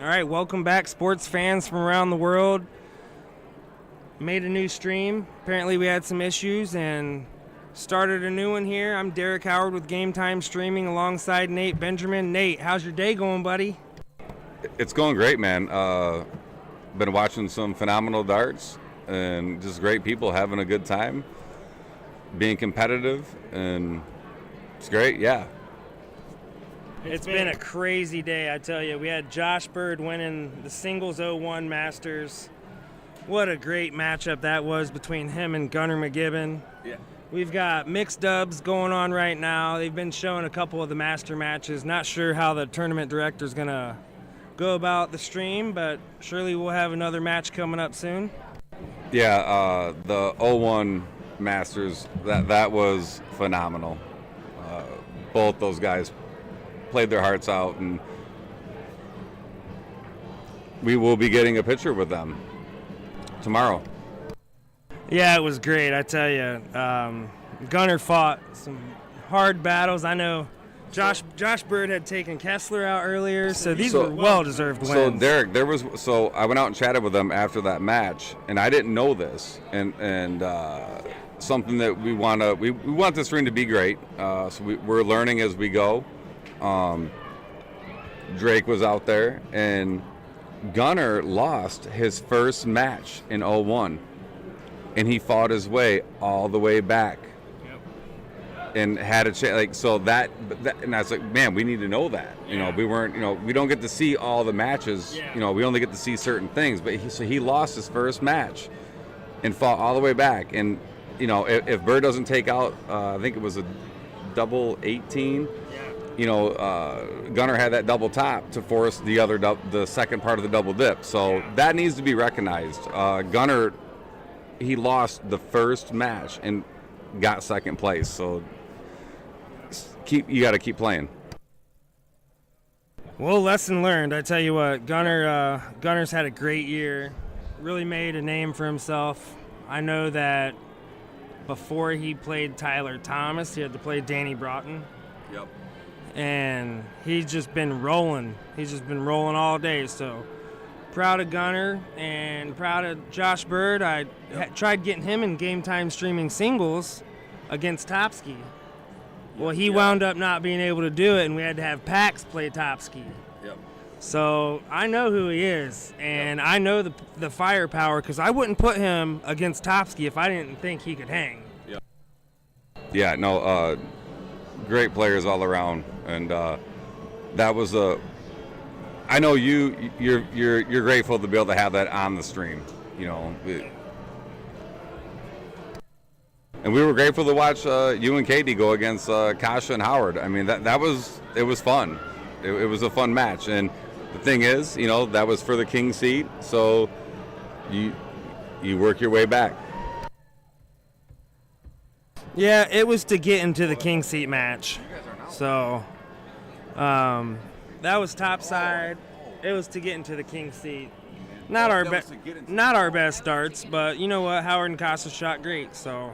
All right, welcome back, sports fans from around the world. Made a new stream. Apparently we had some issues and started a new one here. I'm Derek Howard with Game Time Streaming alongside Nate Benjamin. Nate, how's your day going, buddy? It's going great, man. Been watching some phenomenal darts and just great people having a good time, being competitive, and it's great, yeah. It's been a crazy day, I tell you. We had Josh Bird winning the singles 0-1 Masters. What a great matchup that was between him and Gunnar McGibbon. Yeah. We've got mixed dubs going on right now. They've been showing a couple of the master matches. Not sure how the tournament director's going to go about the stream, but surely we'll have another match coming up soon. Yeah, the 0-1 Masters, that was phenomenal. Both those guys played their hearts out, and we will be getting a picture with them tomorrow. Yeah, it was great, I tell you. Gunnar fought some hard battles. I know Josh Bird had taken Kessler out earlier, so these were well-deserved wins. So Derek, I went out and chatted with them after that match, and I didn't know this, and something that we want this ring to be great. So we're learning as we go. Drake was out there, and Gunnar lost his first match in 0-1, and he fought his way all the way back. And had a chance, and I was like, man, we need to know that. Yeah. We don't get to see all the matches. Yeah. We only get to see certain things. But he lost his first match, and fought all the way back. And if Bird doesn't take out, I think it was a double 18. Gunnar had that double top to force the second part of the double dip. So that needs to be recognized. Gunnar, he lost the first match and got second place. So you got to keep playing. Well, lesson learned. I tell you what, Gunnar's had a great year. Really made a name for himself. I know that before he played Tyler Thomas, he had to play Danny Broughton. Yep. And he's just been rolling. He's just been rolling all day. So proud of Gunnar and proud of Josh Bird. I tried getting him in Game Time Streaming singles against Topsky. Well, he wound up not being able to do it, and we had to have Pax play Topsky. Yep. So I know who he is, and I know the firepower, because I wouldn't put him against Topsky if I didn't think he could hang. Yep. Yeah, no, great players all around, and that was I know you're grateful to be able to have that on the stream, and we were grateful to watch you and Katie go against Kasha and Howard. I mean, it was fun. It was a fun match, and the thing is, that was for the king seat, so you work your way back. Yeah, it was to get into the king seat match. So that was topside. It was to get into the king seat. Not our best darts, but you know what? Howard and Kasha shot great, so.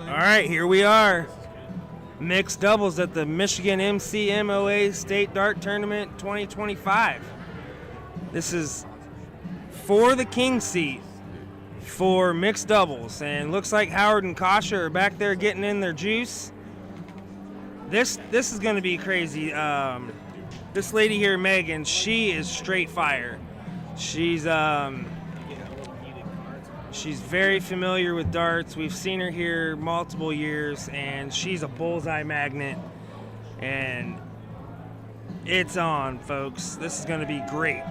All right, here we are. Mixed doubles at the Michigan MCMOA State Dart Tournament 2025. This is for the king seat for mixed doubles, and looks like Howard and Kasha are back there getting in their juice. This is going to be crazy. This lady here, Megan, she is straight fire. She's very familiar with darts. We've seen her here multiple years, and she's a bullseye magnet. And it's on, folks. This is going to be great.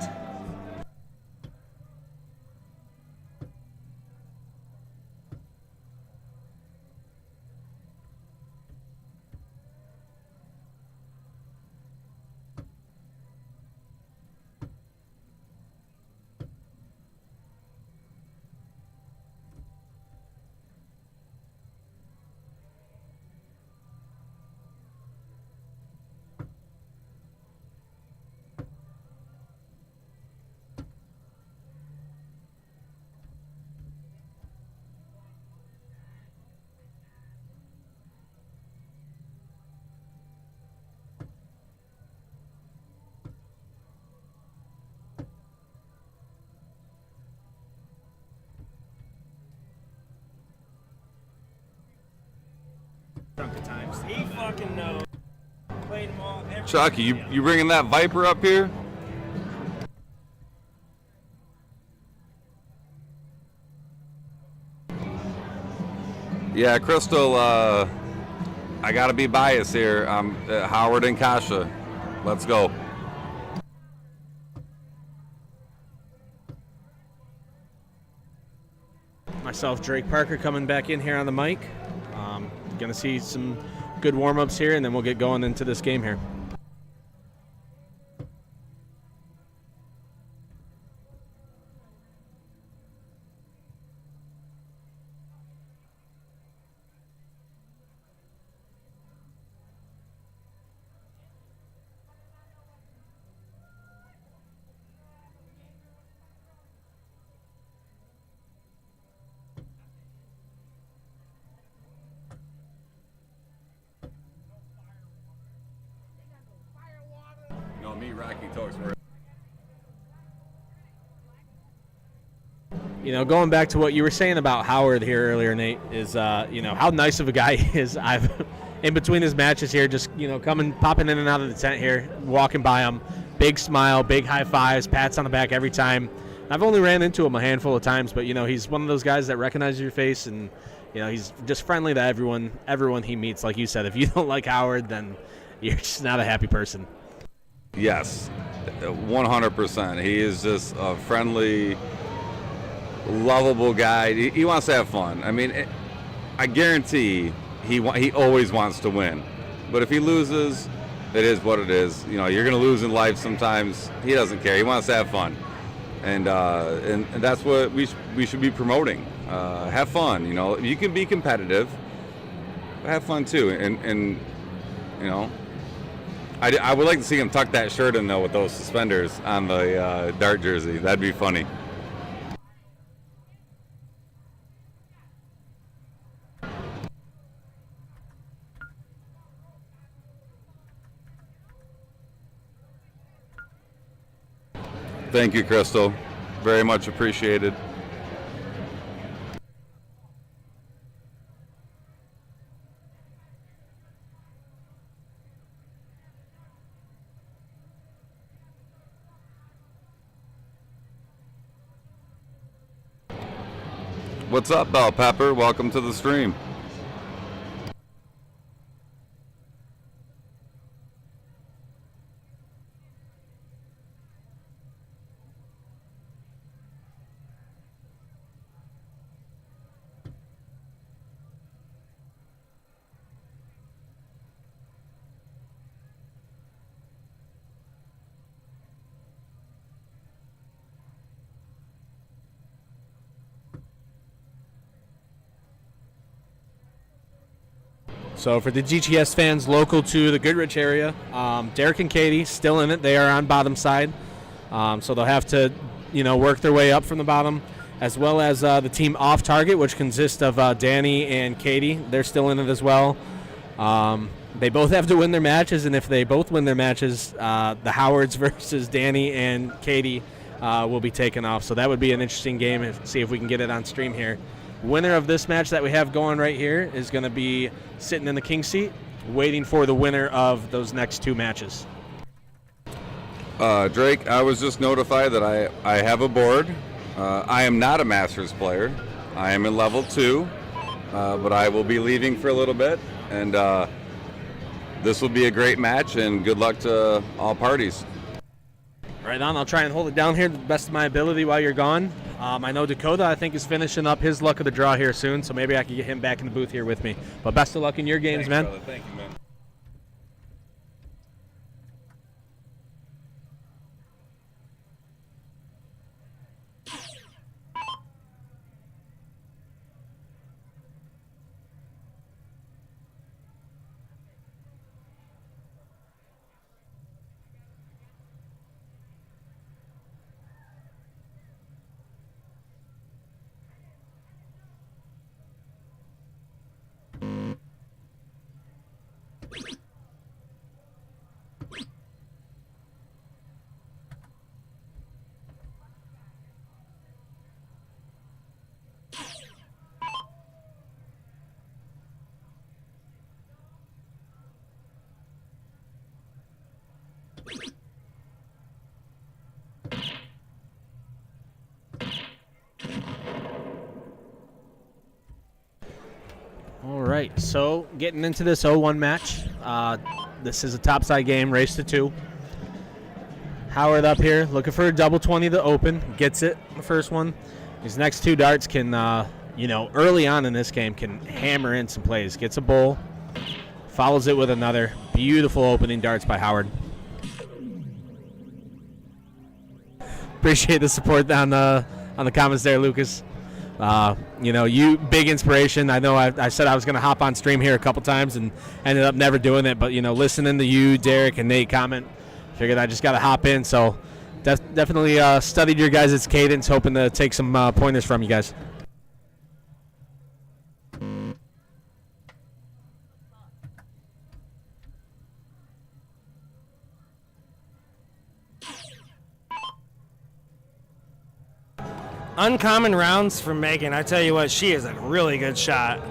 Times. He fucking knows. Played them all. Chucky, you bringing that Viper up here? Yeah, Crystal, I gotta be biased here. Howard and Kasha. Let's go. Myself, Drake Parker, coming back in here on the mic. Going to see some good warm-ups here, and then we'll get going into this game here. You know, going back to what you were saying about Howard here earlier, Nate, is, you know, how nice of a guy he is. I've, in between his matches here, just, you know, popping in and out of the tent here, walking by him, big smile, big high fives, pats on the back every time. I've only ran into him a handful of times, but, you know, he's one of those guys that recognizes your face, and, you know, he's just friendly to everyone he meets. Like you said, if you don't like Howard, then you're just not a happy person. Yes, 100%. He is just a friendly, lovable guy. He wants to have fun. I mean, I guarantee he always wants to win. But if he loses, it is what it is. You know, you're going to lose in life sometimes. He doesn't care. He wants to have fun. And that's what we should be promoting. Have fun. You know, you can be competitive, but have fun too. And you know, I would like to see him tuck that shirt in, though, with those suspenders on the dart jersey. That'd be funny. Thank you, Crystal. Very much appreciated. What's up, Bell Pepper? Welcome to the stream. So for the GTS fans local to the Goodrich area, Derek and Katie still in it. They are on bottom side, so they'll have to, you know, work their way up from the bottom. as well as the team Off Target, which consists of Danny and Katie. They're still in it as well. They both have to win their matches, and if they both win their matches, the Howards versus Danny and Katie will be taken off. So that would be an interesting game. See if we can get it on stream here. Winner of this match that we have going right here is going to be sitting in the king seat, waiting for the winner of those next 2 matches. Drake, I was just notified that I have a board. I am not a Masters player. I am in level 2, but I will be leaving for a little bit, and this will be a great match, and good luck to all parties. Right on. I'll try and hold it down here to the best of my ability while you're gone. I know Dakota, I think, is finishing up his luck of the draw here soon, so maybe I can get him back in the booth here with me. But best of luck in your games, man. Brother. Thank you, man. All right, so getting into this 0-1 match. This is a topside game, race to 2. Howard up here, looking for a double 20 to open. Gets it, the first one. These next 2 darts can, early on in this game, can hammer in some plays. Gets a bowl, follows it with another. Beautiful opening darts by Howard. Appreciate the support on the comments there, Lucas. You big inspiration. I know I said I was going to hop on stream here a couple times and ended up never doing it. But, listening to you, Derek, and Nate comment, figured I just got to hop in. So definitely studied your guys' cadence, hoping to take some pointers from you guys. Uncommon rounds from Megan. I tell you what, she is a really good shot.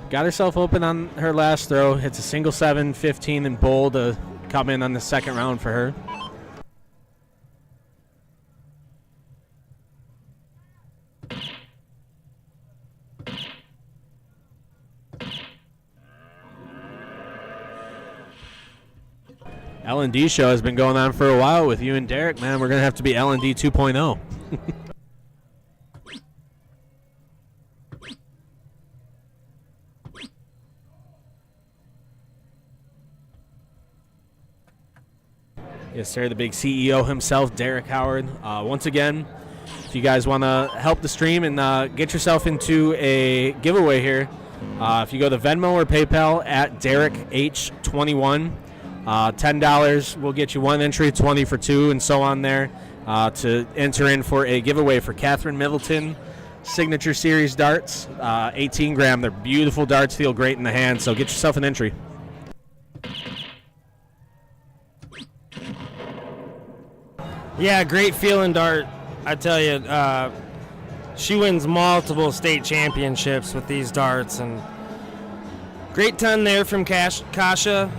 Got herself open on her last throw. Hits a single 7, 15, and bowl to come in on the second round for her. L&D show has been going on for a while with you and Derek, man. We're going to have to be L&D 2.0. Yes, sir, the big CEO himself, Derek Howard. Once again, if you guys want to help the stream and get yourself into a giveaway here, if you go to Venmo or PayPal at DerekH21, $10 will get you 1 entry, 20 for 2, and so on there to enter in for a giveaway for Catherine Middleton Signature Series darts, 18 gram. They're beautiful darts, feel great in the hand, so get yourself an entry. Yeah, great feeling dart. I tell you, she wins multiple state championships with these darts, and great ton there from Kasha.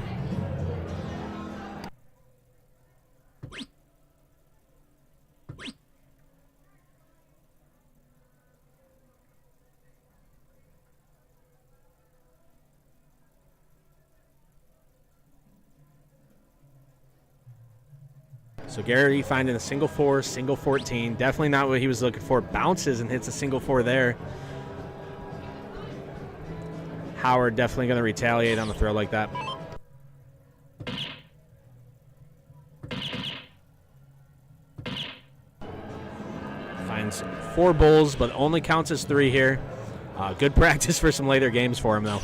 So Gary finding a single 4, single 14. Definitely not what he was looking for. Bounces and hits a single 4 there. Howard definitely going to retaliate on the throw like that. Finds 4 bowls, but only counts as 3 here. Good practice for some later games for him, though.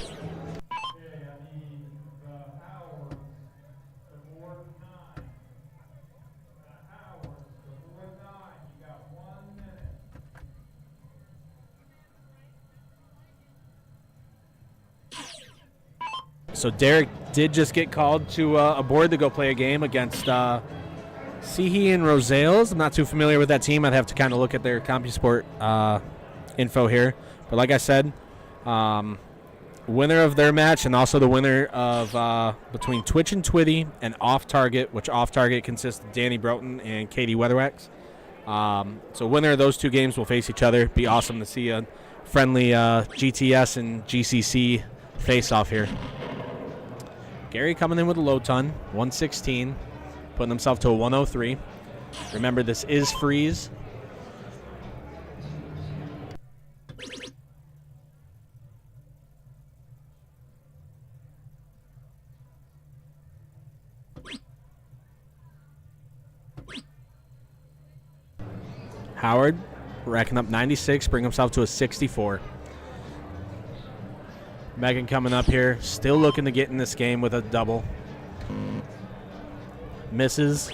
So Derek did just get called to aboard to go play a game against Seehee and Rosales. I'm not too familiar with that team. I'd have to kind of look at their CompuSport info here. But like I said, winner of their match and also the winner of between Twitch and Twitty and Off Target, which Off Target consists of Danny Broughton and Katie Weatherwax. So winner of those two games will face each other. Be awesome to see a friendly GTS and GCC face-off here. Gary coming in with a low ton, 116, putting himself to a 103. Remember, this is freeze. Howard racking up 96, bring himself to a 64. Megan coming up here, still looking to get in this game with a double. Misses.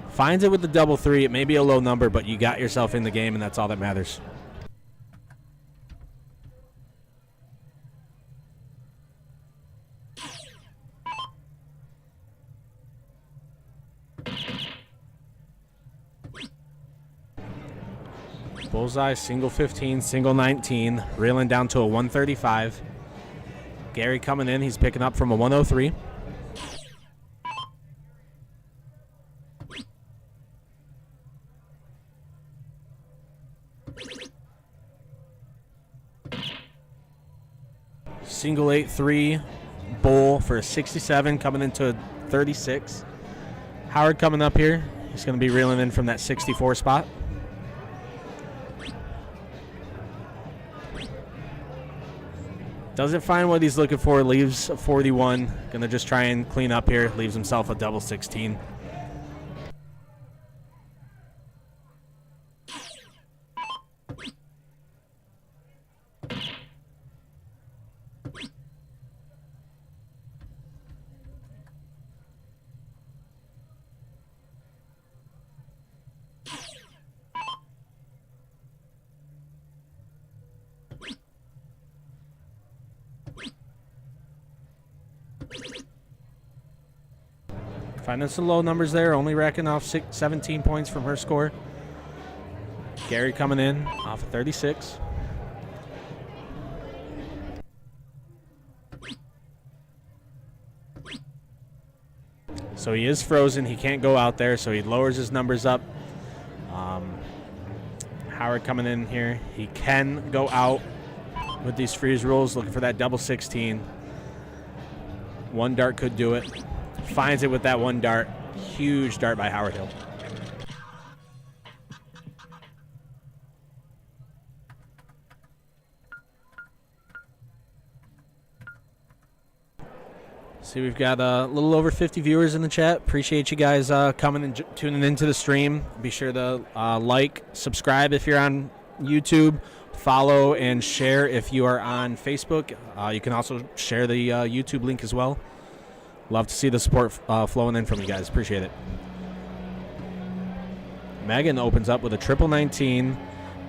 Finds it with the double 3. It may be a low number, but you got yourself in the game, and that's all that matters. Bullseye, single 15, single 19, reeling down to a 135. Gary coming in, he's picking up from a 103. Single 8-3, bowl for a 67, coming into a 36. Howard coming up here, he's going to be reeling in from that 64 spot. Doesn't find what he's looking for, leaves a 41. Going to just try and clean up here, leaves himself a double 16. Finding some low numbers there, only racking off 17 points from her score. Gary coming in off of 36. So he is frozen. He can't go out there, so he lowers his numbers up. Howard coming in here. He can go out with these freeze rules, looking for that double 16. One dart could do it. Finds it with that one dart. Huge dart by Howard Hill. See, we've got a little over 50 viewers in the chat. Appreciate you guys coming and tuning into the stream. Be sure to like, subscribe if you're on YouTube, follow and share if you are on Facebook. You can also share the YouTube link as well. Love to see the support flowing in from you guys. Appreciate it. Megan opens up with a triple 19.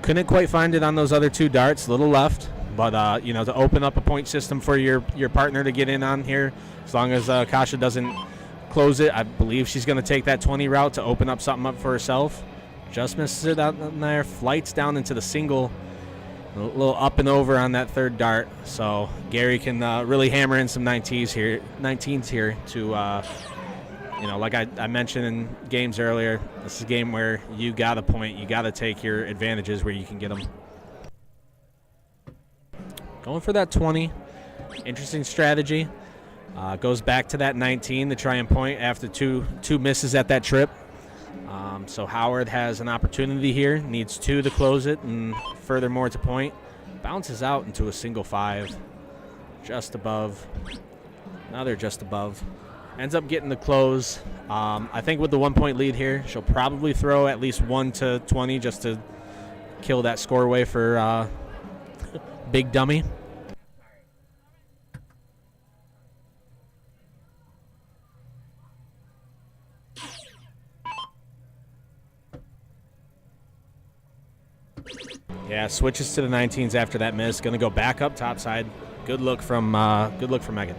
Couldn't quite find it on those other two darts. Little left. But, you know, to open up a point system for your partner to get in on here, as long as Kasha doesn't close it, I believe she's going to take that 20 route to open up something up for herself. Just misses it out there. Flights down into the single. A little up and over on that third dart, so Gary can really hammer in some 19s here to, you know, like I mentioned in games earlier, this is a game where you got to point, you got to take your advantages where you can get them. Going for that 20, interesting strategy. Goes back to that 19 to try and point after two misses at that trip. So Howard has an opportunity here, needs 2 to close it, and furthermore to point. Bounces out into a single 5, just above. Now they're just above. Ends up getting the close. I think with the 1-point lead here, she'll probably throw at least 1 to 20 just to kill that score away for Big Dummy. Yeah, switches to the 19s after that miss. Going to go back up topside. Good look from Megan.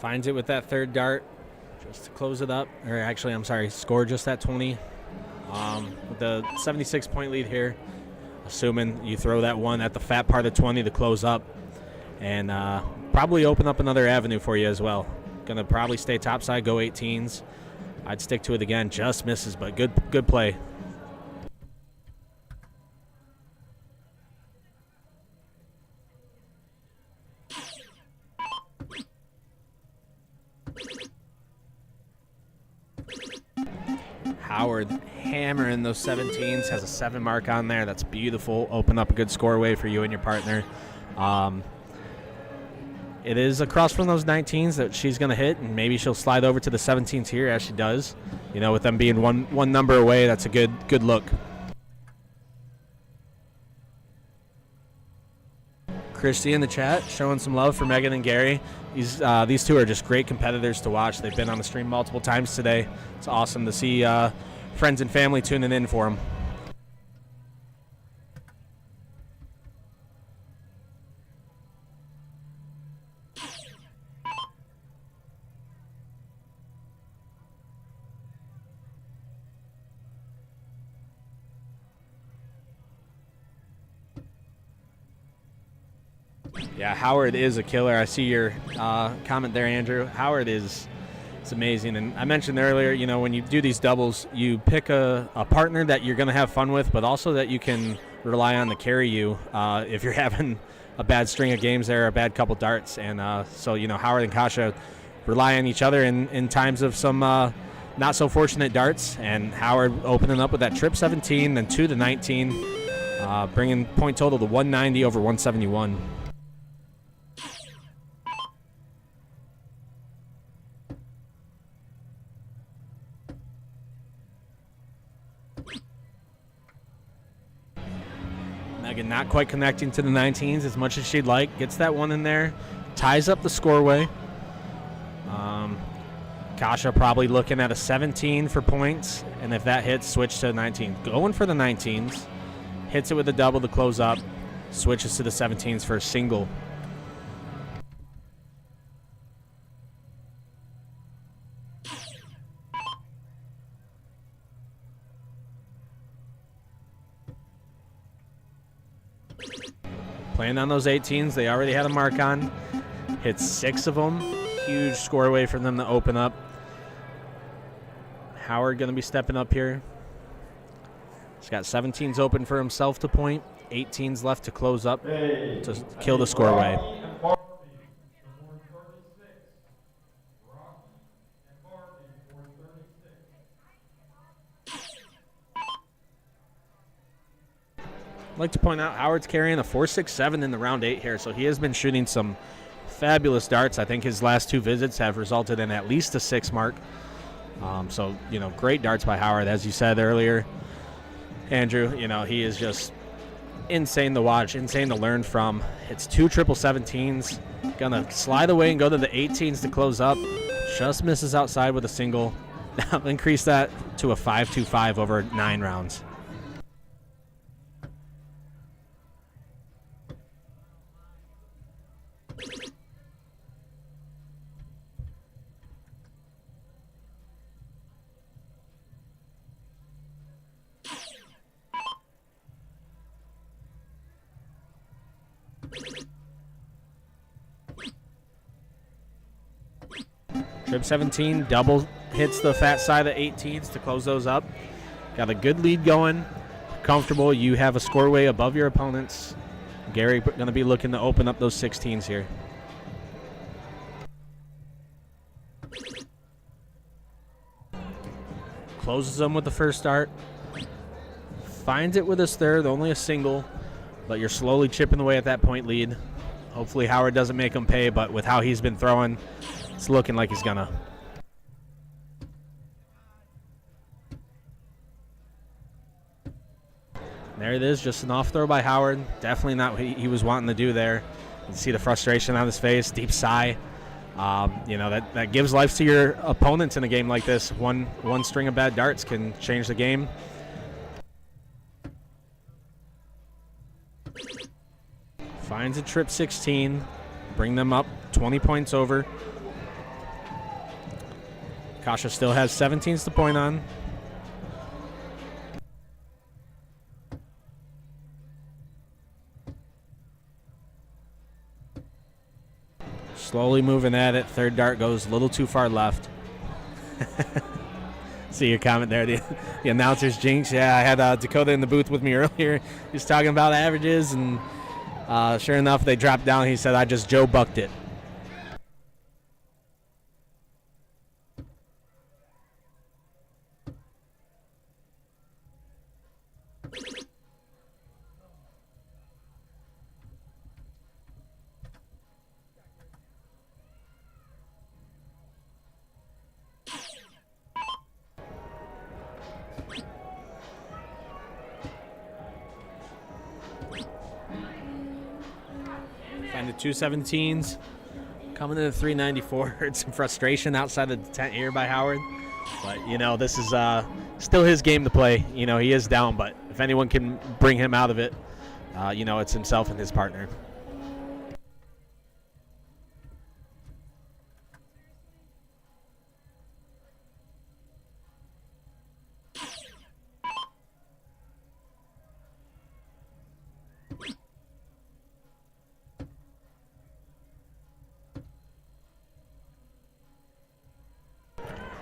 Finds it with that third dart just to close it up. Or actually, I'm sorry, score just that 20. With the 76-point lead here, assuming you throw that one at the fat part of 20 to close up, and probably open up another avenue for you as well. Going to probably stay topside, go 18s. I'd stick to it again. Just misses, but good play. Howard hammering those 17s, has a 7 mark on there. That's beautiful. Open up a good score way for you and your partner. It is across from those 19s that she's going to hit, and maybe she'll slide over to the 17s here as she does. You know, with them being one number away, that's a good look. Christy in the chat showing some love for Megan and Gary. These two are just great competitors to watch. They've been on the stream multiple times today. It's awesome to see friends and family tuning in for them. Yeah, Howard is a killer. I see your comment there, Andrew. Howard it's amazing. And I mentioned earlier, you know, when you do these doubles, you pick a partner that you're going to have fun with, but also that you can rely on to carry you if you're having a bad string of games there, a bad couple darts. And so, you know, Howard and Kasha rely on each other in times of some not so fortunate darts. And Howard opening up with that trip 17, then 2 to 19, bringing point total to 190 over 171. Megan not quite connecting to the 19s as much as she'd like. Gets that one in there. Ties up the scoreway. Kasha probably looking at a 17 for points. And if that hits, switch to a 19. Going for the 19s. Hits it with a double to close up. Switches to the 17s for a single. Playing on those 18s, they already had a mark on. Hit 6 of them. Huge score away for them to open up. Howard going to be stepping up here. He's got 17s open for himself to point. 18s left to close up to kill the score away. I'd like to point out Howard's carrying a 4.67 in the round 8 here, so he has been shooting some fabulous darts. I think his last 2 visits have resulted in at least a 6 mark. So, you know, great darts by Howard. As you said earlier, Andrew, you know, he is just insane to watch, insane to learn from. It's 2 777s. Gonna slide away and go to the 18s to close up. Just misses outside with a single. Now increase that to a 5.25 over 9 rounds. Trip 17 double hits the fat side of 18s to close those up. Got a good lead going. Comfortable. You have a score way above your opponents. Gary going to be looking to open up those 16s here. Closes them with the first dart. Finds it with his third, only a single, but you're slowly chipping away at that point lead. Hopefully Howard doesn't make him pay, but with how he's been throwing, it's looking like he's gonna. There it is, just an off throw by Howard. Definitely not what he was wanting to do there. You see the frustration on his face, deep sigh. You know, that gives life to your opponents in a game like this. One string of bad darts can change the game. Finds a trip 16, bring them up 20 points over. Kasha still has 17s to point on. Slowly moving at it. Third dart goes a little too far left. See your comment there. The announcer's jinx. Yeah, I had Dakota in the booth with me earlier. He was talking about averages, and sure enough, they dropped down. He said, I just Joe bucked it. Find the 217s. Coming in at 394. Heard some frustration outside of the tent here by Howard. But, you know, this is still his game to play. You know, he is down, but if anyone can bring him out of it, you know, it's himself and his partner.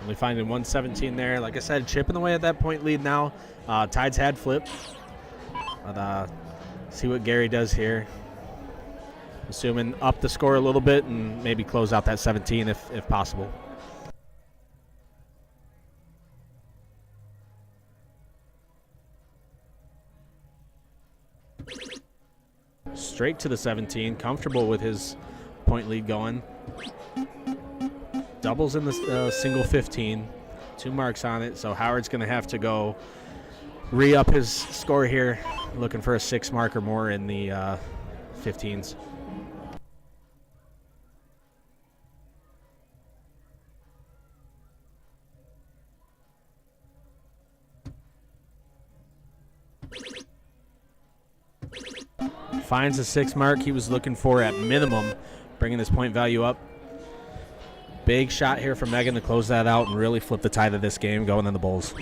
Only finding 117 there. Like I said, chipping away at that point lead now. Tides had flipped. But see what Gary does here. Assuming up the score a little bit and maybe close out that 17 if possible. Straight to the 17. Comfortable with his point lead going. Doubles in the single 15. 2 marks on it, so Howard's going to have to go re-up his score here, looking for a 6 mark or more in the 15s. Finds a 6 mark he was looking for at minimum, bringing his point value up. Big shot here from Megan to close that out and really flip the tide of this game, going in the Bulls.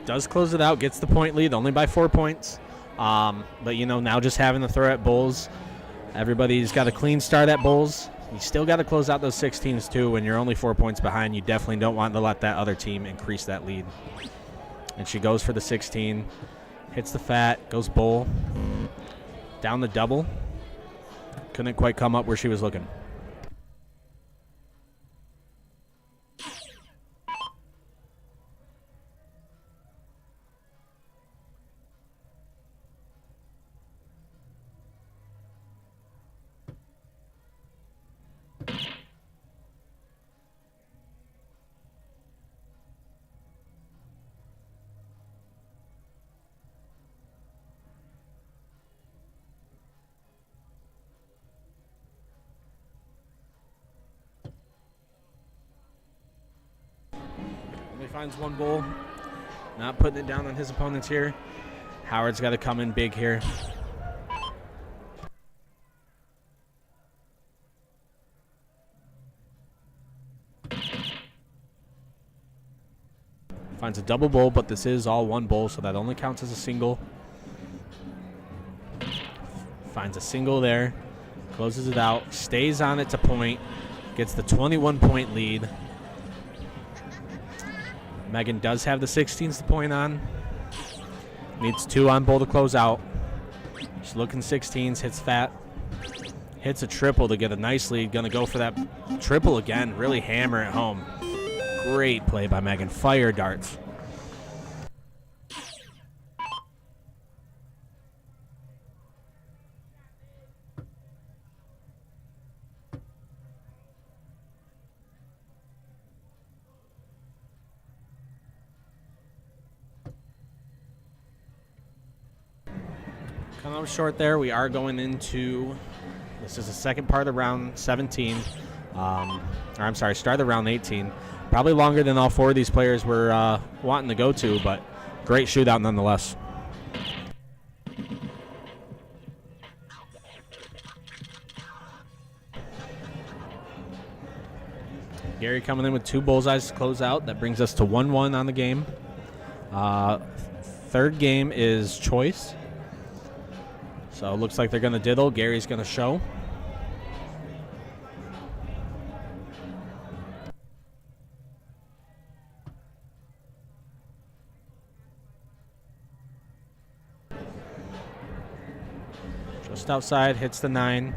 Does close it out, gets the point lead, only by 4 points. But, you know, now just having the throw at Bulls, everybody's got a clean start at Bulls. You still got to close out those 16s, too. When you're only 4 points behind, you definitely don't want to let that other team increase that lead. And she goes for the 16, hits the fat, goes Bull. Down the double. Couldn't quite come up where she was looking. Finds 1 bull. Not putting it down on his opponents here. Howard's got to come in big here. Finds a double bull, but this is all 1 bull, so that only counts as a single. Finds a single there. Closes it out. Stays on it to point. Gets the 21-point lead. Megan does have the 16s to point on. Needs 2 on bull to close out. She's looking 16s, hits fat. Hits a triple to get a nice lead. Gonna go for that triple again. Really hammer it home. Great play by Megan. Fire darts. Coming up short there. We are going into, this is the second part of round 17. Start of round 18. Probably longer than all 4 of these players were wanting to go to, but great shootout nonetheless. Gary coming in with 2 bullseyes to close out. That brings us to 1-1 on the game. Third game is choice. So it looks like they're going to diddle. Gary's going to show. Just outside, hits the 9.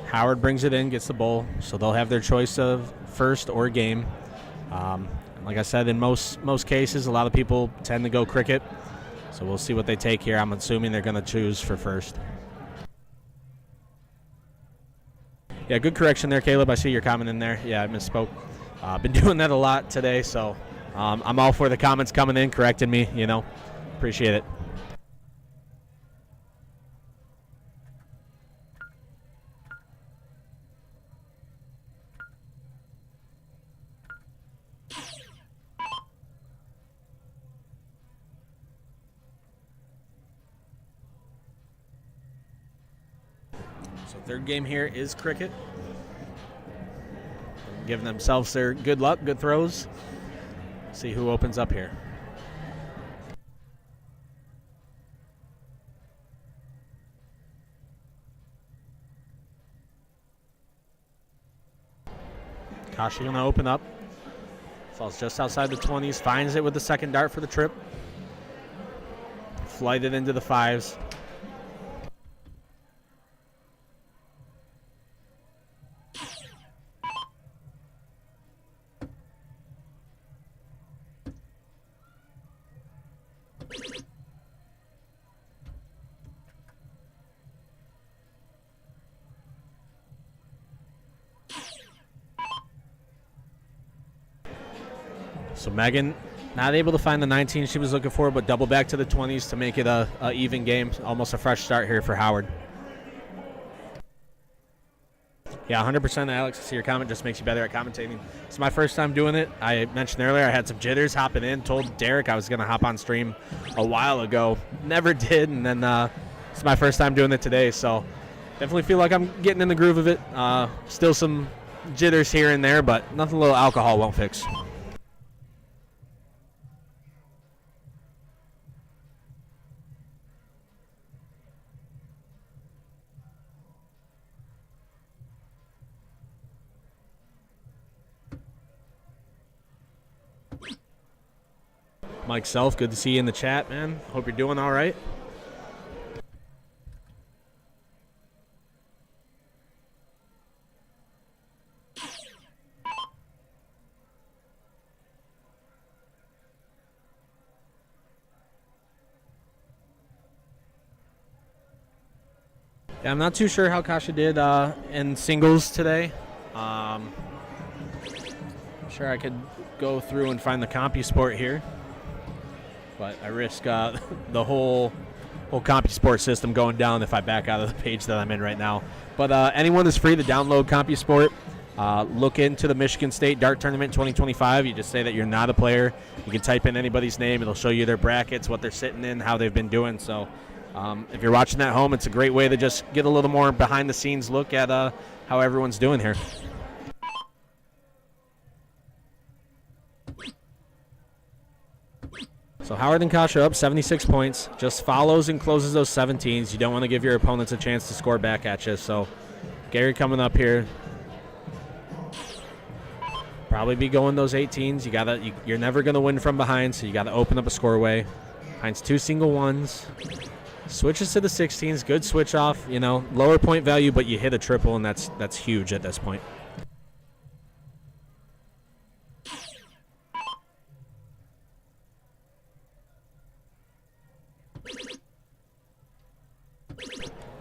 Howard brings it in, gets the bull. So they'll have their choice of first or game. Like I said, in most cases, a lot of people tend to go cricket. So we'll see what they take here. I'm assuming they're going to choose for first. Yeah, good correction there, Caleb. I see your comment in there. Yeah, I misspoke. Been doing that a lot today, so I'm all for the comments coming in, correcting me, Appreciate it. So third game here is cricket. Giving themselves their good luck, good throws. See who opens up here. Kasha going to open up. Falls just outside the 20s. Finds it with the second dart for the trip. Flighted into the 5s. So Megan not able to find the 19 she was looking for, but double back to the 20s to make it a even game. Almost a fresh start here for Howard. Yeah, 100%, Alex. I see your comment. Just makes you better at commentating. It's my first time doing it. I mentioned earlier I had some jitters hopping in. Told Derek I was going to hop on stream a while ago. Never did, and then it's my first time doing it today. So definitely feel like I'm getting in the groove of it. Still some jitters here and there, but nothing a little alcohol won't fix. Mike Self, good to see you in the chat, man. Hope you're doing all right. Yeah, I'm not too sure how Kasha did in singles today. I'm sure I could go through and find the CompuSport here. But I risk the whole CompuSport system going down if I back out of the page that I'm in right now. But anyone is free to download CompuSport. Look into the Michigan State Dart Tournament 2025. You just say that you're not a player. You can type in anybody's name. It'll show you their brackets, what they're sitting in, how they've been doing. So if you're watching at home, it's a great way to just get a little more behind-the-scenes look at how everyone's doing here. So Howard and Kasha up 76 points. Just follows and closes those 17s. You don't want to give your opponents a chance to score back at you. So Gary coming up here. Probably be going those 18s. You're never going to win from behind, so you got to open up a scoreway. Finds 2 single ones. Switches to the 16s. Good switch off. Lower point value, but you hit a triple, and that's huge at this point.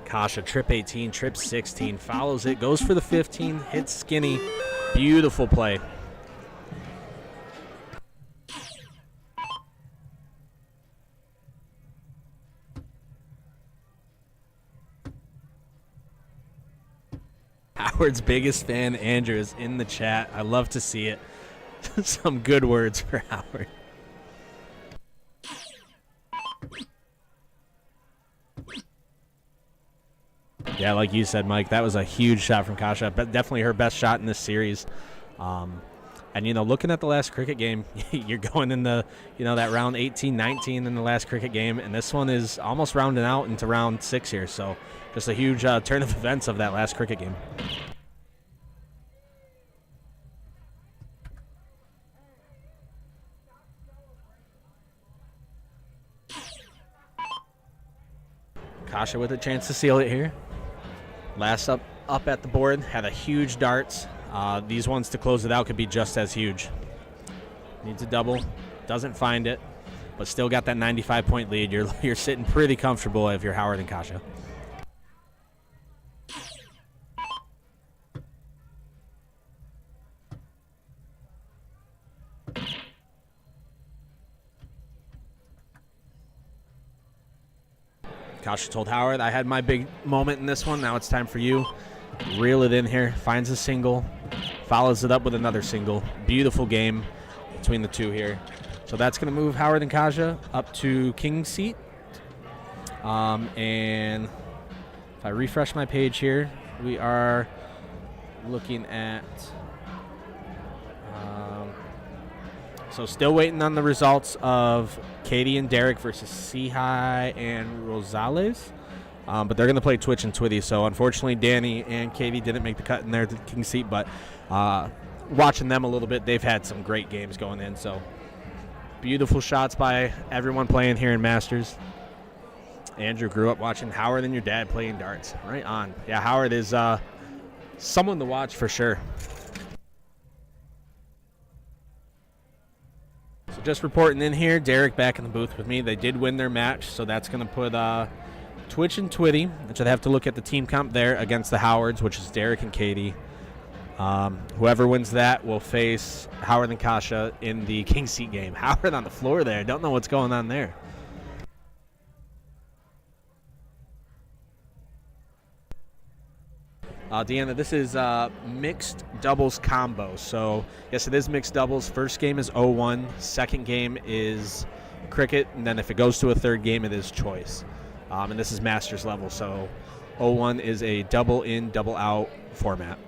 Kasha, trip 18, trip 16, follows it, goes for the 15, hits skinny. Beautiful play. Howard's biggest fan, Andrew, is in the chat. I love to see it. Some good words for Howard. Yeah, like you said, Mike, that was a huge shot from Kasha, but definitely her best shot in this series. And, looking at the last cricket game, you're going in the, that round 18, 19 in the last cricket game, and this one is almost rounding out into round 6 here. So just a huge turn of events of that last cricket game. Kasha with a chance to seal it here. Last up at the board, had a huge darts. These ones to close it out could be just as huge. Needs a double, doesn't find it, but still got that 95-point lead. You're sitting pretty comfortable if you're Howard and Kasha. Kasha told Howard, I had my big moment in this one. Now it's time for you. Reel it in here. Finds a single. Follows it up with another single. Beautiful game between the two here. So that's going to move Howard and Kasha up to King's seat. And if I refresh my page here, we are looking at... So still waiting on the results of Katie and Derek versus Sihai and Rosales. But they're going to play Twitch and Twitty. So unfortunately, Danny and Katie didn't make the cut in their king seat. But watching them a little bit, they've had some great games going in. So beautiful shots by everyone playing here in Masters. Andrew grew up watching Howard and your dad playing darts. Right on. Yeah, Howard is someone to watch for sure. So just reporting in here, Derek back in the booth with me. They did win their match, so that's going to put Twitch and Twitty, which I'd have to look at the team comp there, against the Howards, which is Derek and Katie. Whoever wins that will face Howard and Kasha in the king seat game. Howard on the floor there. Don't know what's going on there. Deanna, this is mixed doubles combo. So, yes, it is mixed doubles. First game is 0-1. Second game is cricket. And then if it goes to a third game, it is choice. And this is Masters level. So 0-1 is a double in, double out format.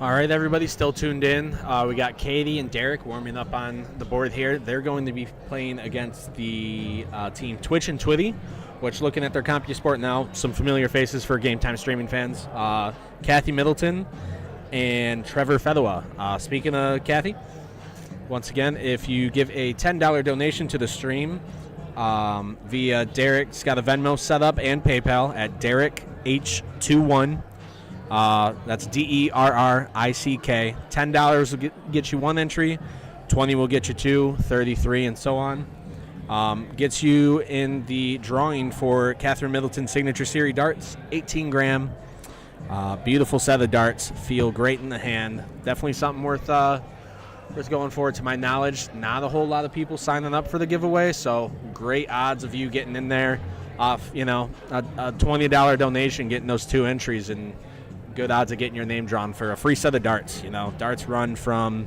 All right, everybody, still tuned in. We got Katie and Derek warming up on the board here. They're going to be playing against the team Twitch and Twitty, which, looking at their CompuSport now, some familiar faces for Game Time streaming fans. Kathy Middleton and Trevor Fedowa. Speaking of Kathy, once again, if you give a $10 donation to the stream via Derek's got a Venmo set up and PayPal at DerekH21. That's DERRICK. $10 will get you one entry, 20 will get you two, 33, and so on. Gets you in the drawing for Catherine Middleton's Signature Series darts, 18-gram. Beautiful set of darts, feel great in the hand. Definitely something worth going forward. To my knowledge, not a whole lot of people signing up for the giveaway, so great odds of you getting in there off, a $20 donation, getting those two entries, and good odds of getting your name drawn for a free set of darts. Darts run from,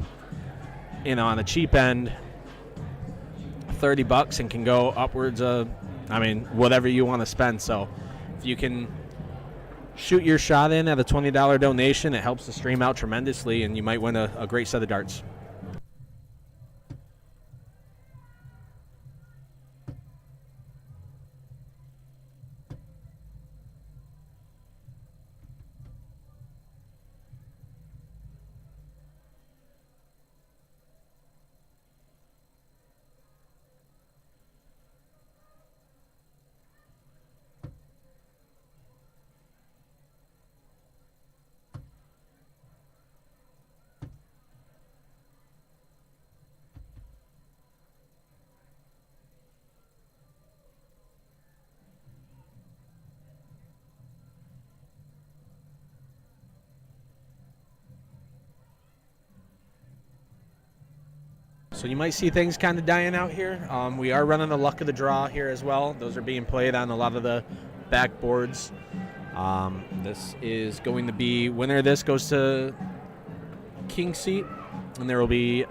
on the cheap end, $30 and can go upwards of, whatever you want to spend. So if you can shoot your shot in at a $20 donation, it helps the stream out tremendously, and you might win a great set of darts. So you might see things kind of dying out here. We are running the luck of the draw here as well. Those are being played on a lot of the backboards. This is going to be, winner of this goes to King Seat, and there will be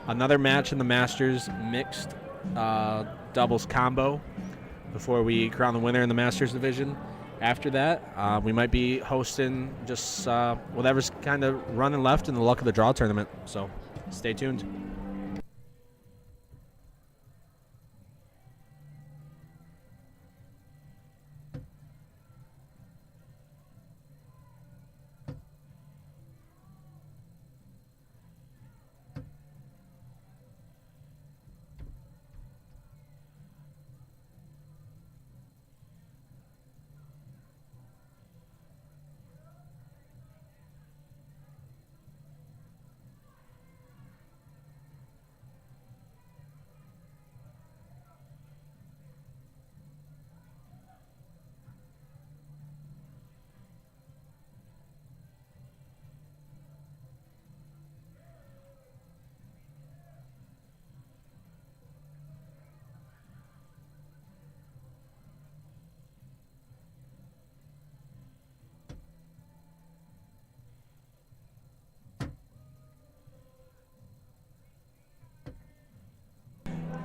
another match in the Masters mixed doubles combo before we crown the winner in the Masters division. After that, we might be hosting just whatever's kind of running left in the luck of the draw tournament. So stay tuned.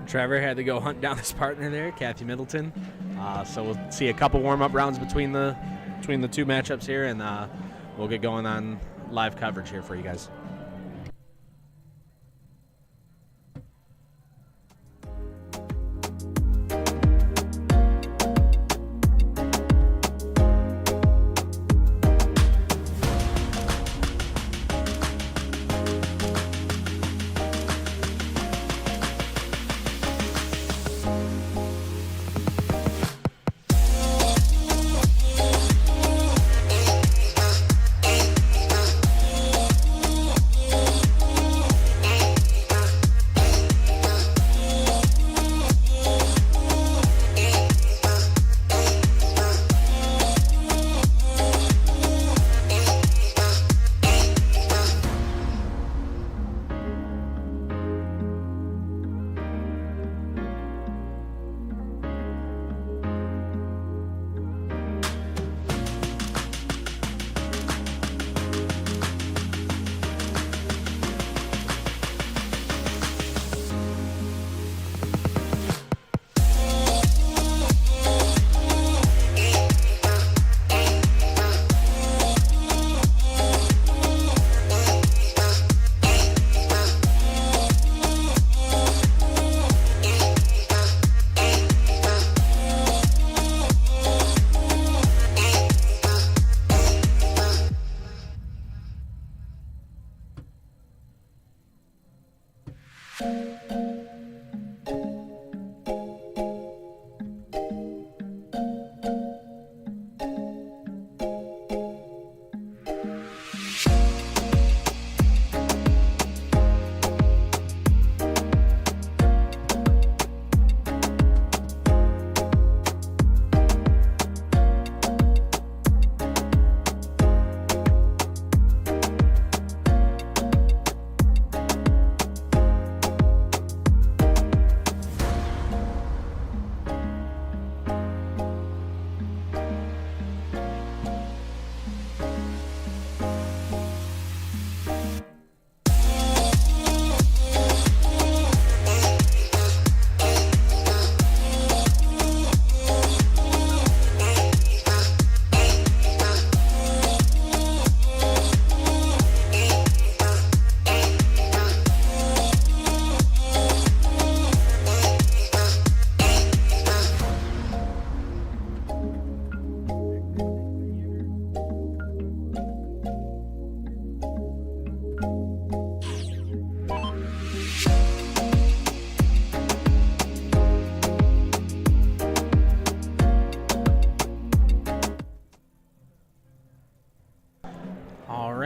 Trevor had to go hunt down his partner there, Kathy Middleton. So we'll see a couple warm-up rounds between the two matchups here, and we'll get going on live coverage here for you guys.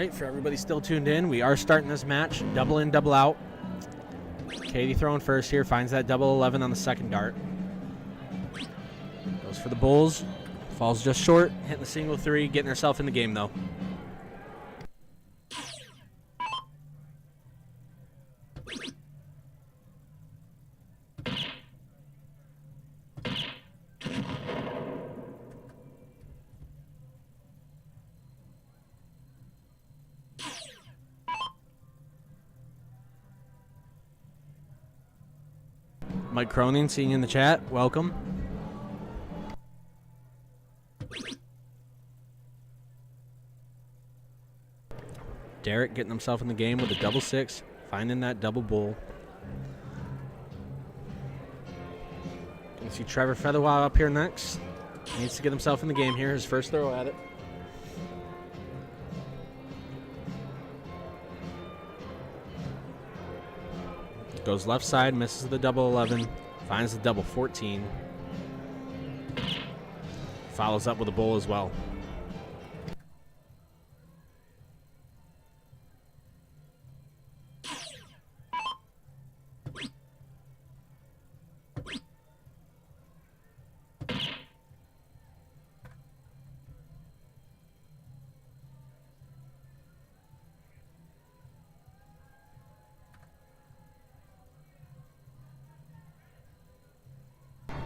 right, for everybody still tuned in, we are starting this match. Double in, double out. Katie throwing first here, finds that double 11 on the second dart. Goes for the bulls, falls just short, hitting the single 3, getting herself in the game though. Mike Cronin, seeing you in the chat. Welcome. Derek getting himself in the game with a double 6, finding that double bull. Gonna see Trevor Featherwell up here next. Needs to get himself in the game here. His first throw at it. Goes left side, misses the double 11, finds the double 14. Follows up with a bull as well.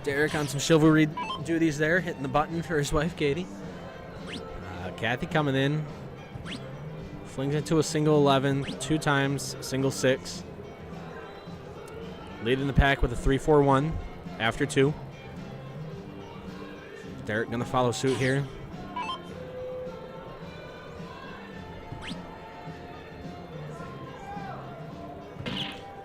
Derek on some chivalry duties there, hitting the button for his wife, Katie. Kathy coming in. Flings into a single 11, 2 times, single 6. Leading the pack with a 3-4-1 after 2. Derek going to follow suit here.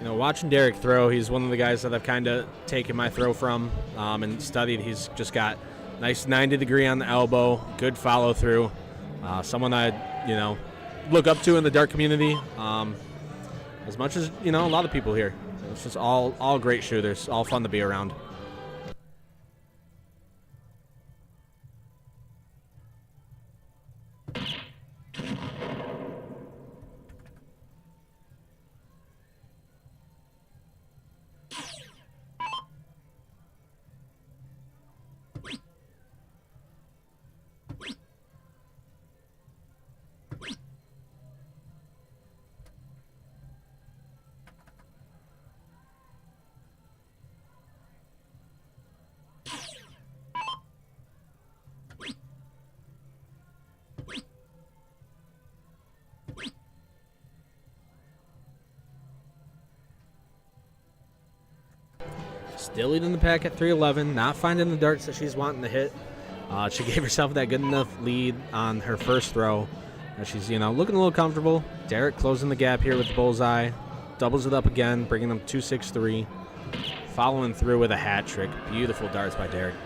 You know, watching Derek throw, he's one of the guys that I've kind of taken my throw from and studied. He's just got nice 90 degree on the elbow, good follow through. Someone I, look up to in the dart community as much as, a lot of people here. It's just all great shooters, all fun to be around. Still leading the pack at 3-11, not finding the darts that she's wanting to hit. She gave herself that good enough lead on her first throw. She's, looking a little comfortable. Derek closing the gap here with the bullseye. Doubles it up again, bringing them 2-6-3. Following through with a hat trick. Beautiful darts by Derek.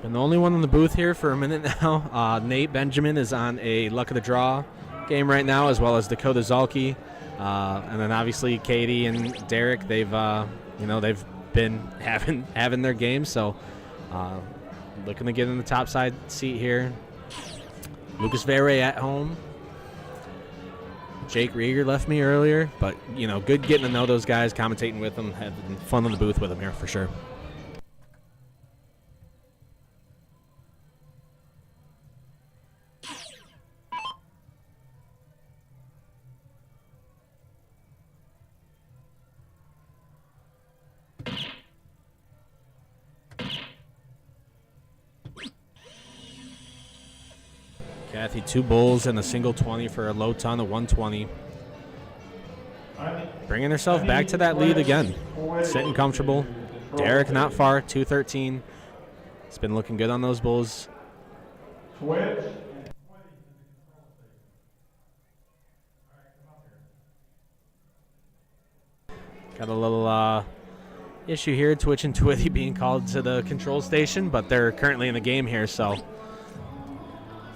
Been the only one in the booth here for a minute now. Nate Benjamin is on a luck of the draw game right now, as well as Dakota Zalke. And then obviously Katie and Derek, they've been having their game, so looking to get in the top side seat here. Lucas Vere at home. Jake Rieger left me earlier, but good getting to know those guys, commentating with them, having fun in the booth with them here for sure. Kathy, 2 bulls and a single 20 for a low ton of 120. Bringing herself back to that lead again. Sitting comfortable. Derek not far, 213. It's been looking good on those bulls. Got a little issue here. Twitch and Twitty being called to the control station, but they're currently in the game here. So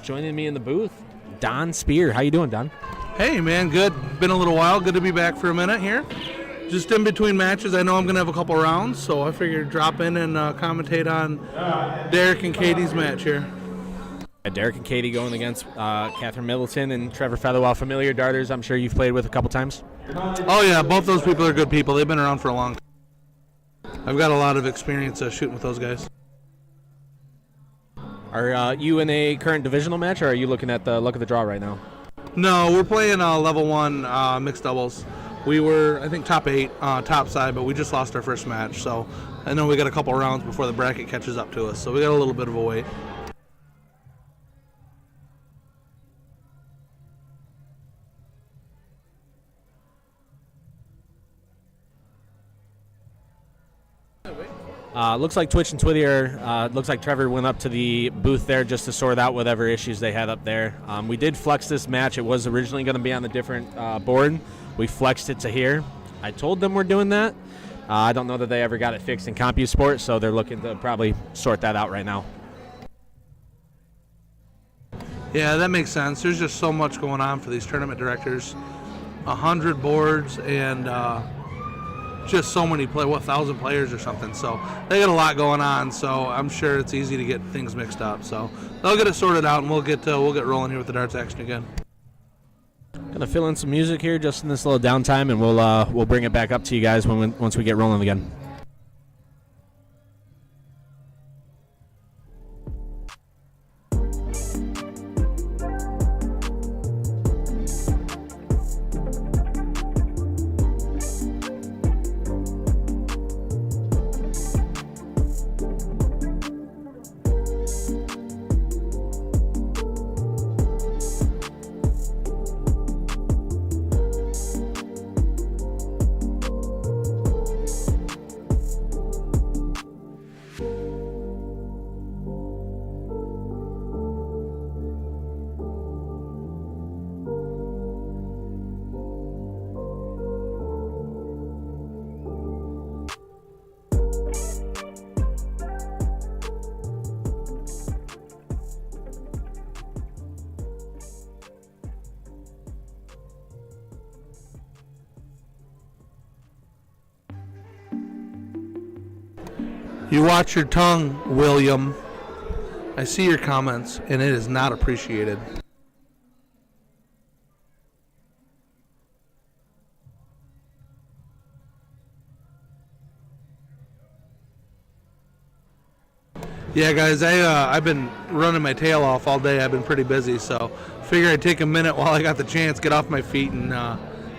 joining me in the booth, Don Spear. How you doing, Don? Hey, man, good. Been a little while. Good to be back for a minute here. Just in between matches, I know I'm going to have a couple rounds, so I figured drop in and commentate on Derek and Katie's match here. Derek and Katie going against Catherine Middleton and Trevor Featherwell, familiar darters I'm sure you've played with a couple times. Oh, yeah, both those people are good people. They've been around for a long time. I've got a lot of experience shooting with those guys. Are you in a current divisional match, or are you looking at the luck of the draw right now? No, we're playing level 1 mixed doubles. We were, I think, top 8, top side, but we just lost our first match. So I know we got a couple rounds before the bracket catches up to us. So we got a little bit of a wait. Looks like Twitch and Twitty are, looks like Trevor went up to the booth there just to sort out whatever issues they had up there. We did flex this match. It was originally going to be on the different board. We flexed it to here. I told them we're doing that. I don't know that they ever got it fixed in CompuSport, so they're looking to probably sort that out right now. Yeah, that makes sense. There's just so much going on for these tournament directors. 100 boards and just so many 1,000 players or something. So they got a lot going on. So I'm sure it's easy to get things mixed up. So they'll get it sorted out, and we'll get rolling here with the darts action again. Gonna fill in some music here just in this little downtime, and we'll bring it back up to you guys once we get rolling again. You watch your tongue, William. I see your comments, and it is not appreciated. Yeah, guys, I've been running my tail off all day. I've been pretty busy, so figure I'd take a minute while I got the chance, get off my feet, and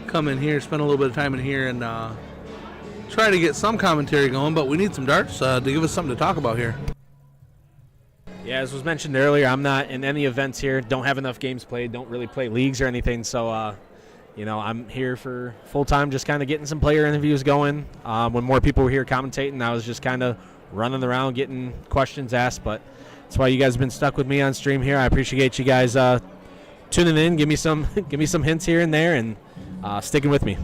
come in here, spend a little bit of time in here, and try to get some commentary going, but we need some darts to give us something to talk about here. Yeah, as was mentioned earlier, I'm not in any events here. Don't have enough games played. Don't really play leagues or anything. So, I'm here for full time, just kind of getting some player interviews going. When more people were here commentating, I was just kind of running around getting questions asked. But that's why you guys have been stuck with me on stream here. I appreciate you guys tuning in. Give me some hints here and there, and sticking with me.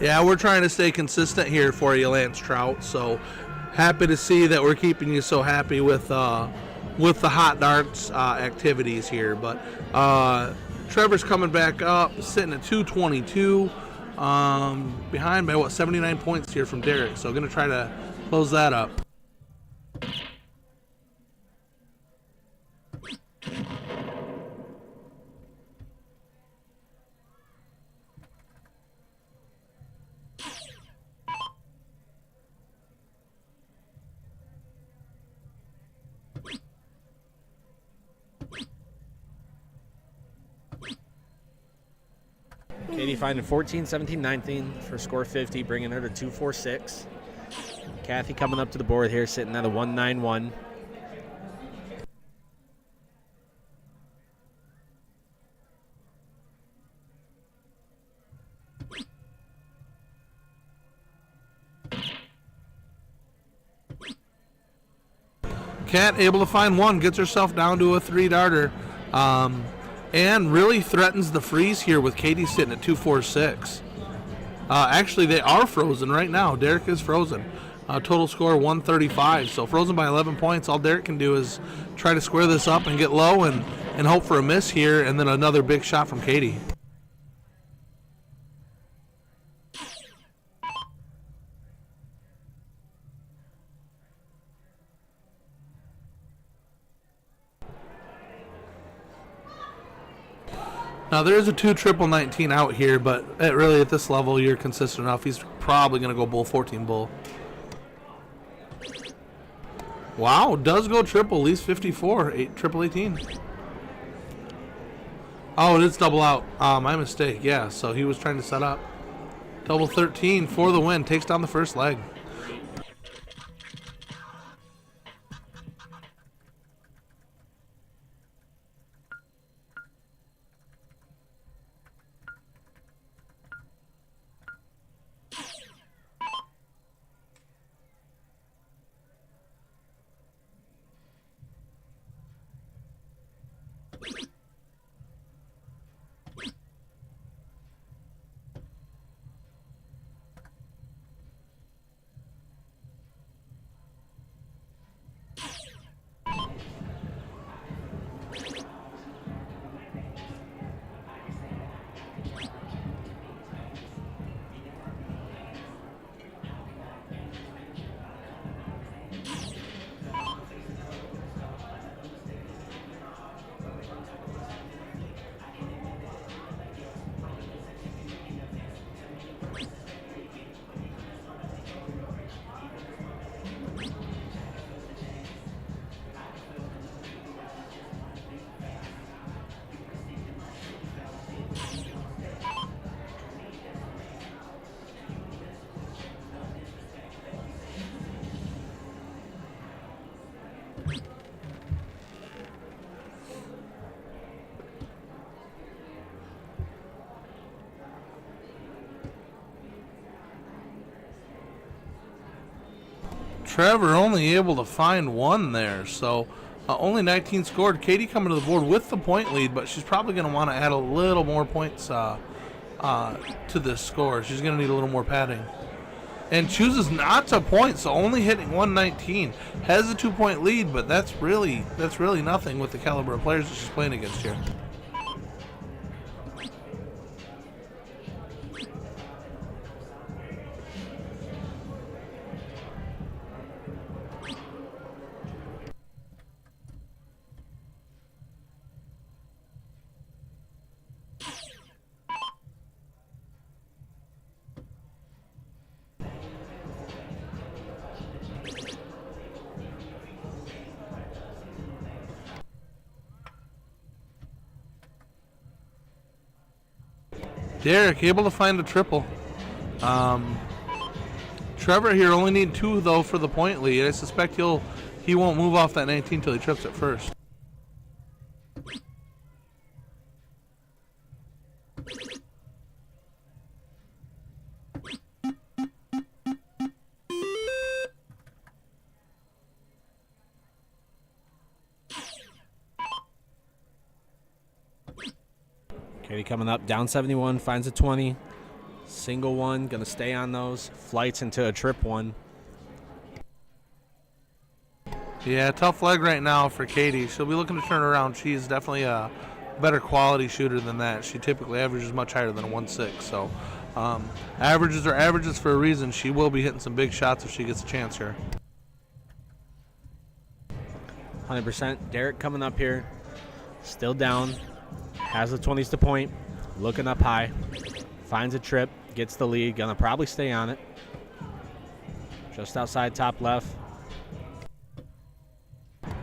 Yeah, we're trying to stay consistent here for you, Lance Trout. So happy to see that we're keeping you so happy with the hot darts activities here. But Trevor's coming back up, sitting at 222, behind by 79 points here from Derek. So going to try to close that up. Katie finding 14, 17, 19 for score 50, bringing her to 246. Kathy coming up to the board here, sitting at a 191. Kat able to find one, gets herself down to a 3-darter. And really threatens the freeze here with Katie sitting at 246. Actually, they are frozen right now. Derek is frozen. Total score 135. So frozen by 11 points. All Derek can do is try to square this up and get low and hope for a miss here, and then another big shot from Katie. Now, there is a 2 triple 19 out here, but really at this level, you're consistent enough. He's probably going to go bull 14 bull. Wow, does go triple, at least 54, triple 18. Oh, it is double out. My mistake, yeah, so he was trying to set up. Double 13 for the win, takes down the first leg. Trevor only able to find one there, so only 19 scored. Katie coming to the board with the point lead, but she's probably going to want to add a little more points to this score. She's going to need a little more padding. And chooses not to point, so only hitting 119. Has a 2-point lead, but that's really nothing with the caliber of players that she's playing against here. Derek able to find a triple. Trevor here only need 2 though for the point lead. I suspect he won't move off that 19 until he trips it first. Katie coming up, down 71, finds a 20. Single one, going to stay on those. Flights into a trip one. Yeah, tough leg right now for Katie. She'll be looking to turn around. She's definitely a better quality shooter than that. She typically averages much higher than a 1.6. So averages are averages for a reason. She will be hitting some big shots if she gets a chance here. 100%. Derek coming up here. Still down. Has the 20s to point. Looking up high. Finds a trip. Gets the lead. Gonna probably stay on it. Just outside top left.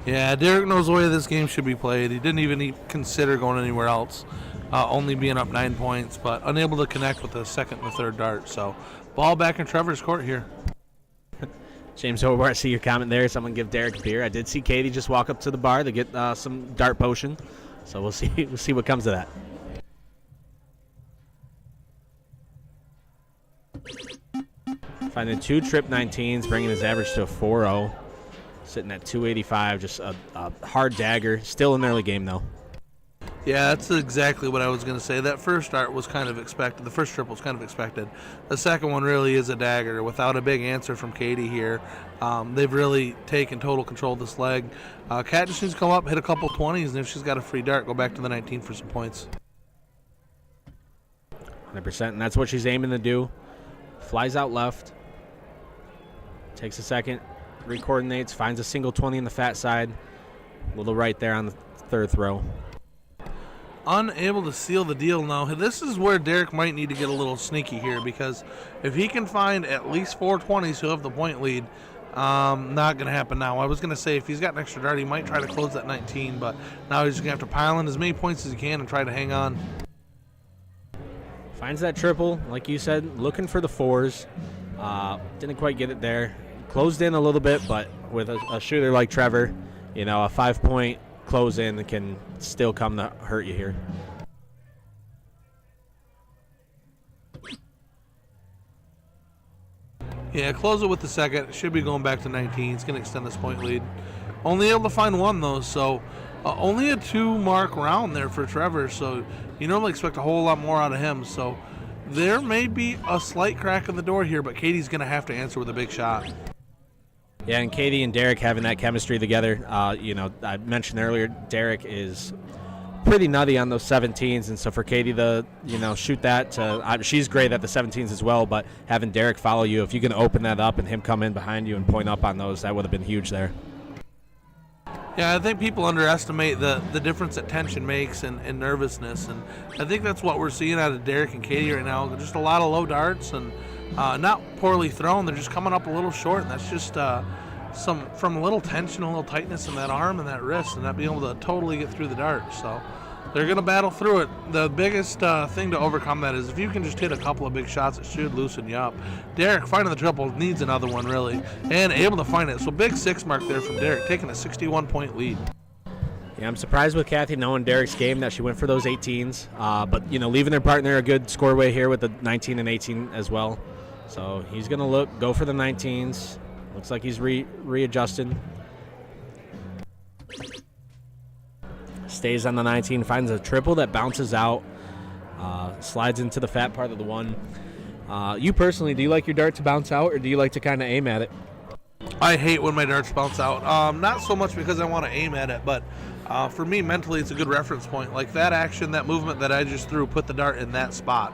Yeah, Derek knows the way this game should be played. He didn't even consider going anywhere else, only being up 9 points, but unable to connect with the second and the third dart. So ball back in Trevor's court here. James Hobart, I see your comment there. Someone give Derek a beer. I did see Katie just walk up to the bar to get some dart potion. So we'll see. We'll see what comes of that. Finding 2 trip 19s, bringing his average to a 4.0. Sitting at 285, just a hard dagger. Still an early game, though. Yeah, that's exactly what I was going to say. That first dart was kind of expected. The first trip was kind of expected. The second one really is a dagger. Without a big answer from Katie here, they've really taken total control of this leg. Kat just needs to come up, hit a couple 20s, and if she's got a free dart, go back to the 19 for some points. 100%, and that's what she's aiming to do. Flies out left. Takes a second. Recoordinates, finds a single 20 in the fat side. A little right there on the third throw. Unable to seal the deal now. This is where Derek might need to get a little sneaky here, because if he can find at least 420s, he'll have the point lead. Not going to happen now. I was going to say if he's got an extra dart, he might try to close that 19, but now he's going to have to pile in as many points as he can and try to hang on. Finds that triple, like you said, looking for the 4s. Didn't quite get it there. Closed in a little bit, but with a shooter like Trevor, a 5-point close in can still come to hurt you here. Yeah, close it with the second. Should be going back to 19. It's going to extend this point lead. Only able to find 1, though, so only a 2-mark round there for Trevor, so you normally expect a whole lot more out of him. So there may be a slight crack in the door here, but Katie's going to have to answer with a big shot. Yeah, and Katie and Derek having that chemistry together. I mentioned earlier, Derek is pretty nutty on those 17s, and so for Katie to, shoot that, she's great at the 17s as well, but having Derek follow you, if you can open that up and him come in behind you and point up on those, that would have been huge there. Yeah, I think people underestimate the difference that tension makes and nervousness, and I think that's what we're seeing out of Derek and Katie right now. Just a lot of low darts and not poorly thrown. They're just coming up a little short, and that's just from a little tension, a little tightness in that arm and that wrist, and not being able to totally get through the dart. So they're going to battle through it. The biggest thing to overcome that is if you can just hit a couple of big shots, it should loosen you up. Derek finding the triple needs another one, really, and able to find it. So big 6 mark there from Derek, taking a 61-point lead. Yeah, I'm surprised with Kathy knowing Derek's game that she went for those 18s, but leaving her partner a good score way here with the 19 and 18 as well. So he's going to go for the 19s. Looks like he's readjusting. Stays on the 19, finds a triple that bounces out, slides into the fat part of the 1. You personally, do you like your dart to bounce out, or do you like to kind of aim at it? I hate when my darts bounce out. Not so much because I want to aim at it, but for me, mentally, it's a good reference point. Like that action, that movement that I just threw, put the dart in that spot,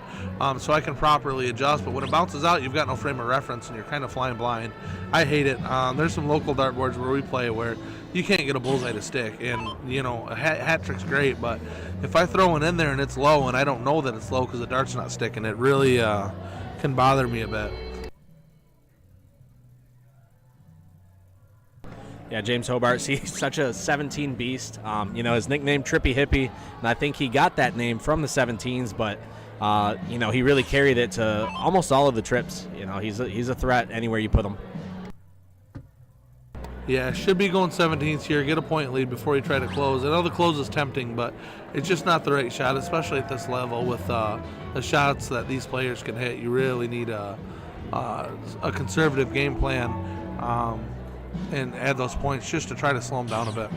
so I can properly adjust. But when it bounces out, you've got no frame of reference, and you're kind of flying blind. I hate it. There's some local dart boards where we play where you can't get a bullseye to stick, and a hat trick's great, but if I throw one in there and it's low and I don't know that it's low because the dart's not sticking, it really can bother me a bit. Yeah, James Hobart, he's such a 17 beast. His nickname Trippy Hippie, and I think he got that name from the 17s, but he really carried it to almost all of the trips. He's a threat anywhere you put him. Yeah, should be going 17th here, get a point lead before you try to close. I know the close is tempting, but it's just not the right shot, especially at this level with the shots that these players can hit. You really need a conservative game plan and add those points just to try to slow them down a bit.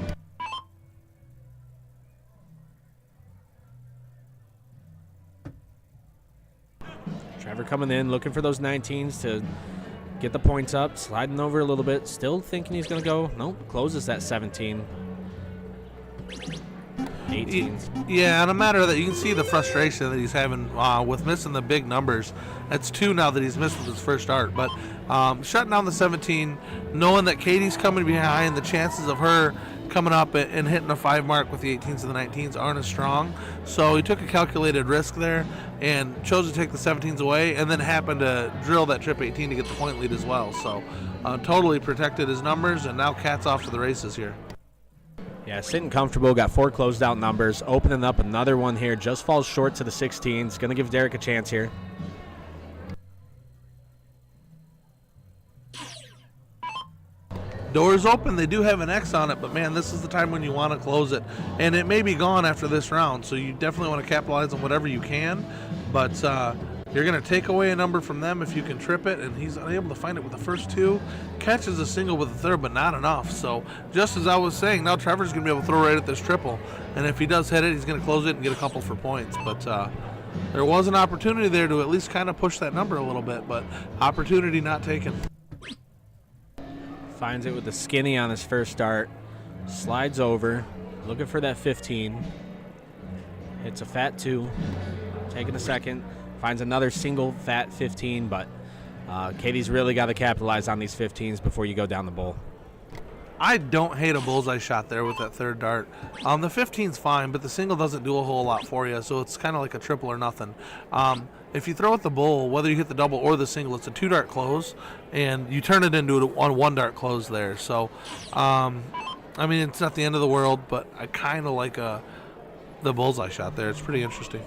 Trevor coming in, looking for those 19s to get the points up, sliding over a little bit, still thinking he's going to go. Nope, closes that 17. 18s. Yeah, no matter that, you can see the frustration that he's having with missing the big numbers. That's 2 now that he's missed with his first start. But shutting down the 17, knowing that Katie's coming behind, the chances of her coming up and hitting a 5 mark with the 18s and the 19s aren't as strong. So he took a calculated risk there and chose to take the 17s away, and then happened to drill that trip 18 to get the point lead as well. So totally protected his numbers, and now Kat's off to the races here. Yeah, sitting comfortable, got 4 closed out numbers, opening up another one here, just falls short to the 16s. Going to give Derek a chance here. Doors open, they do have an X on it, but man, this is the time when you want to close it. And it may be gone after this round, so you definitely want to capitalize on whatever you can. But you're going to take away a number from them if you can trip it, and he's unable to find it with the first 2. Catches a single with the third, but not enough. So just as I was saying, now Trevor's going to be able to throw right at this triple. And if he does hit it, he's going to close it and get a couple for points. But there was an opportunity there to at least kind of push that number a little bit, but opportunity not taken. Finds it with the skinny on his first start. Slides over, looking for that 15. Hits a fat 2. Taking a second. Finds another single fat 15, but Katie's really got to capitalize on these 15s before you go down the bowl. I don't hate a bullseye shot there with that third dart. The 15's fine, but the single doesn't do a whole lot for you, so it's kind of like a triple or nothing. If you throw at the bowl, whether you hit the double or the single, it's a 2-dart close, and you turn it into a 1-dart close there. So, I mean, it's not the end of the world, but I kind of like the bullseye shot there. It's pretty interesting.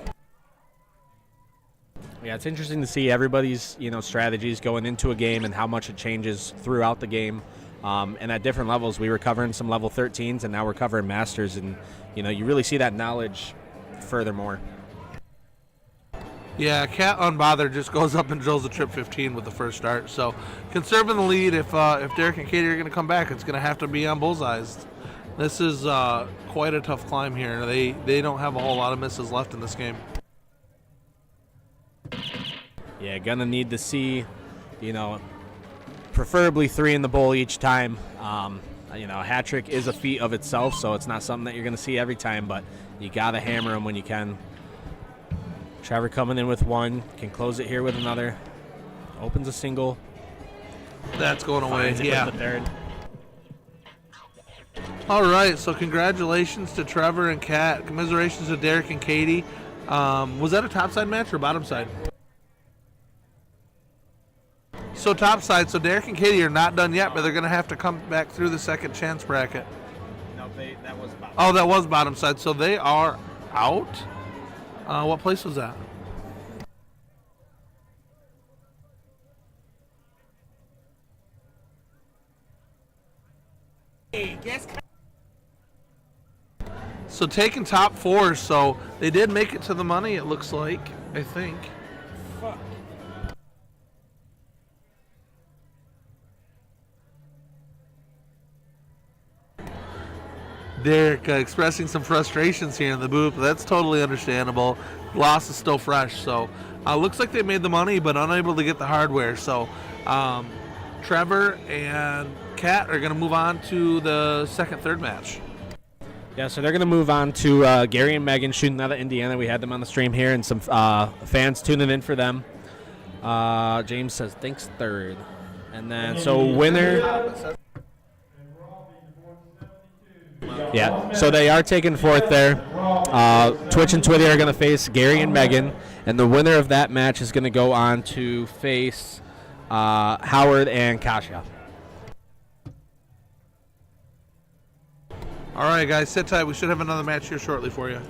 Yeah, it's interesting to see everybody's strategies going into a game and how much it changes throughout the game. And at different levels, we were covering some level 13s, and now we're covering masters, and you really see that knowledge furthermore. Yeah, Cat unbothered just goes up and drills the trip 15 with the first start. So conserving the lead, if Derek and Katie are going to come back, it's going to have to be on bullseyes. This is quite a tough climb here. They don't have a whole lot of misses left in this game. Yeah, gonna need to see, preferably 3 in the bowl each time. A hat trick is a feat of itself, so it's not something that you're gonna see every time, but you gotta hammer them when you can. Trevor coming in with 1, can close it here with another. Opens a single. That's going away. Finds it Yeah. with the third. All right, so congratulations to Trevor and Kat. Commiserations to Derek and Katie. Was that a topside match or bottom side? So topside. So Derek and Katie are not done yet, but they're going to have to come back through the second chance bracket. No, that was bottom. Oh, that was bottom side. So they are out. What place was that? So taking top 4, so they did make it to the money, it looks like, I think. Fuck. Derek expressing some frustrations here in the booth. That's totally understandable. Loss is still fresh, so looks like they made the money, but unable to get the hardware. So Trevor and Kat are going to move on to the third match. Yeah, so they're going to move on to Gary and Megan shooting out of Indiana. We had them on the stream here, and some fans tuning in for them. James says, thanks, third. And then, so winner. Yeah, so they are taking 4th there. Twitch and Twitty are going to face Gary and Megan, and the winner of that match is going to go on to face Howard and Kasha. All right, guys, sit tight. We should have another match here shortly for you.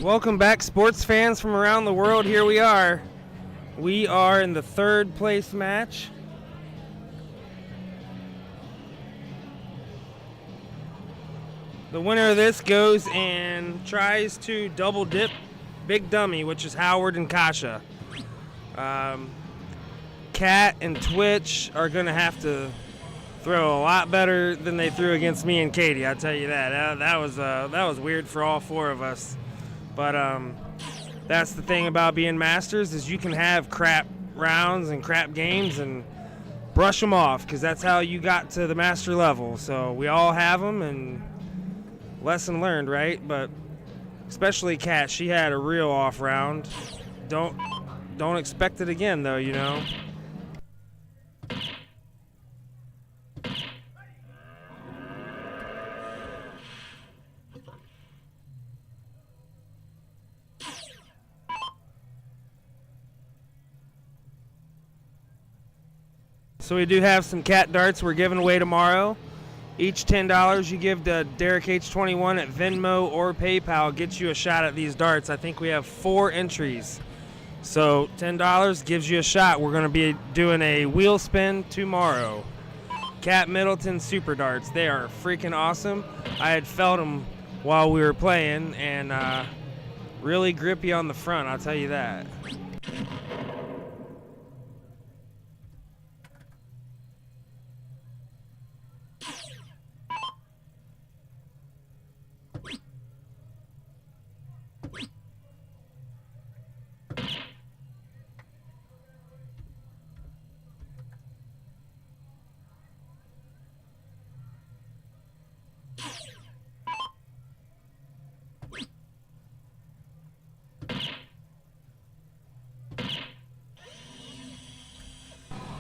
Welcome back, sports fans from around the world. Here we are. We are in the third place match. The winner of this goes and tries to double dip Big Dummy, which is Howard and Kasha. Cat and Twitch are going to have to throw a lot better than they threw against me and Katie. I'll tell you that. That was weird for all four of us. But that's the thing about being masters, is you can have crap rounds and crap games and brush them off, because that's how you got to the master level. So we all have them, and lesson learned, right? But especially Kat, she had a real off round. Don't expect it again, though, you know. So we do have some cat darts we're giving away tomorrow. Each $10 you give to Derek H21 at Venmo or PayPal gets you a shot at these darts. I think we have 4 entries. So $10 gives you a shot. We're going to be doing a wheel spin tomorrow. Cat Middleton Super Darts. They are freaking awesome. I had felt them while we were playing, and really grippy on the front, I'll tell you that.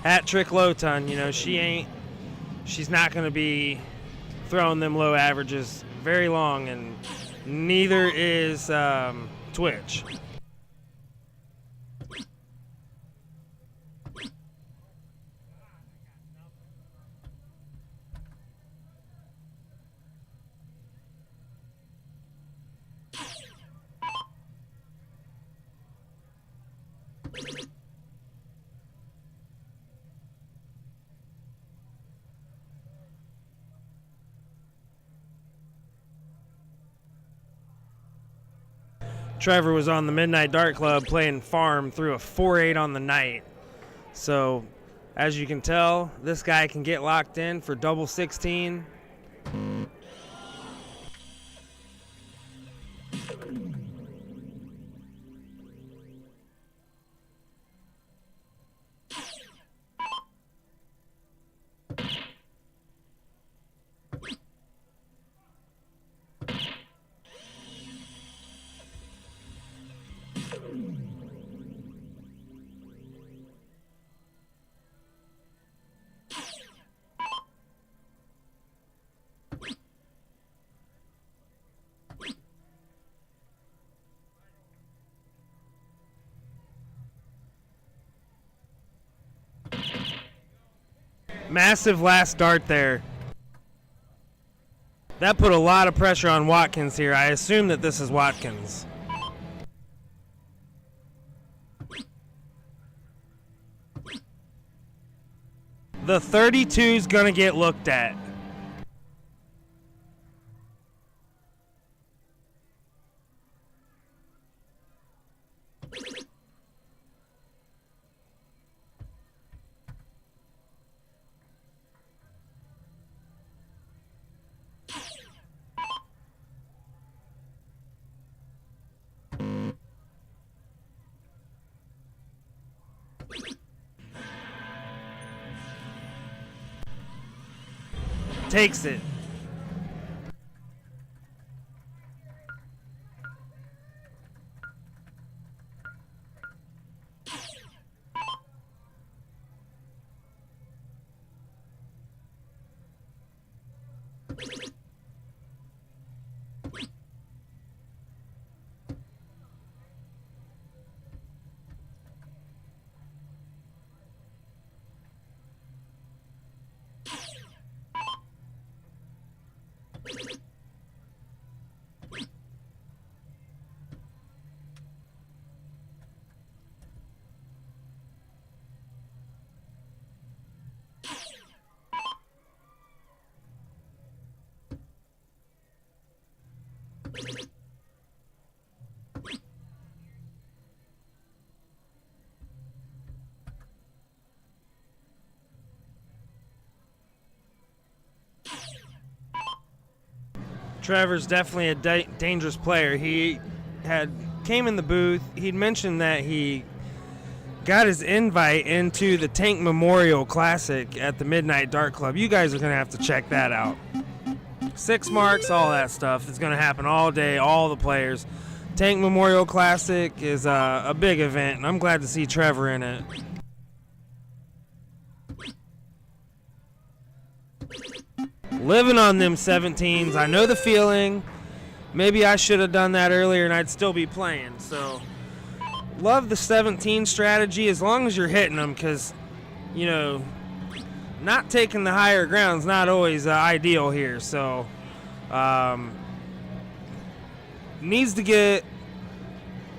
Hat trick low ton, you know, she's not going to be throwing them low averages very long, and neither is Twitch. Trevor was on the Midnight Dart Club playing farm through a 4-8 on the night. So, as you can tell, this guy can get locked in for double 16. Massive last dart there. That put a lot of pressure on Watkins here. I assume that this is Watkins. The 32's gonna get looked at. Takes it. Trevor's definitely a dangerous player. He came in the booth. He'd mentioned that he got his invite into the Tank Memorial Classic at the Midnight Dart Club. You guys are going to have to check that out. 6 marks, all that stuff. It's going to happen all day, all the players. Tank Memorial Classic is a big event, and I'm glad to see Trevor in it. Living on them 17s. I know the feeling. Maybe I should have done that earlier and I'd still be playing. So, love the 17 strategy as long as you're hitting them, because, you know, not taking the higher ground's not always ideal here. So, needs to get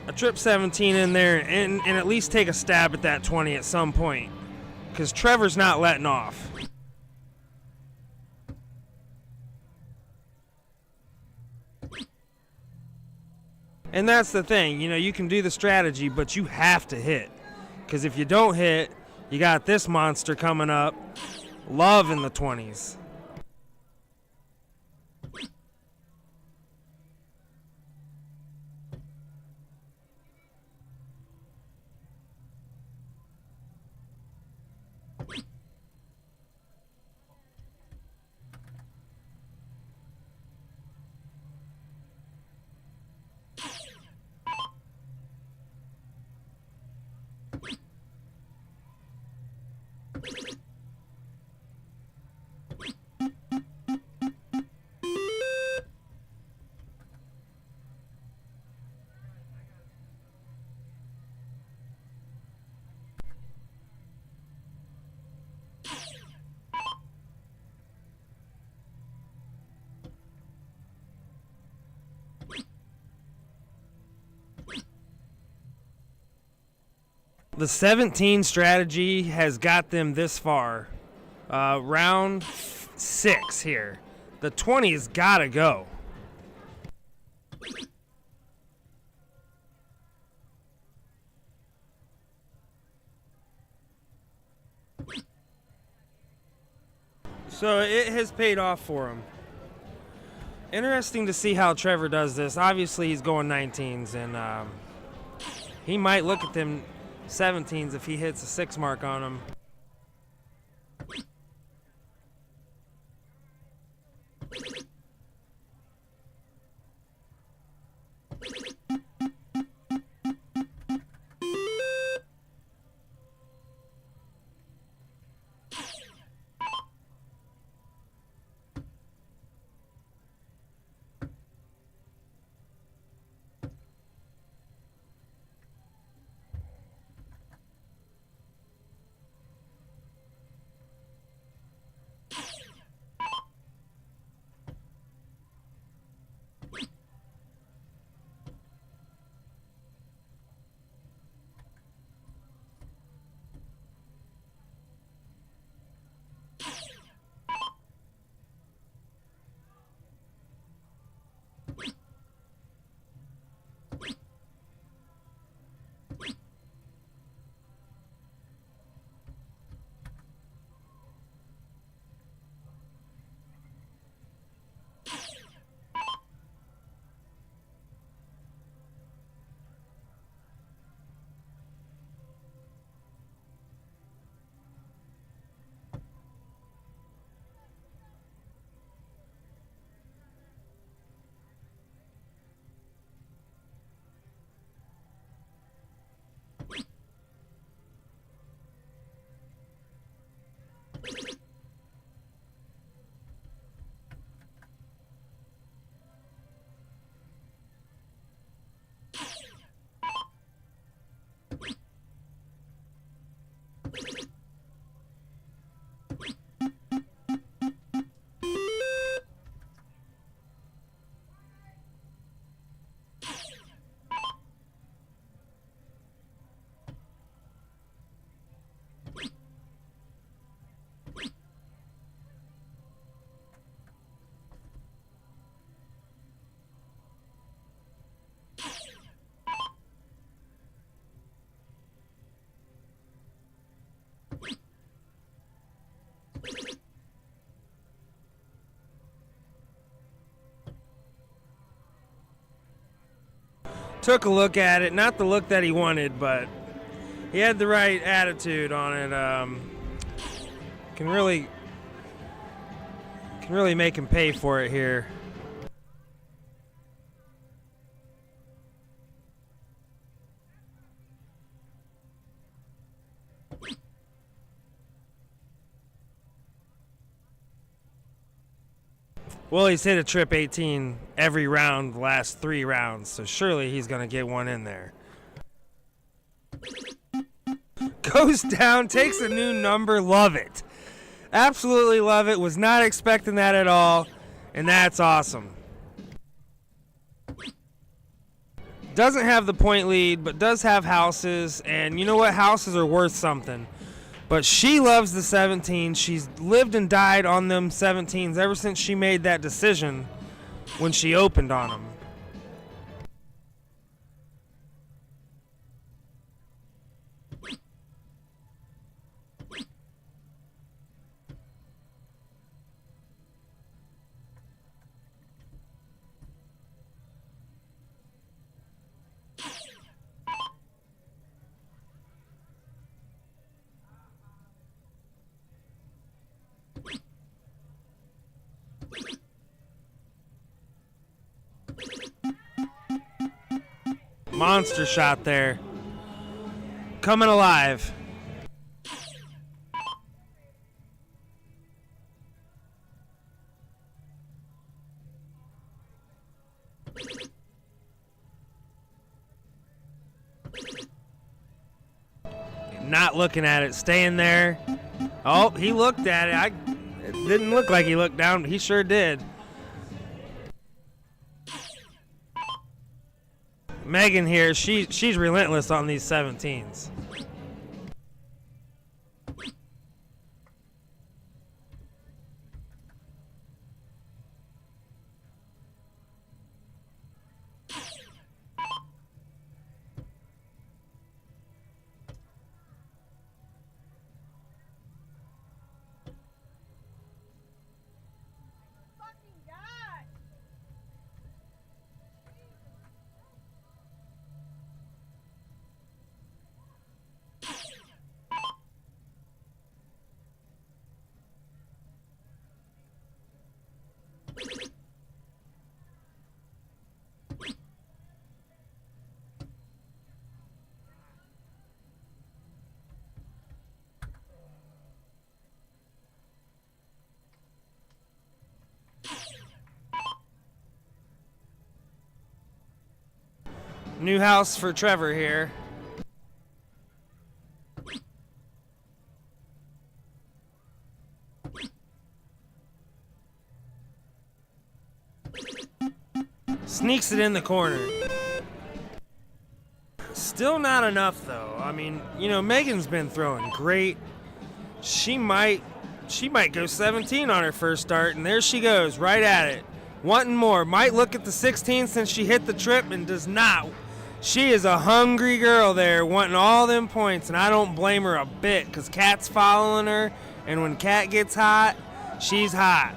a trip 17 in there and at least take a stab at that 20 at some point, because Trevor's not letting off. And that's the thing, you know, you can do the strategy, but you have to hit. Because if you don't hit, you got this monster coming up, love in the 20s. The 17 strategy has got them this far. Round 6 here. The 20's gotta go. So it has paid off for him. Interesting to see how Trevor does this. Obviously he's going 19s, and he might look at them 17s if he hits a 6 mark on them. took a look at it. Not the look that he wanted, but he had the right attitude on it. Can really make him pay for it here. Well, he's hit a trip 18 every round the last 3 rounds, so surely he's going to get one in there. Goes down, takes a new number, love it. Absolutely love it, was not expecting that at all, and that's awesome. Doesn't have the point lead, but does have houses, and you know what? Houses are worth something. But she loves the 17. She's lived and died on them 17s ever since she made that decision when she opened on them. Monster shot there. Coming alive. Not looking at it, staying there. Oh, he looked at it. It didn't look like he looked down. He sure did. Megan here, she's relentless on these 17s. New house for Trevor here. Sneaks it in the corner. Still not enough though. I mean, you know, Megan's been throwing great. She might go 17 on her first start, and there she goes, right at it. Wanting more. Might look at the 16 since she hit the trip and does not. She is a hungry girl there, wanting all them points, and I don't blame her a bit, because Kat's following her, and when Kat gets hot, she's hot.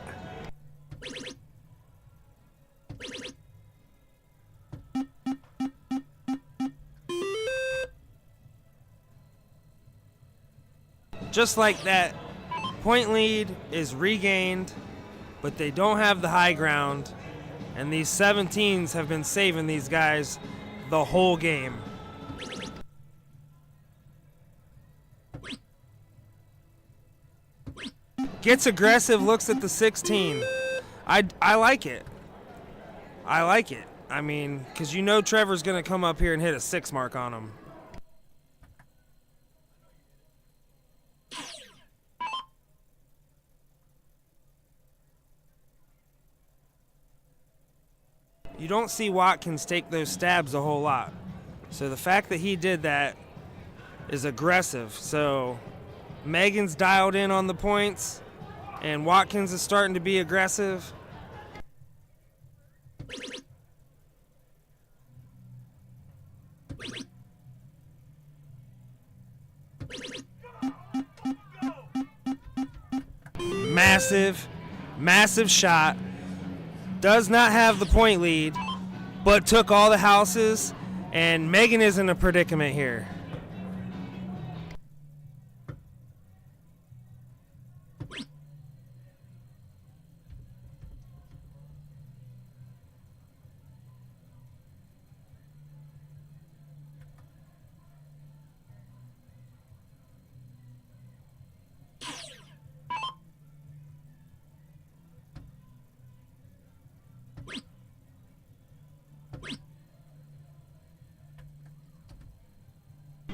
Just like that, point lead is regained, but they don't have the high ground, and these 17s have been saving these guys the whole game. Gets aggressive, looks at the 16. I like it. I like it. I mean, because you know Trevor's going to come up here and hit a 6 mark on him. You don't see Watkins take those stabs a whole lot. So the fact that he did that is aggressive. So Megan's dialed in on the points, and Watkins is starting to be aggressive. Massive shot. Does not have the point lead, but took all the houses and Megan is in a predicament here.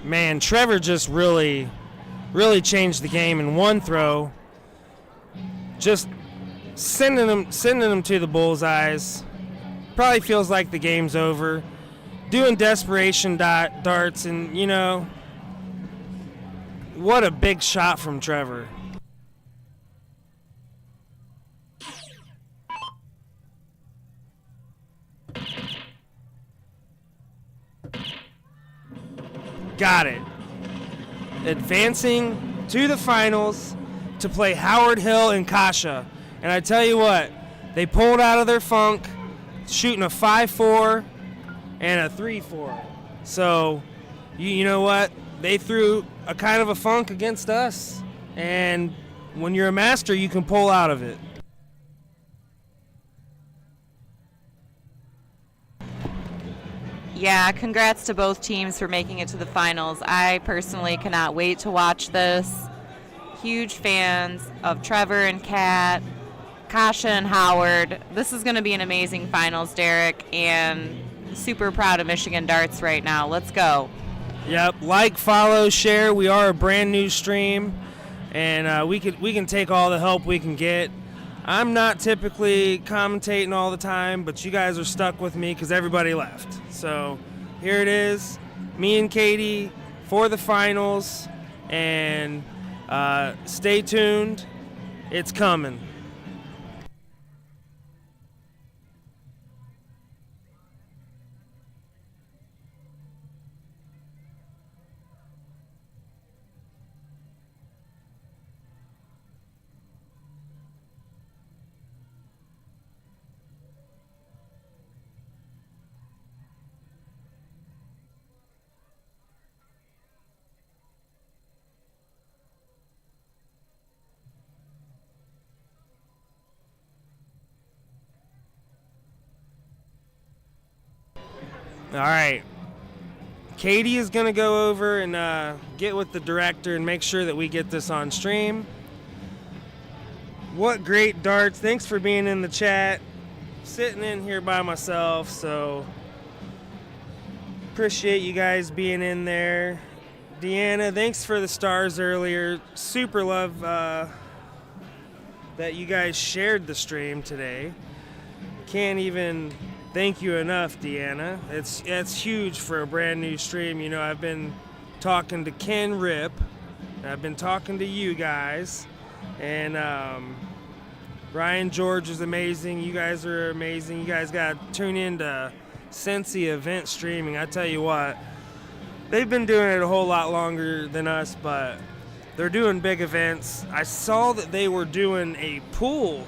Man, Trevor just really changed the game in one throw. Just sending them to the bullseyes. Probably feels like the game's over. Doing desperation darts, and what a big shot from Trevor. Got it. Advancing to the finals to play Howard Hill and Kasha. And I tell you what, they pulled out of their funk, shooting a 5-4 and a 3-4. So, you know what? They threw a kind of a funk against us. And when you're a master, you can pull out of it. Yeah, congrats to both teams for making it to the finals. I personally cannot wait to watch this. Huge fans of Trevor and Kat, Kasha and Howard. This is going to be an amazing finals, Derek, and super proud of Michigan Darts right now. Let's go. Yep, like, follow, share. We are a brand new stream, and we can take all the help we can get. I'm not typically commentating all the time, but you guys are stuck with me because everybody left. So here it is, me and Katie for the finals, and stay tuned. It's coming. All right. Katie is going to go over and get with the director and make sure that we get this on stream. What great darts. Thanks for being in the chat. Sitting in here by myself, so appreciate you guys being in there. Deanna, thanks for the stars earlier. Super love that you guys shared the stream today. Can't even thank you enough, Deanna. It's huge for a brand new stream. I've been talking to Ken Rip, and I've been talking to you guys, and Ryan George is amazing. You guys are amazing. You guys got to tune in to Sensi Event Streaming. I tell you what, they've been doing it a whole lot longer than us, but they're doing big events. I saw that they were doing a pool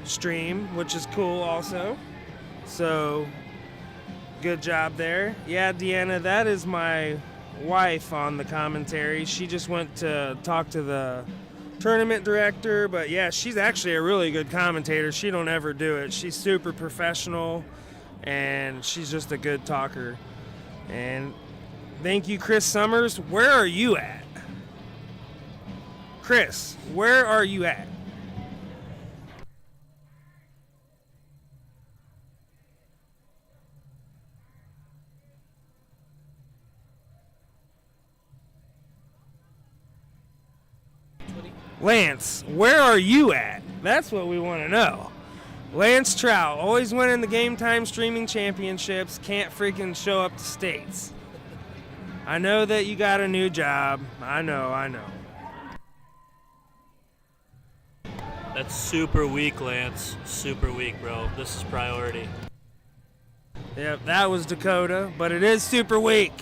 stream, which is cool also. So, good job there. Yeah, Deanna, that is my wife on the commentary. She just went to talk to the tournament director, but yeah, she's actually a really good commentator. She don't ever do it. She's super professional, and she's just a good talker. And thank you, Chris Summers. Where are you at? Chris, where are you at? Lance, where are you at? That's what we want to know. Lance Trout, always winning the Game Time Streaming Championships, can't freaking show up to states. I know that you got a new job. I know. That's super weak, Lance. Super weak, bro. This is priority. Yep, that was Dakota, but it is super weak.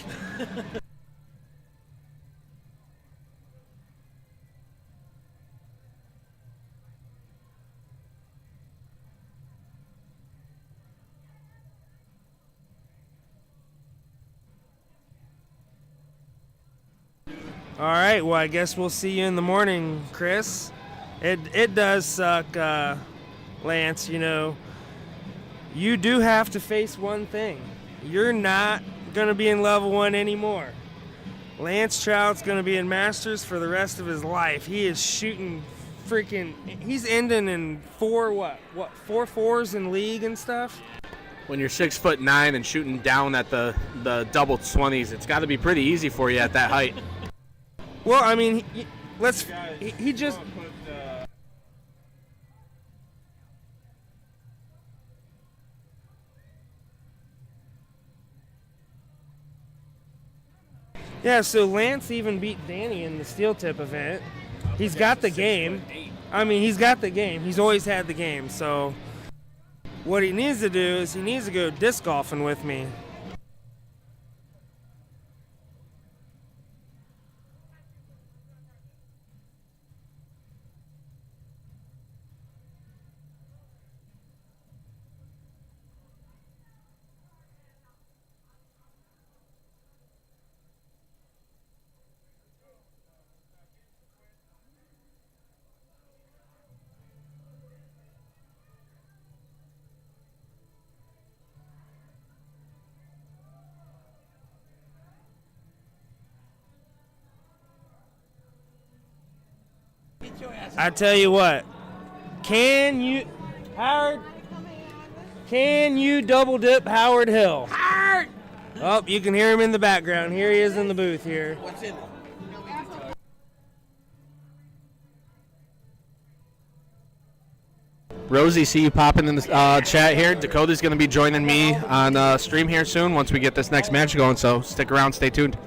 All right. Well, I guess we'll see you in the morning, Chris. It does suck, Lance. You know, you do have to face one thing. You're not going to be in level 1 anymore. Lance Trout's going to be in Masters for the rest of his life. He is shooting he's ending in four fours in league and stuff. When you're 6'9" and shooting down at the double 20s, it's got to be pretty easy for you at that height. Well, I mean, he just. Yeah, so Lance even beat Danny in the steel tip event. He's got the game. I mean, he's got the game. He's always had the game. So what he needs to do is he needs to go disc golfing with me. I tell you what, Howard, can you double dip Howard Hill? Howard! Oh, you can hear him in the background. Here he is in the booth here. What's in it? Rosie, see you popping in the chat here. Dakota's going to be joining me on stream here soon once we get this next match going, so stick around, stay tuned.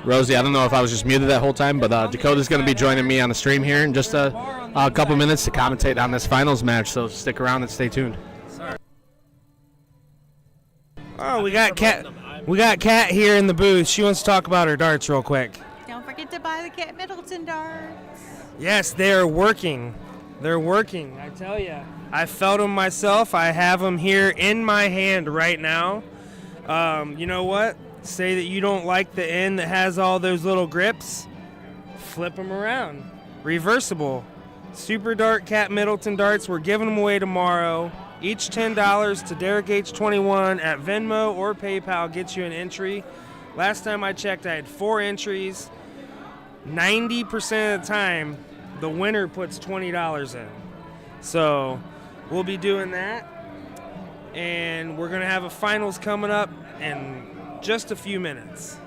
Rosie, I don't know if I was just muted that whole time, but Dakota's going to be joining me on the stream here in just a couple minutes to commentate on this finals match, so stick around and stay tuned. Oh, we got Kat here in the booth. She wants to talk about her darts real quick. Don't forget to buy the Cat Middleton darts. Yes, they're working. They're working, I tell you. I felt them myself. I have them here in my hand right now. You know what? Say that you don't like the end that has all those little grips. Flip them around. Reversible. Super Dart Cat Middleton darts. We're giving them away tomorrow. Each $10 to Derek H21 at Venmo or PayPal gets you an entry. Last time I checked, I had 4 entries. 90% of the time, the winner puts $20 in. So we'll be doing that. And we're going to have a finals coming up in just a few minutes.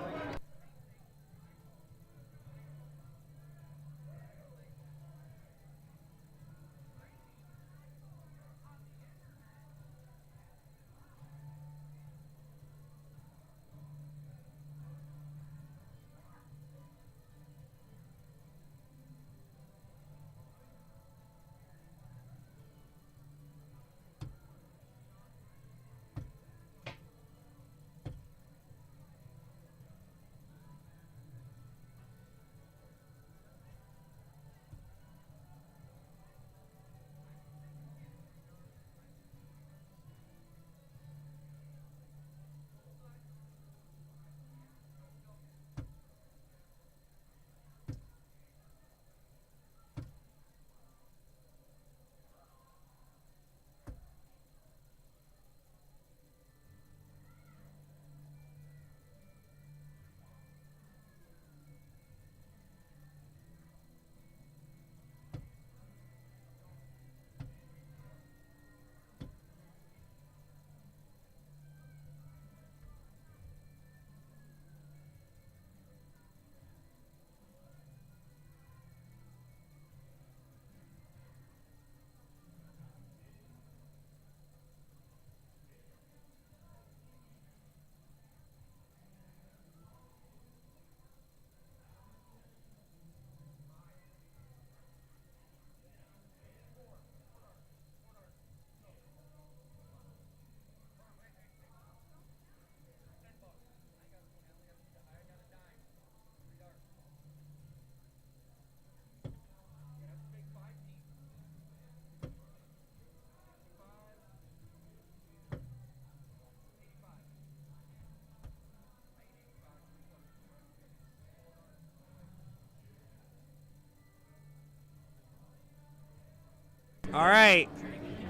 All right,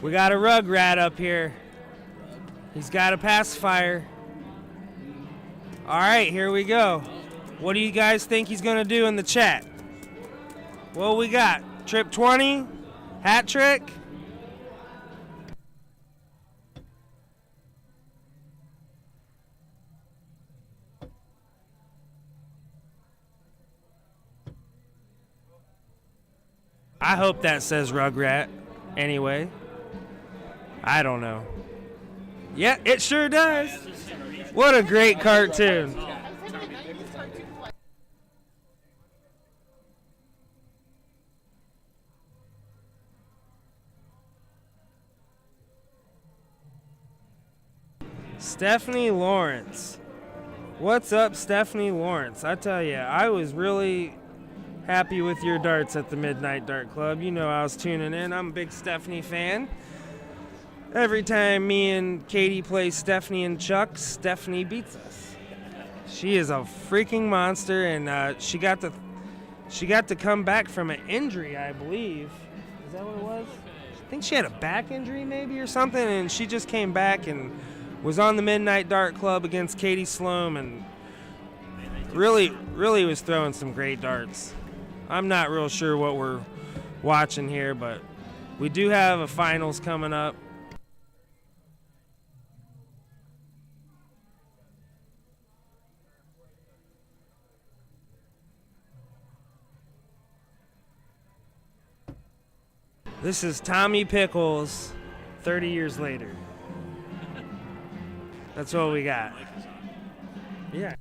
we got a Rugrat up here. He's got a pacifier. All right, here we go. What do you guys think he's going to do in the chat? Well, we got trip 20, hat trick. I hope that says Rugrat. Anyway, I don't know. Yeah, it sure does. What a great cartoon. Stephanie Lawrence. What's up, Stephanie Lawrence? I tell you, I was really happy with your darts at the Midnight Dart Club. You know I was tuning in. I'm a big Stephanie fan. Every time me and Katie play Stephanie and Chuck, Stephanie beats us. She is a freaking monster, and she got to come back from an injury, I believe. Is that what it was? I think she had a back injury maybe or something, and she just came back and was on the Midnight Dart Club against Katie Sloan, and really was throwing some great darts. I'm not real sure what we're watching here, but we do have a finals coming up. This is Tommy Pickles 30 years later. That's what we got. Yeah.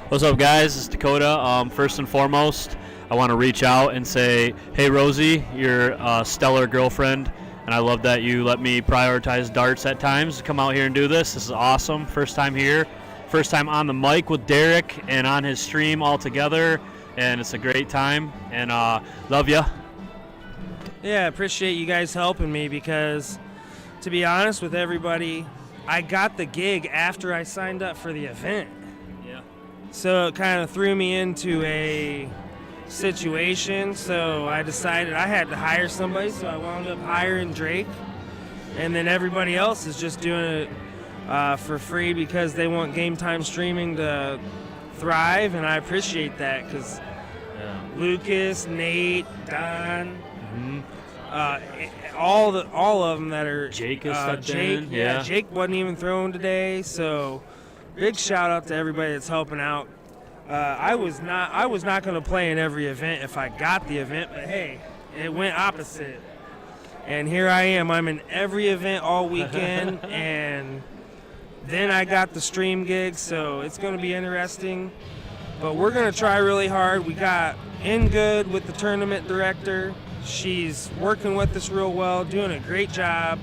What's up, guys? It's Dakota. First and foremost, I want to reach out and say, hey, Rosie, you're a stellar girlfriend, and I love that you let me prioritize darts at times to come out here and do this. This is awesome. First time here. First time on the mic with Derek and on his stream all together, and it's a great time, and love ya. Yeah, appreciate you guys helping me because, to be honest with everybody, I got the gig after I signed up for the event. So it kind of threw me into a situation, so I decided I had to hire somebody, so I wound up hiring Drake. And then everybody else is just doing it for free because they want game time streaming to thrive, and I appreciate that because Lucas, Nate, Don, all of them that are Jake has stepped Jake, in. yeah, Jake wasn't even throwing today, so big shout out to everybody that's helping out. I was not going to play in every event if I got the event, but hey, it went opposite. And here I am. I'm in every event all weekend, and then I got the stream gig, so it's going to be interesting. But we're going to try really hard. We got in good with the tournament director. She's working with us real well, doing a great job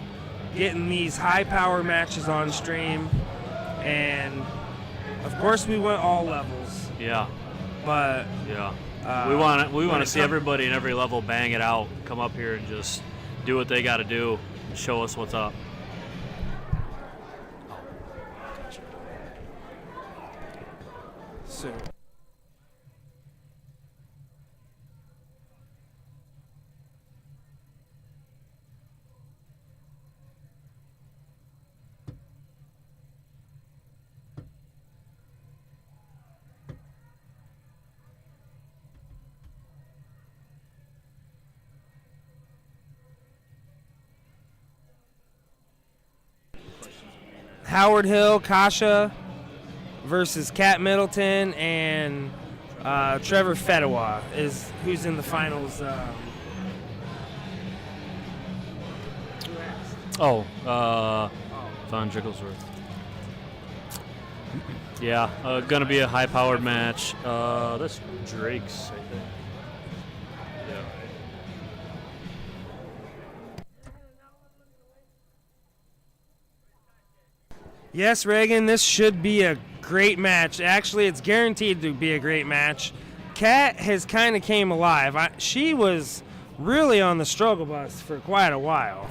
getting these high power matches on stream. And of course we went all levels. Yeah. But yeah. We want to see everybody in every level bang it out, come up here and just do what they got to do, and show us what's up. So Howard Hill, Kasha versus Kat Middleton, and Trevor Fetawa is who's in the finals. Von Jigglesworth. Yeah, gonna be a high-powered match. That's Drake's, I think. Yeah. Yes, Reagan, this should be a great match. Actually, it's guaranteed to be a great match. Kat has kind of came alive. She was really on the struggle bus for quite a while.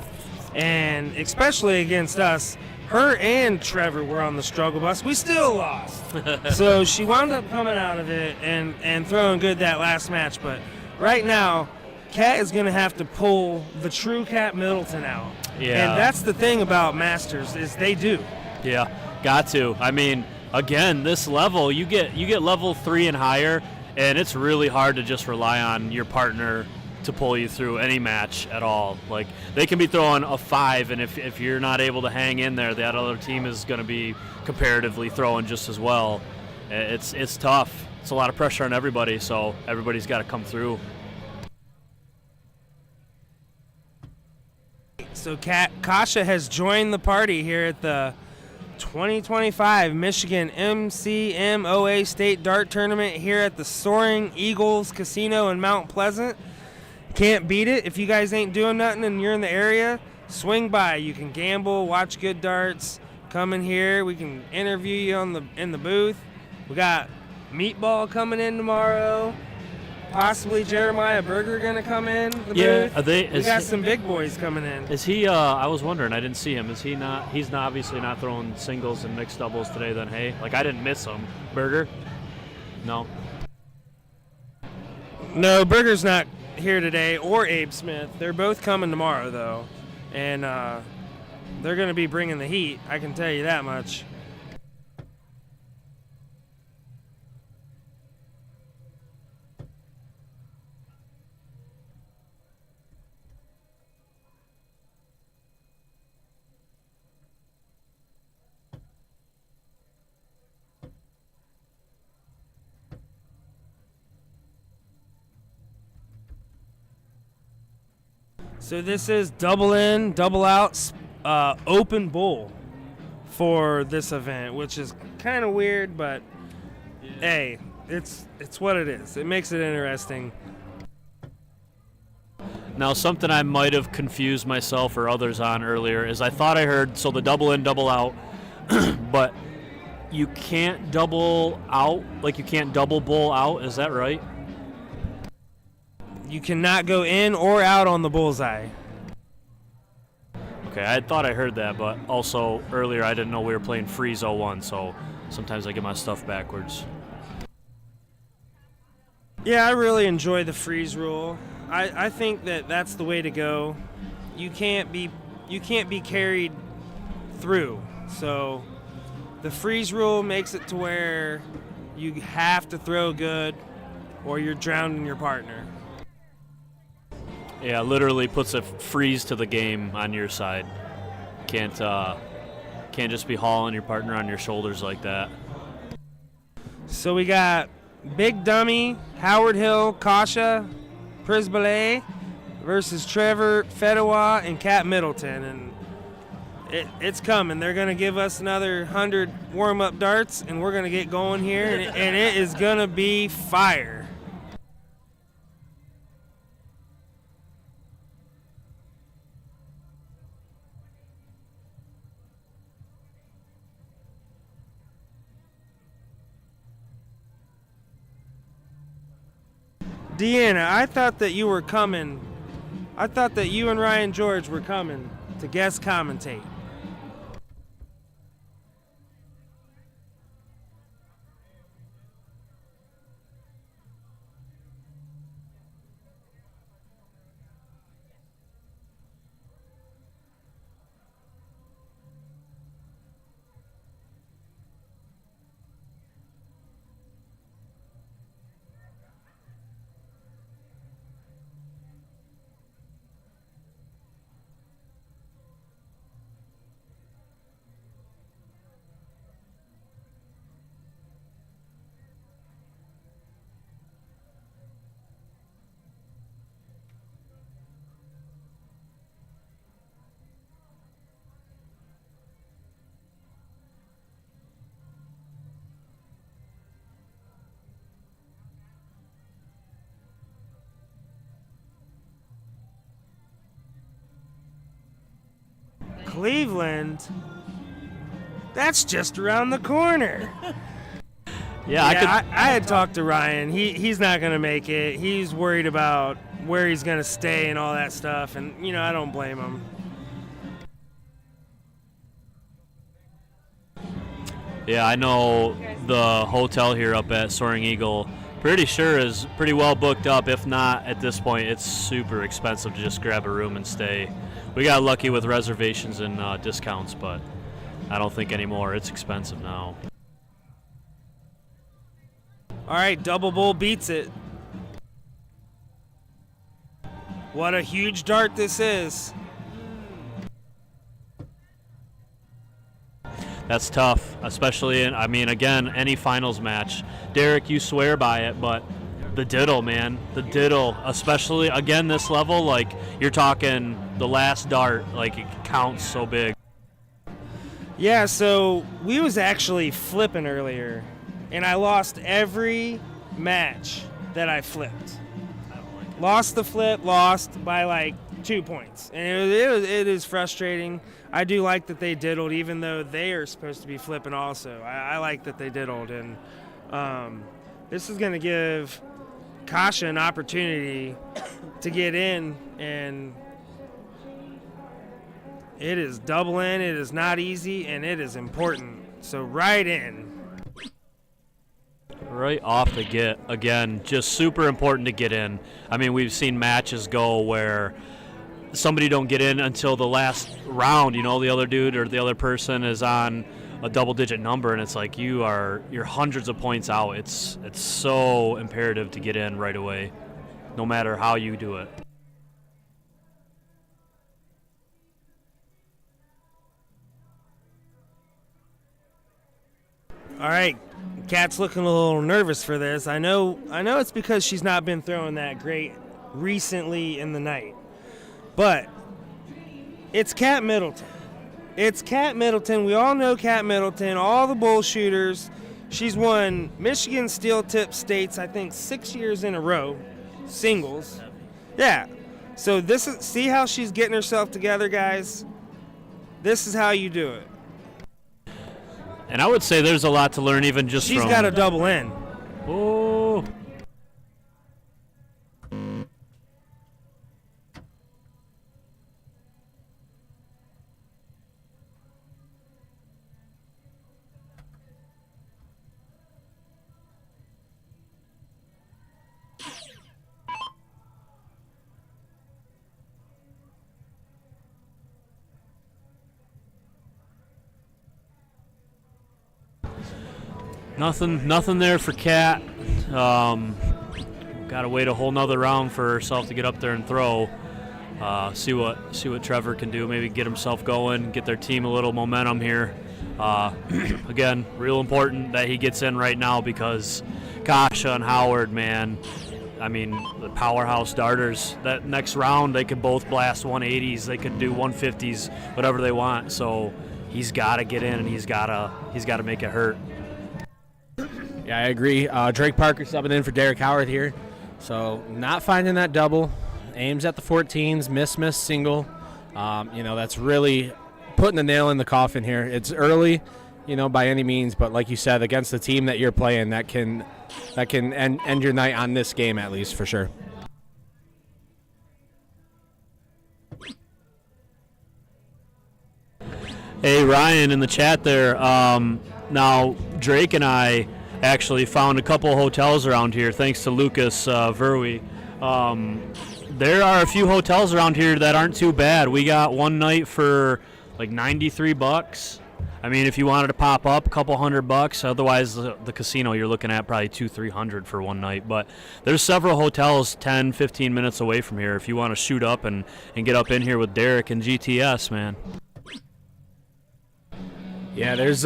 And especially against us, her and Trevor were on the struggle bus. We still lost. So she wound up coming out of it and throwing good that last match. But right now, Kat is going to have to pull the true Kat Middleton out. Yeah. And that's the thing about Masters is they do. Yeah, got to. I mean, again, this level, you get level 3 and higher, and it's really hard to just rely on your partner to pull you through any match at all. Like, they can be throwing a 5, and if you're not able to hang in there, that other team is going to be comparatively throwing just as well. It's tough. It's a lot of pressure on everybody, so everybody's got to come through. So Kasha has joined the party here at the 2025 Michigan MCMOA State Dart Tournament here at the Soaring Eagles Casino in Mount Pleasant. Can't beat it. If you guys ain't doing nothing and you're in the area, swing by. You can gamble, watch good darts, come in here. We can interview you in the booth. We got Meatball coming in tomorrow. Possibly Jeremiah Berger going to come in the booth. We got some big boys coming in. Is he, I was wondering, I didn't see him. Is he not, he's not obviously not throwing singles and mixed doubles today then, hey? Like, I didn't miss him. Berger? No. No, Berger's not here today, or Abe Smith. They're both coming tomorrow, though. And they're going to be bringing the heat, I can tell you that much. So this is double in, double out, open bowl for this event, which is kind of weird, but hey, it's what it is. It makes it interesting. Now, something I might have confused myself or others on earlier is I thought I heard, so the double in, double out, but you can't double out, like you can't double bowl out, is that right? You cannot go in or out on the bullseye. Okay, I thought I heard that, but also earlier I didn't know we were playing Freeze 01, so sometimes I get my stuff backwards. Yeah, I really enjoy the freeze rule. I think that that's the way to go. You can't be carried through. So the freeze rule makes it to where you have to throw good or you're drowning your partner. Yeah, literally puts a freeze to the game on your side. Can't just be hauling your partner on your shoulders like that. So we got Big Dummy, Howard Hill, Kasha, Prisbele versus Trevor, Fedewa, and Kat Middleton. And it's coming. They're going to give us another 100 warm-up darts, and we're going to get going here, and it is going to be fire. Deanna, I thought that you were coming. I thought that you and Ryan George were coming to guest commentate. Cleveland? That's just around the corner. I had talked to Ryan. He's not going to make it. He's worried about where he's going to stay and all that stuff. And, I don't blame him. Yeah, I know the hotel here up at Soaring Eagle, pretty sure is pretty well booked up. If not, at this point, it's super expensive to just grab a room and stay. We got lucky with reservations and discounts, but I don't think anymore. It's expensive now. All right, double bowl beats it. What a huge dart this is. That's tough, especially in, I mean, again, any finals match. Derek, you swear by it, but the diddle, man, the diddle, especially, again, this level, like, you're talking the last dart, like, it counts so big. Yeah, so we was actually flipping earlier, and I lost every match that I flipped. Lost the flip, lost by like 2 points. And it is frustrating. I do like that they diddled, even though they are supposed to be flipping also. I like that they diddled. And this is going to give Kasha an opportunity to get in, and it is doubling. It is not easy, and it is important. So right in. Right off the get, again, just super important to get in. I mean, we've seen matches go where somebody don't get in until the last round, you know, the other dude or the other person is on a double-digit number, and it's like you're hundreds of points out. It's so imperative to get in right away, no matter how you do it. All right, Kat's looking a little nervous for this. I know it's because she's not been throwing that great recently in the night. But it's Kat Middleton. It's Kat Middleton. We all know Kat Middleton, all the bull shooters. She's won Michigan Steel Tip States, I think, 6 years in a row, singles. Yeah. So see how she's getting herself together, guys? This is how you do it. And I would say there's a lot to learn even just She's from... got a double in. Oh. Nothing there for Kat. Got to wait a whole nother round for herself to get up there and throw. See what Trevor can do. Maybe get himself going, get their team a little momentum here. Again, real important that he gets in right now because Kasha and Howard, man, I mean, the powerhouse darters. That next round, they could both blast 180s. They could do 150s, whatever they want. So he's got to get in and he's got to make it hurt. Yeah, I agree. Drake Parker subbing in for Derek Howard here. So not finding that double. Aims at the 14s, miss, single. That's really putting the nail in the coffin here. It's early, by any means, but like you said, against the team that you're playing, that can end your night on this game at least for sure. Hey, Ryan in the chat there. Now, Drake and I actually found a couple hotels around here, thanks to Lucas Verwe. There are a few hotels around here that aren't too bad. We got one night for like $93. I mean, if you wanted to pop up, a couple $100. Otherwise, the casino you're looking at probably $200-300 for one night. But there's several hotels 10-15 minutes away from here if you want to shoot up and get up in here with Derek and GTS, man. Yeah, there's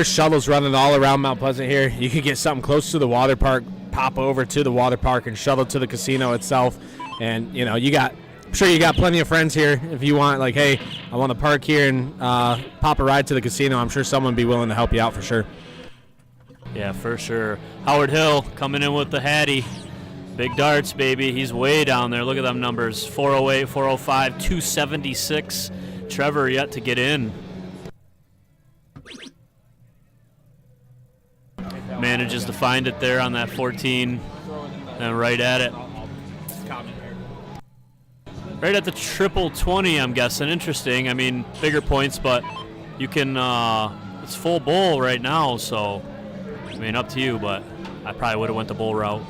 shuttles running all around Mount Pleasant here. You could get something close to the water park, pop over to the water park, and shuttle to the casino itself. And I'm sure you got plenty of friends here. If you want, like, hey, I want to park here and pop a ride to the casino, I'm sure someone would be willing to help you out for sure. Yeah, for sure. Howard Hill coming in with the Hattie. Big darts, baby. He's way down there. Look at them numbers: 408, 405, 276. Trevor yet to get in. Manages to find it there on that 14 and right at it. Right at the triple 20, I'm guessing. Interesting. I mean, bigger points, but you can it's full bull right now, so I mean, up to you, but I probably would have went the bull route.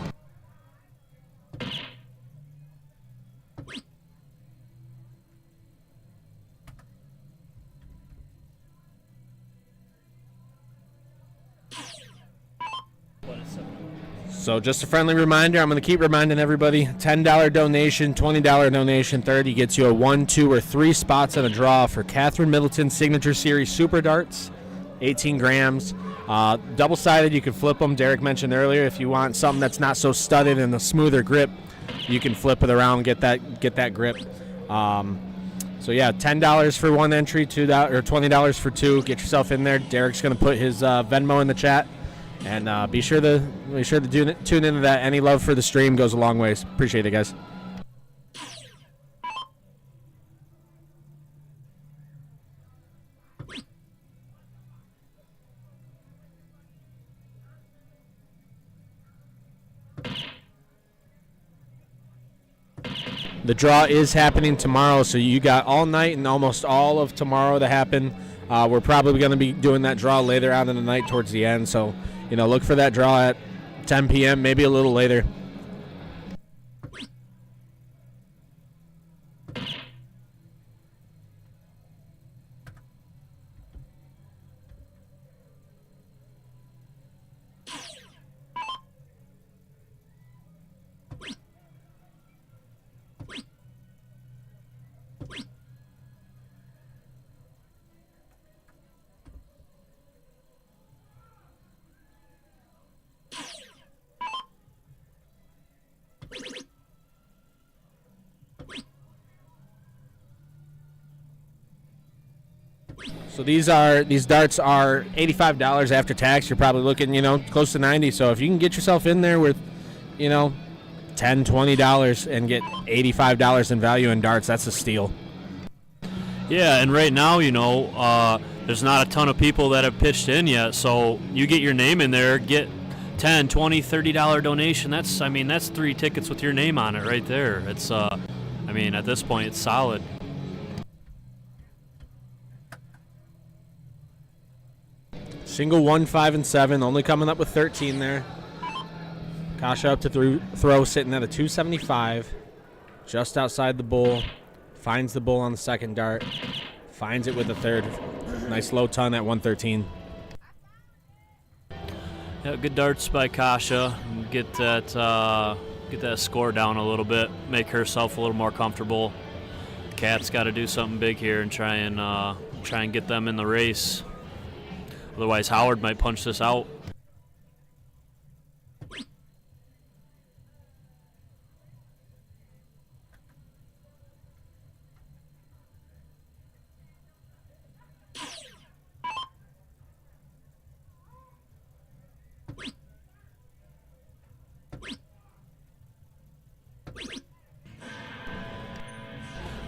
So just a friendly reminder, I'm going to keep reminding everybody, $10 donation, $20 donation, 30 gets you a 1, 2, or 3 spots on a draw for Catherine Middleton Signature Series Super Darts, 18 grams. Double-sided, you can flip them. Derek mentioned earlier, if you want something that's not so studded and a smoother grip, you can flip it around, get that grip. So yeah, $10 for one entry, $20 for 2. Get yourself in there. Derek's going to put his Venmo in the chat. And be sure to tune into that. Any love for the stream goes a long ways. Appreciate it, guys. The draw is happening tomorrow, so you got all night and almost all of tomorrow to happen. We're probably going to be doing that draw later on in the night towards the end, so look for that draw at 10 p.m., maybe a little later. So these darts are $85 after tax. You're probably looking, close to $90. So if you can get yourself in there with, $10, $20 and get $85 in value in darts, that's a steal. Yeah, and right now, there's not a ton of people that have pitched in yet. So you get your name in there, get $10, $20, $30 donation. That's 3 tickets with your name on it right there. It's, at this point, it's solid. Single 1, 5, and 7, only coming up with 13 there. Kasha up to throw, sitting at a 275, just outside the bull. Finds the bull on the second dart. Finds it with the third. Nice low ton at 113. Yeah, good darts by Kasha. Get that score down a little bit. Make herself a little more comfortable. Kat's got to do something big here and try and get them in the race. Otherwise, Howard might punch this out.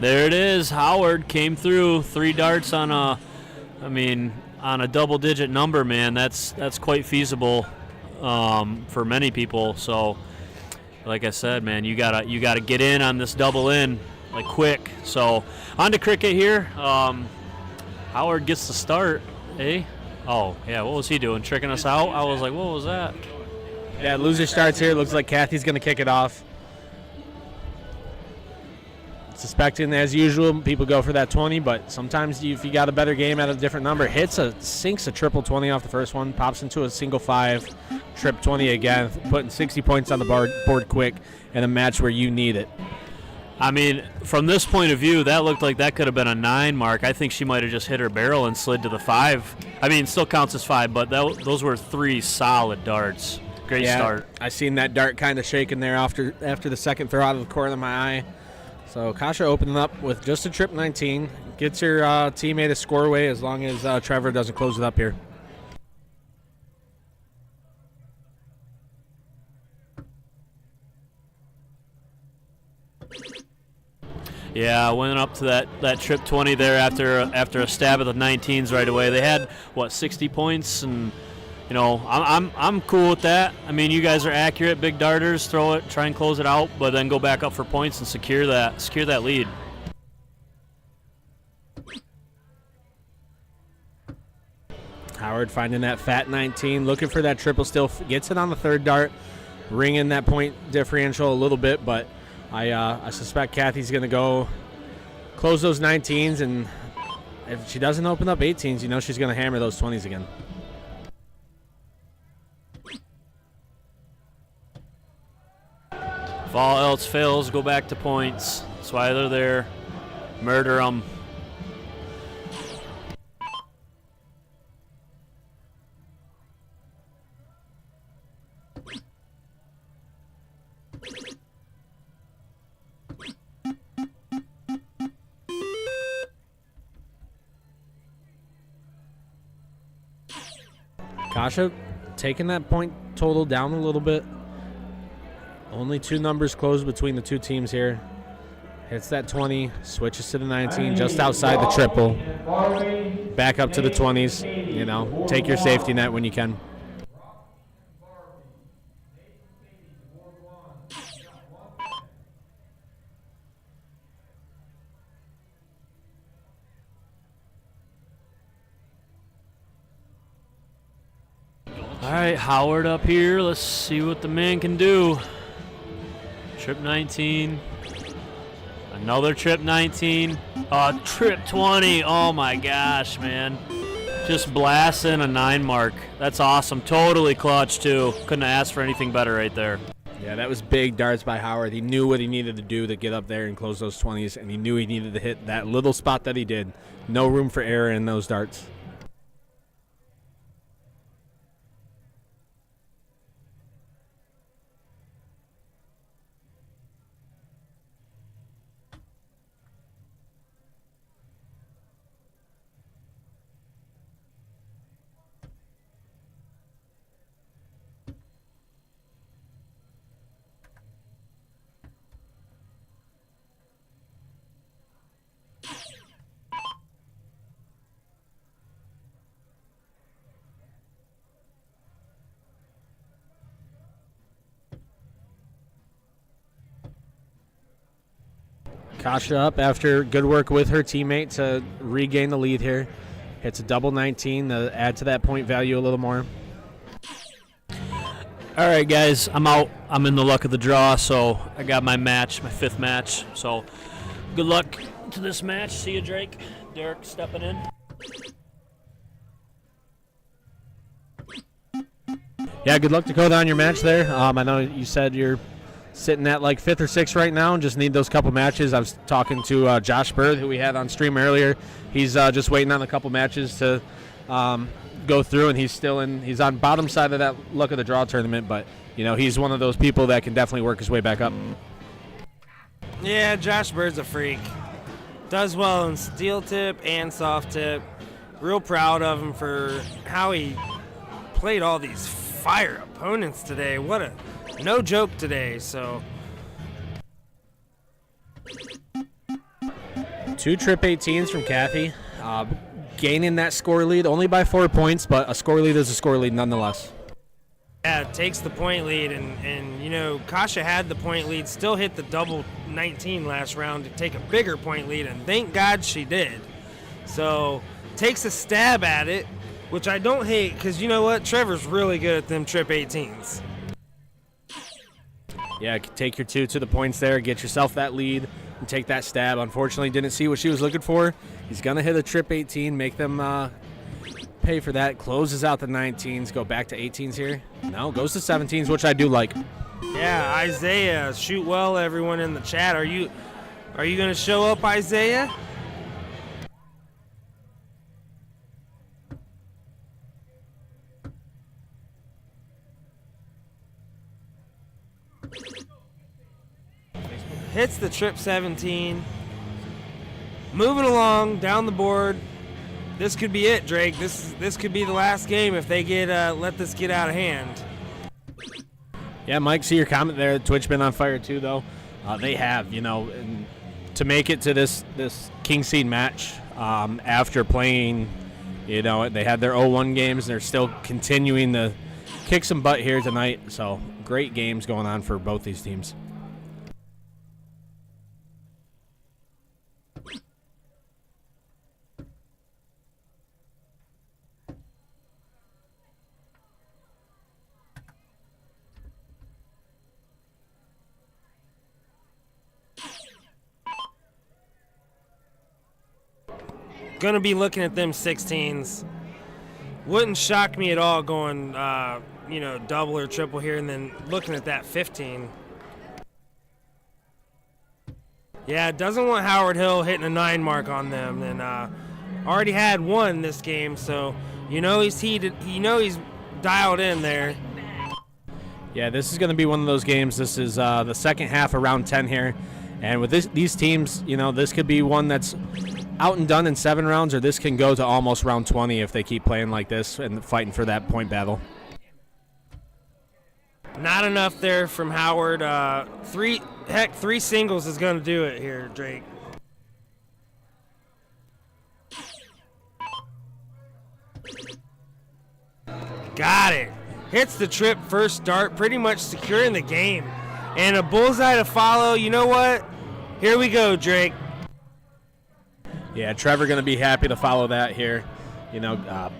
There it is. Howard came through. 3 darts on a double-digit number, man. That's quite feasible for many people. So, like I said, man, you gotta get in on this double in like quick. So, on to cricket here. Howard gets the start. Eh? Oh yeah. What was he doing? Tricking us out? I was like, what was that? Yeah, loser starts here. Looks like Kathy's gonna kick it off. Suspecting, as usual, people go for that 20, but sometimes if you got a better game at a different number, sinks a triple 20 off the first one, pops into a single 5, trip 20 again, putting 60 points on the board quick in a match where you need it. From this point of view, that looked like that could have been a 9 mark. I think she might have just hit her barrel and slid to the 5. It still counts as 5, but those were 3 solid darts. Great start. I seen that dart kind of shaking there after the second throw out of the corner of my eye. So Kasha opening up with just a trip 19. Gets her teammate a score away as long as Trevor doesn't close it up here. Yeah, went up to that trip 20 there after a stab at the 19s right away. They had 60 points, and I'm cool with that. You guys are accurate, big darters. Throw it, try and close it out, but then go back up for points and secure that lead. Howard finding that fat 19, looking for that triple still, gets it on the third dart, ringing that point differential a little bit, but I suspect Kathy's going to go close those 19s, and if she doesn't open up 18s, you know she's going to hammer those 20s again. If all else fails, go back to points. That's why they're there. Murder them. Kasha taking that point total down a little bit. Only 2 numbers closed between the 2 teams here. Hits that 20, switches to the 19, just outside the triple. Back up to the 20s. You know, take your safety net when you can. All right, Howard up here. Let's see what the man can do. Trip 19. Another trip 19. Trip 20. Oh my gosh, man. Just blasting a 9 mark. That's awesome. Totally clutch, too. Couldn't have asked for anything better right there. Yeah, that was big darts by Howard. He knew what he needed to do to get up there and close those 20s, and he knew he needed to hit that little spot that he did. No room for error in those darts. Kasha up after good work with her teammate to regain the lead here. Hits a double 19 to add to that point value a little more. All right, guys, I'm out. I'm in the luck of the draw, so I got my match, my 5th match. So good luck to this match. See you, Drake. Derek stepping in. Yeah, good luck to go down your match there. I know you said you're sitting at like 5th or 6th right now and just need those couple matches. I was talking to Josh Bird, who we had on stream earlier. He's just waiting on a couple matches to go through, and he's on bottom side of that luck of the draw tournament, but you know, he's one of those people that can definitely work his way back up. Yeah, Josh Bird's a freak. Does well in steel tip and soft tip. Real proud of him for how he played all these fire opponents today. What a no joke today. So 2 trip 18s from Kathy, gaining that score lead only by 4 points, but a score lead is a score lead nonetheless. yeah, it takes the point lead, and you know, Kasha had the point lead, still hit the double 19 last round to take a bigger point lead, and thank God she did. So takes a stab at it, which I don't hate, because you know what, Trevor's really good at them trip 18s. Yeah, take your 2 to the points there, get yourself that lead, and take that stab. Unfortunately, didn't see what she was looking for. He's going to hit a trip 18, make them pay for that. Closes out the 19s, go back to 18s here. No, goes to 17s, which I do like. Yeah, Isaiah, shoot well, everyone in the chat. Are you going to show up, Isaiah? Hits the trip 17. Moving along down the board. This could be it, Drake. This could be the last game if they get let this get out of hand. Yeah, Mike, see your comment there. Twitch been on fire too, though. They have, you know, and to make it to this King Seed match after playing, you know, they had their 0-1 games. They're still continuing to kick some butt here tonight. So great games going on for both these teams. Going to be looking at them 16s. Wouldn't shock me at all going, double or triple here and then looking at that 15. Yeah, doesn't want Howard Hill hitting a 9 mark on them. And already had one this game, so he's heated. He's dialed in there. Yeah, this is going to be one of those games. This is the second half of round 10 here. And with these teams, this could be one that's out and done in 7 rounds, or this can go to almost round 20 if they keep playing like this and fighting for that point battle. Not enough there from Howard. 3 singles is going to do it here, Drake. Got it. Hits the trip first dart, pretty much securing the game. And a bullseye to follow. You know what? Here we go, Drake. Yeah, Trevor going to be happy to follow that here.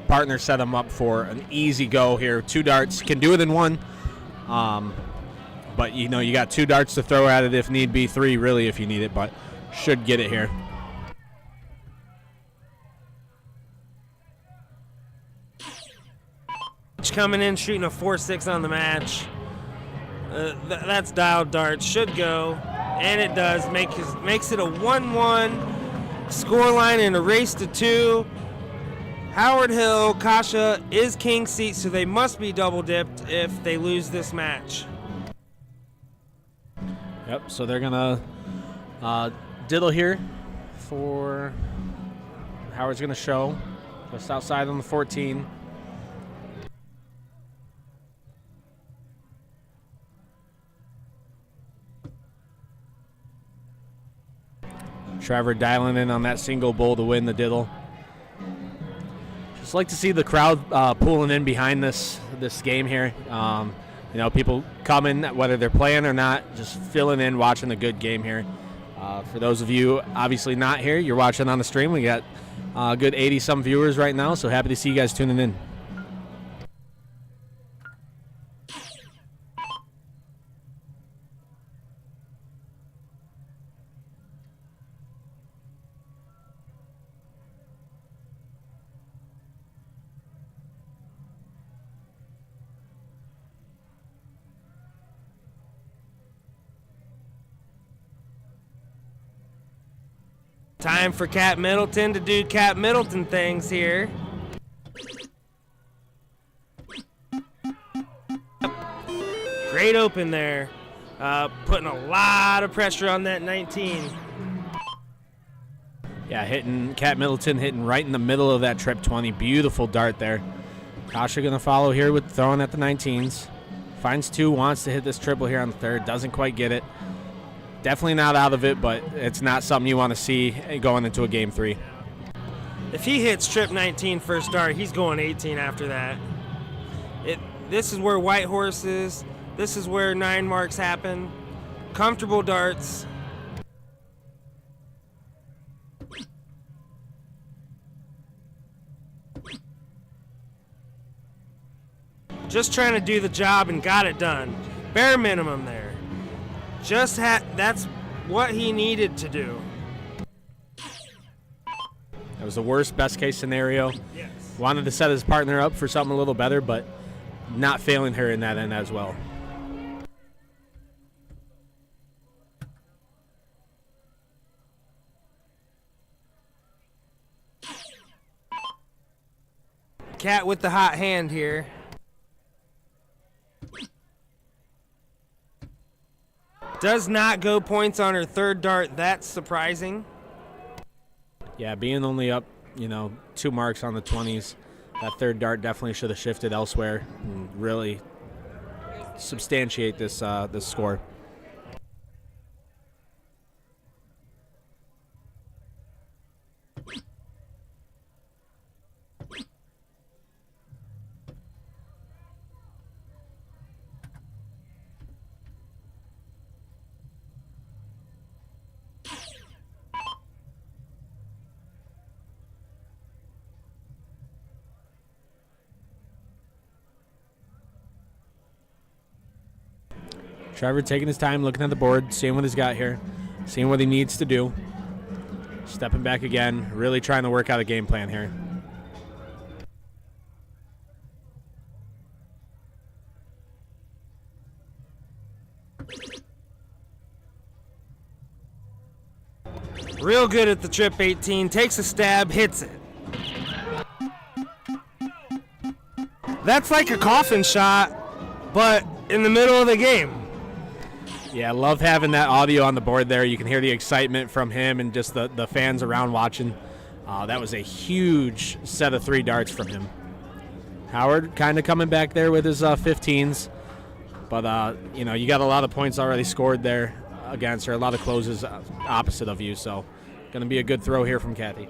Partner set him up for an easy go here. 2 darts. Can do it in 1. But, you got 2 darts to throw at it if need be. 3 really if you need it, but should get it here. Coming in, shooting a 4-6 on the match. That's dialed darts. Should go, and it does. Makes it a 1-1 scoreline and a race to 2. Howard Hill, Kasha is king seat, so they must be double dipped if they lose this match. Yep, so they're going to diddle here for Howard's going to show just outside on the 14. Trevor dialing in on that single bowl to win the diddle. Just like to see the crowd pulling in behind this game here. People coming, whether they're playing or not, just filling in, watching a good game here. For those of you obviously not here, you're watching on the stream. We got a good 80-some viewers right now, so happy to see you guys tuning in. Time for Cat Middleton to do Cat Middleton things here. Great open there. Putting a lot of pressure on that 19. Yeah, Cat Middleton hitting right in the middle of that trip 20. Beautiful dart there. Kasha going to follow here with throwing at the 19s. Finds 2, wants to hit this triple here on the 3rd. Doesn't quite get it. Definitely not out of it, but it's not something you want to see going into a game 3. If he hits trip 19 first dart, he's going 18 after that. This is where White Horse is. This is where 9 marks happen. Comfortable darts. Just trying to do the job and got it done. Bare minimum there. That's what he needed to do. That was the worst, best case scenario. Yes. Wanted to set his partner up for something a little better, but not failing her in that end as well. Cat with the hot hand here. Does not go points on her 3rd dart. That's surprising. Yeah, being only up, 2 marks on the 20s, that 3rd dart definitely should have shifted elsewhere and really substantiate this score. Trevor taking his time, looking at the board, seeing what he's got here, seeing what he needs to do. Stepping back again, really trying to work out a game plan here. Real good at the trip 18, takes a stab, hits it. That's like a coffin shot, but in the middle of the game. Yeah, I love having that audio on the board there. You can hear the excitement from him and just the fans around watching. That was a huge set of 3 darts from him. Howard kind of coming back there with his 15s. But, you got a lot of points already scored there against her, a lot of closes opposite of you. So going to be a good throw here from Kathy.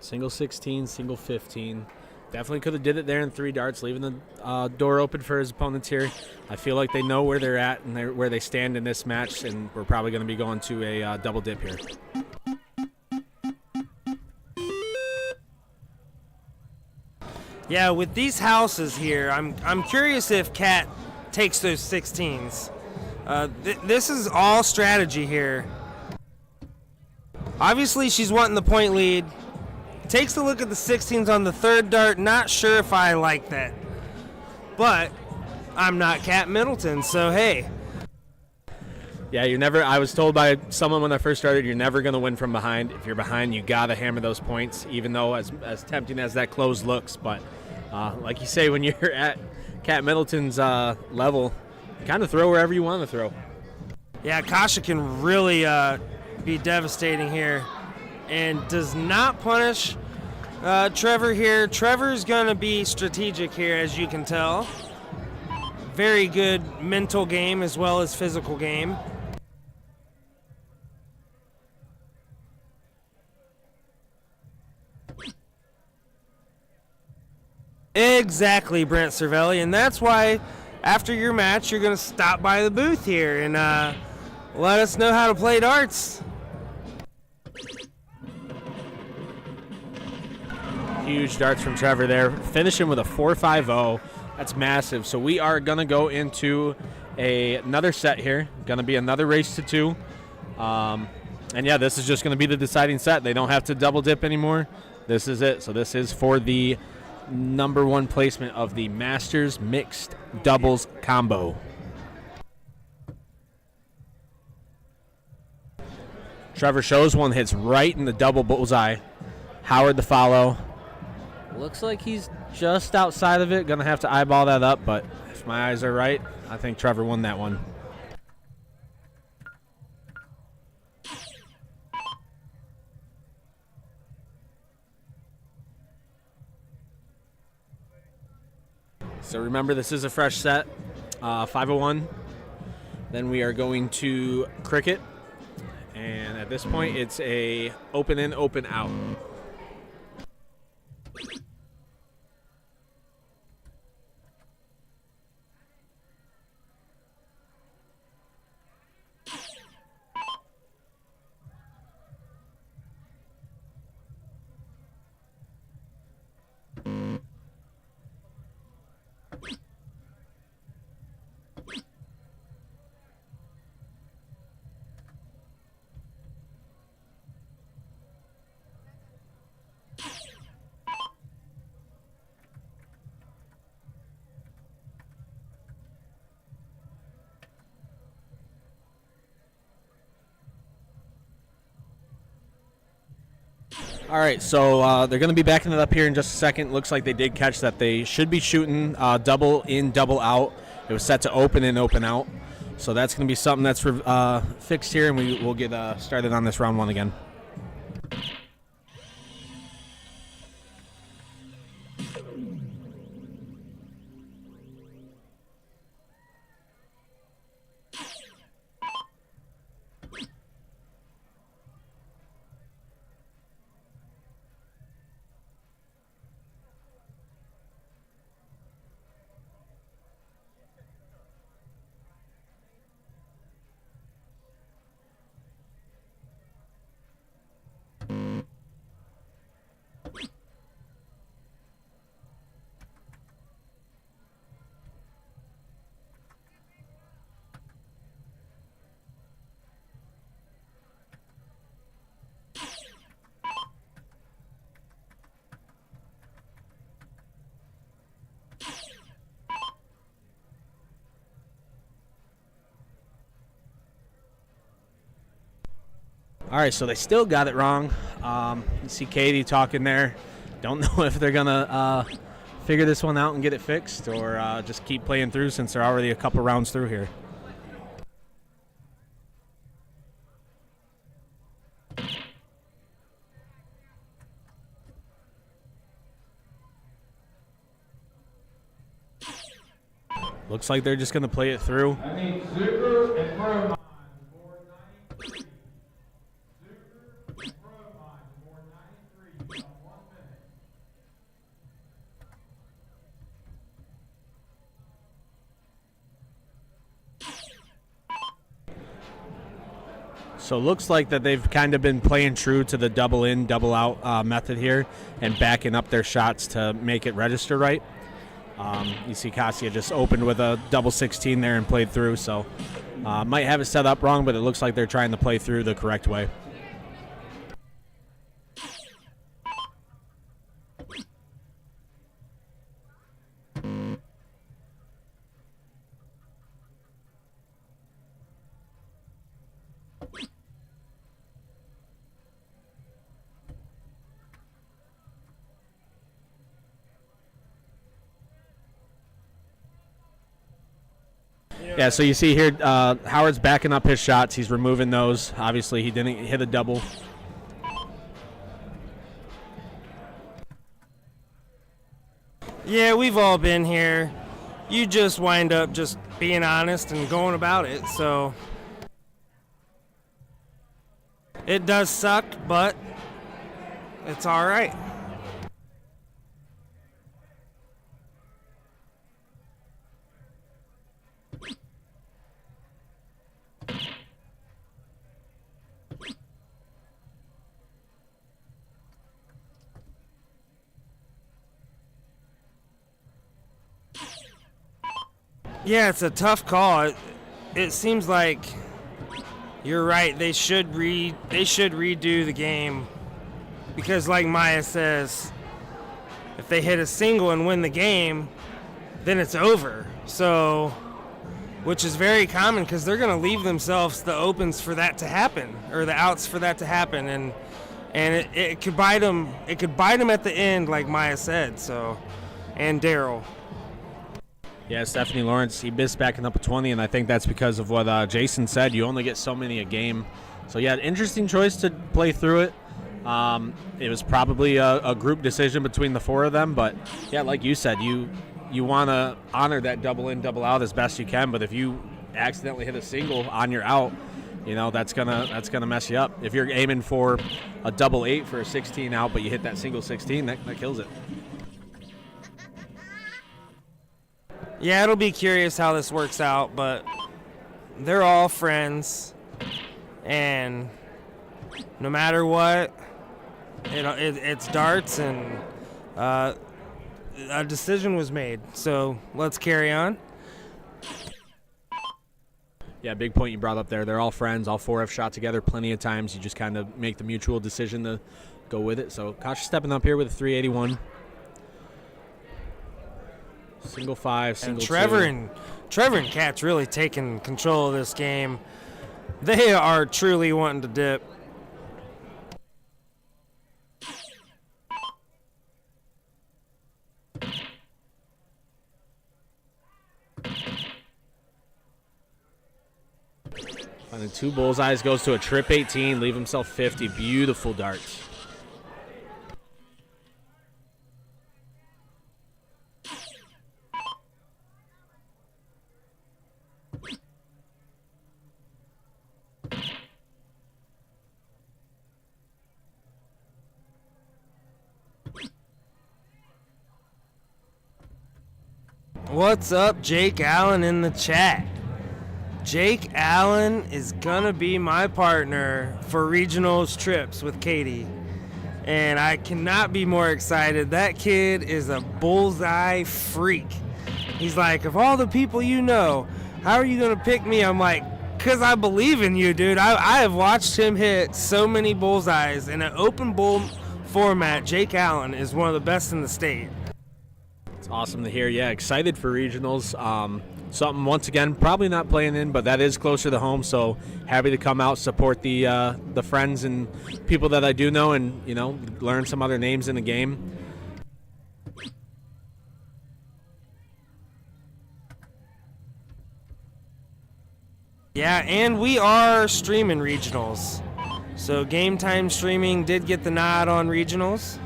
Single 16, single 15. Definitely could have did it there in 3 darts, leaving the door open for his opponents here. I feel like they know where they're at and where they stand in this match, and we're probably going to be going to a double dip here. Yeah, with these houses here, I'm curious if Kat takes those 16s. This is all strategy here. Obviously, she's wanting the point lead. Takes a look at the 16s on the 3rd dart. Not sure if I like that. But I'm not Kat Middleton, so hey. Yeah, I was told by someone when I first started, you're never going to win from behind. If you're behind, you got to hammer those points, even though as tempting as that close looks. But like you say, when you're at Kat Middleton's level, kind of throw wherever you want to throw. Yeah, Kasha can really be devastating here and does not punish Trevor here. Trevor's going to be strategic here, as you can tell. Very good mental game as well as physical game. Exactly, Brent Cervelli, and that's why after your match you're going to stop by the booth here and let us know how to play darts. Huge darts from Trevor there, finishing with a 4.50. That's massive. So we are going to go into another set here. Going to be another race to 2. And yeah, this is just going to be the deciding set. They don't have to double dip anymore. This is it. So this is for the number 1 placement of the Masters Mixed Doubles Combo. Trevor shows one, hits right in the double bullseye. Howard the follow. Looks like he's just outside of it. Going to have to eyeball that up, but if my eyes are right, I think Trevor won that one. So remember, this is a fresh set, 501. Then we are going to cricket. And at this point, it's a open in, open out. All right, so they're going to be backing it up here in just a second. Looks like they did catch that. They should be shooting double in, double out. It was set to open in, open out. So that's going to be something that's fixed here, and we'll get started on this round one again. All right, so they still got it wrong. You see Katie talking there. Don't know if they're going to figure this one out and get it fixed or just keep playing through since they're already a couple rounds through here. Looks like they're just going to play it through. So looks like that they've kind of been playing true to the double in, double out method here and backing up their shots to make it register right. You see Kasha just opened with a double 16 there and played through, so might have it set up wrong, but it looks like they're trying to play through the correct way. Yeah, so you see here, Howard's backing up his shots. He's removing those. Obviously, he didn't hit a double. Yeah, we've all been here. You just wind up just being honest and going about it, so it does suck, but it's all right. Yeah, it's a tough call. It seems like you're right. They should redo the game because, like Maya says, if they hit a single and win the game, then it's over. So, which is very common because they're going to leave themselves the opens for that to happen or the outs for that to happen, and it could bite them. It could bite them at the end, like Maya said. So, and Daryl. Yeah, Stephanie Lawrence, he missed backing up a 20, and I think that's because of what Jason said. You only get so many a game. So, yeah, interesting choice to play through it. It was probably a group decision between the four of them. But, yeah, like you said, you want to honor that double in, double out as best you can. But if you accidentally hit a single on your out, you know, that's gonna mess you up. If you're aiming for a double 8 for a 16 out, but you hit that single 16, that kills it. Yeah, it'll be curious how this works out, but they're all friends, and no matter what, it's darts, and a decision was made. So let's carry on. Yeah, big point you brought up there. They're all friends. All four have shot together plenty of times. You just kind of make the mutual decision to go with it. So Kasha stepping up here with a 381. Single 5, single and 2. Trevor and Kat's really taking control of this game. They are truly wanting to dip. 2 bullseyes, goes to a trip 18, leave himself 50. Beautiful darts. What's up, Jake Allen in the chat? Jake Allen is gonna be my partner for regionals trips with Katie, and I cannot be more excited. That kid is a bullseye freak. He's like, of all the people you know, how are you gonna pick me? I'm like, cause I believe in you, dude. I have watched him hit so many bullseyes in an open bowl format. Jake Allen is one of the best in the state. It's awesome to hear. Yeah, excited for regionals. Something, once again, probably not playing in, but that is closer to home, so happy to come out, support the friends and people that I do know, and, you know, learn some other names in the game. Yeah, and we are streaming regionals. So Game Time Streaming did get the nod on regionals.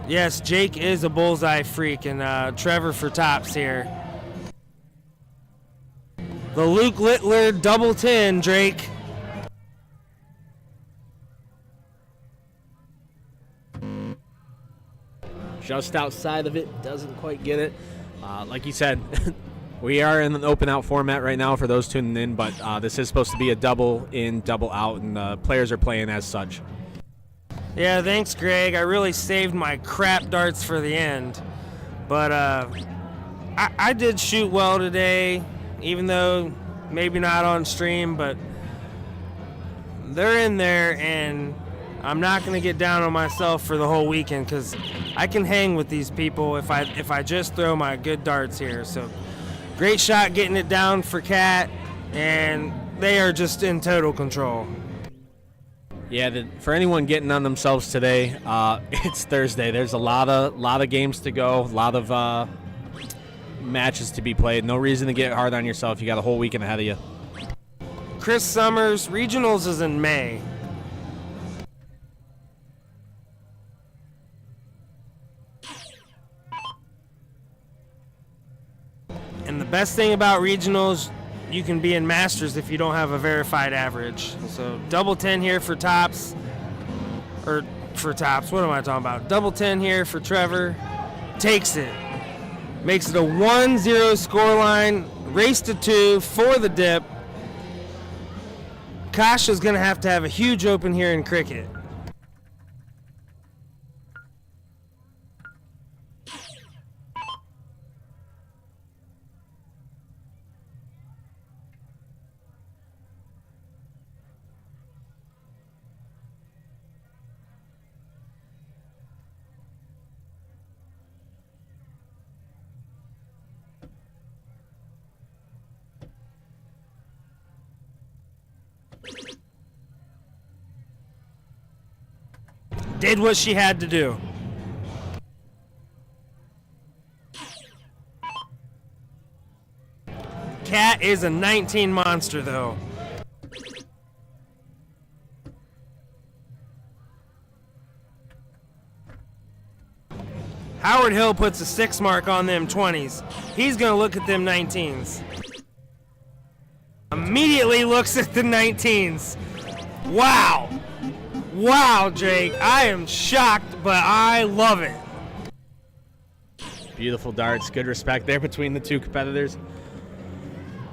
Yes, Jake is a bullseye freak, and Trevor for tops here. The Luke Littler double 10, Drake. Just outside of it, doesn't quite get it. Like you said, we are in an open out format right now for those tuning in, but this is supposed to be a double in, double out, and the players are playing as such. Yeah, thanks, Greg. I really saved my crap darts for the end. But I did shoot well today, even though maybe not on stream, but they're in there, and I'm not going to get down on myself for the whole weekend because I can hang with these people if I just throw my good darts here. So great shot getting it down for Kat, and they are just in total control. Yeah, for anyone getting on themselves today, it's Thursday. There's a lot of games to go, a lot of matches to be played. No reason to get hard on yourself. You got a whole weekend ahead of you. Chris Summers, regionals is in May. And the best thing about regionals, you can be in Masters if you don't have a verified average. So double 10 here for tops, or for tops, what am I talking about? Double 10 here for Trevor, takes it. Makes it a 1-0 scoreline, race to 2 for the dip. Kasha's gonna have to have a huge open here in cricket. Did what she had to do. Cat is a 19 monster, though. Howard Hill puts a 6 mark on them 20s. He's going to look at them 19s. Immediately looks at the 19s. Wow. Wow, Jake. I am shocked, but I love it. Beautiful darts. Good respect there between the two competitors.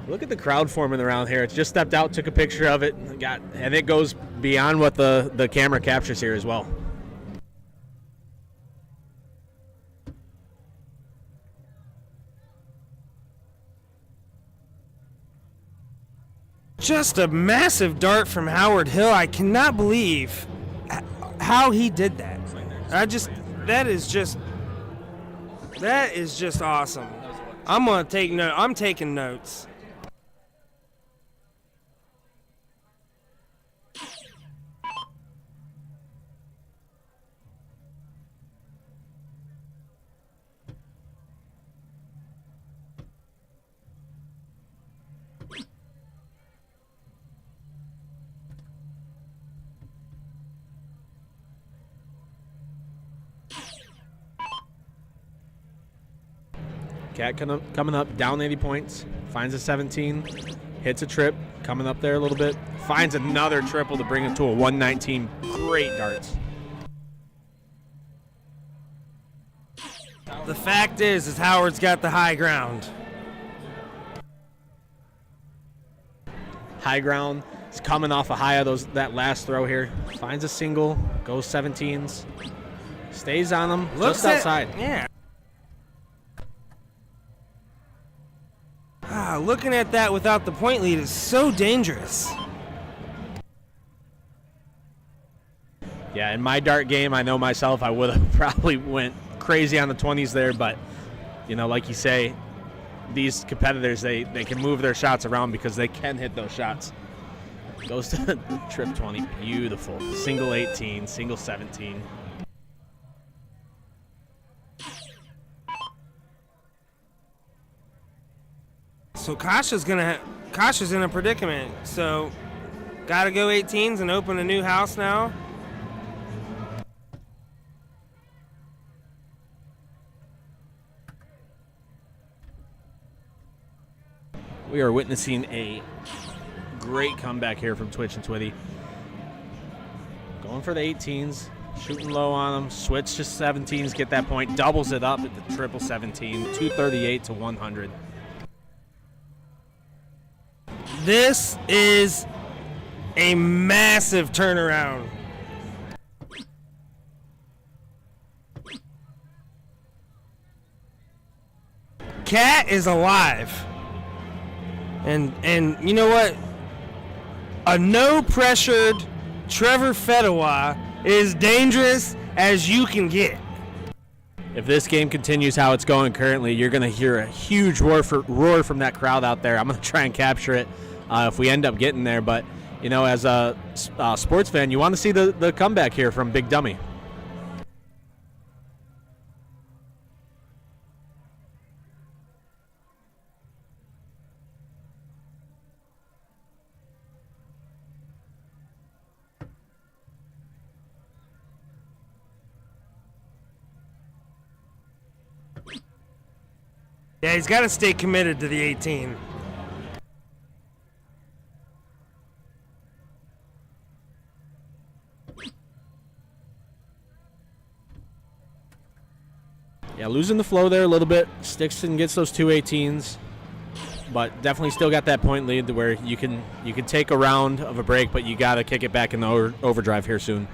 Look at the crowd forming around here. It's just stepped out, took a picture of it, and it goes beyond what the camera captures here as well. Just a massive dart from Howard Hill. I cannot believe how he did that. That is just awesome. I'm gonna take note. I'm taking notes. Cat coming up, down 80 points, finds a 17, hits a trip, coming up there a little bit, finds another triple to bring it to a 119. Great darts. The fact is Howard's got the high ground. High ground. He's coming off a high of that last throw here. Finds a single, goes 17s, stays on them, just outside. Yeah. Looking at that without the point lead is so dangerous. Yeah, in my dart game, I know myself, I would have probably went crazy on the 20s there, but, you know, like you say, these competitors, they can move their shots around because they can hit those shots. Goes to trip 20, beautiful. Single 18, single 17. So Kasha's in a predicament. So got to go 18s and open a new house now. We are witnessing a great comeback here from Twitch and Twitty. Going for the 18s, shooting low on them, switch to 17s, get that point, doubles it up at the triple 17, 238 to 100. This is a massive turnaround. Cat is alive. And you know what? A no-pressured Trevor Fedewa is dangerous as you can get. If this game continues how it's going currently, you're going to hear a huge roar from that crowd out there. I'm going to try and capture it if we end up getting there. But, you know, as a sports fan, you want to see the comeback here from Big Dummy. Yeah, he's got to stay committed to the 18. Yeah, losing the flow there a little bit. Sticks and gets those two 18s, but definitely still got that point lead to where you can take a round of a break, but you got to kick it back in the overdrive here soon.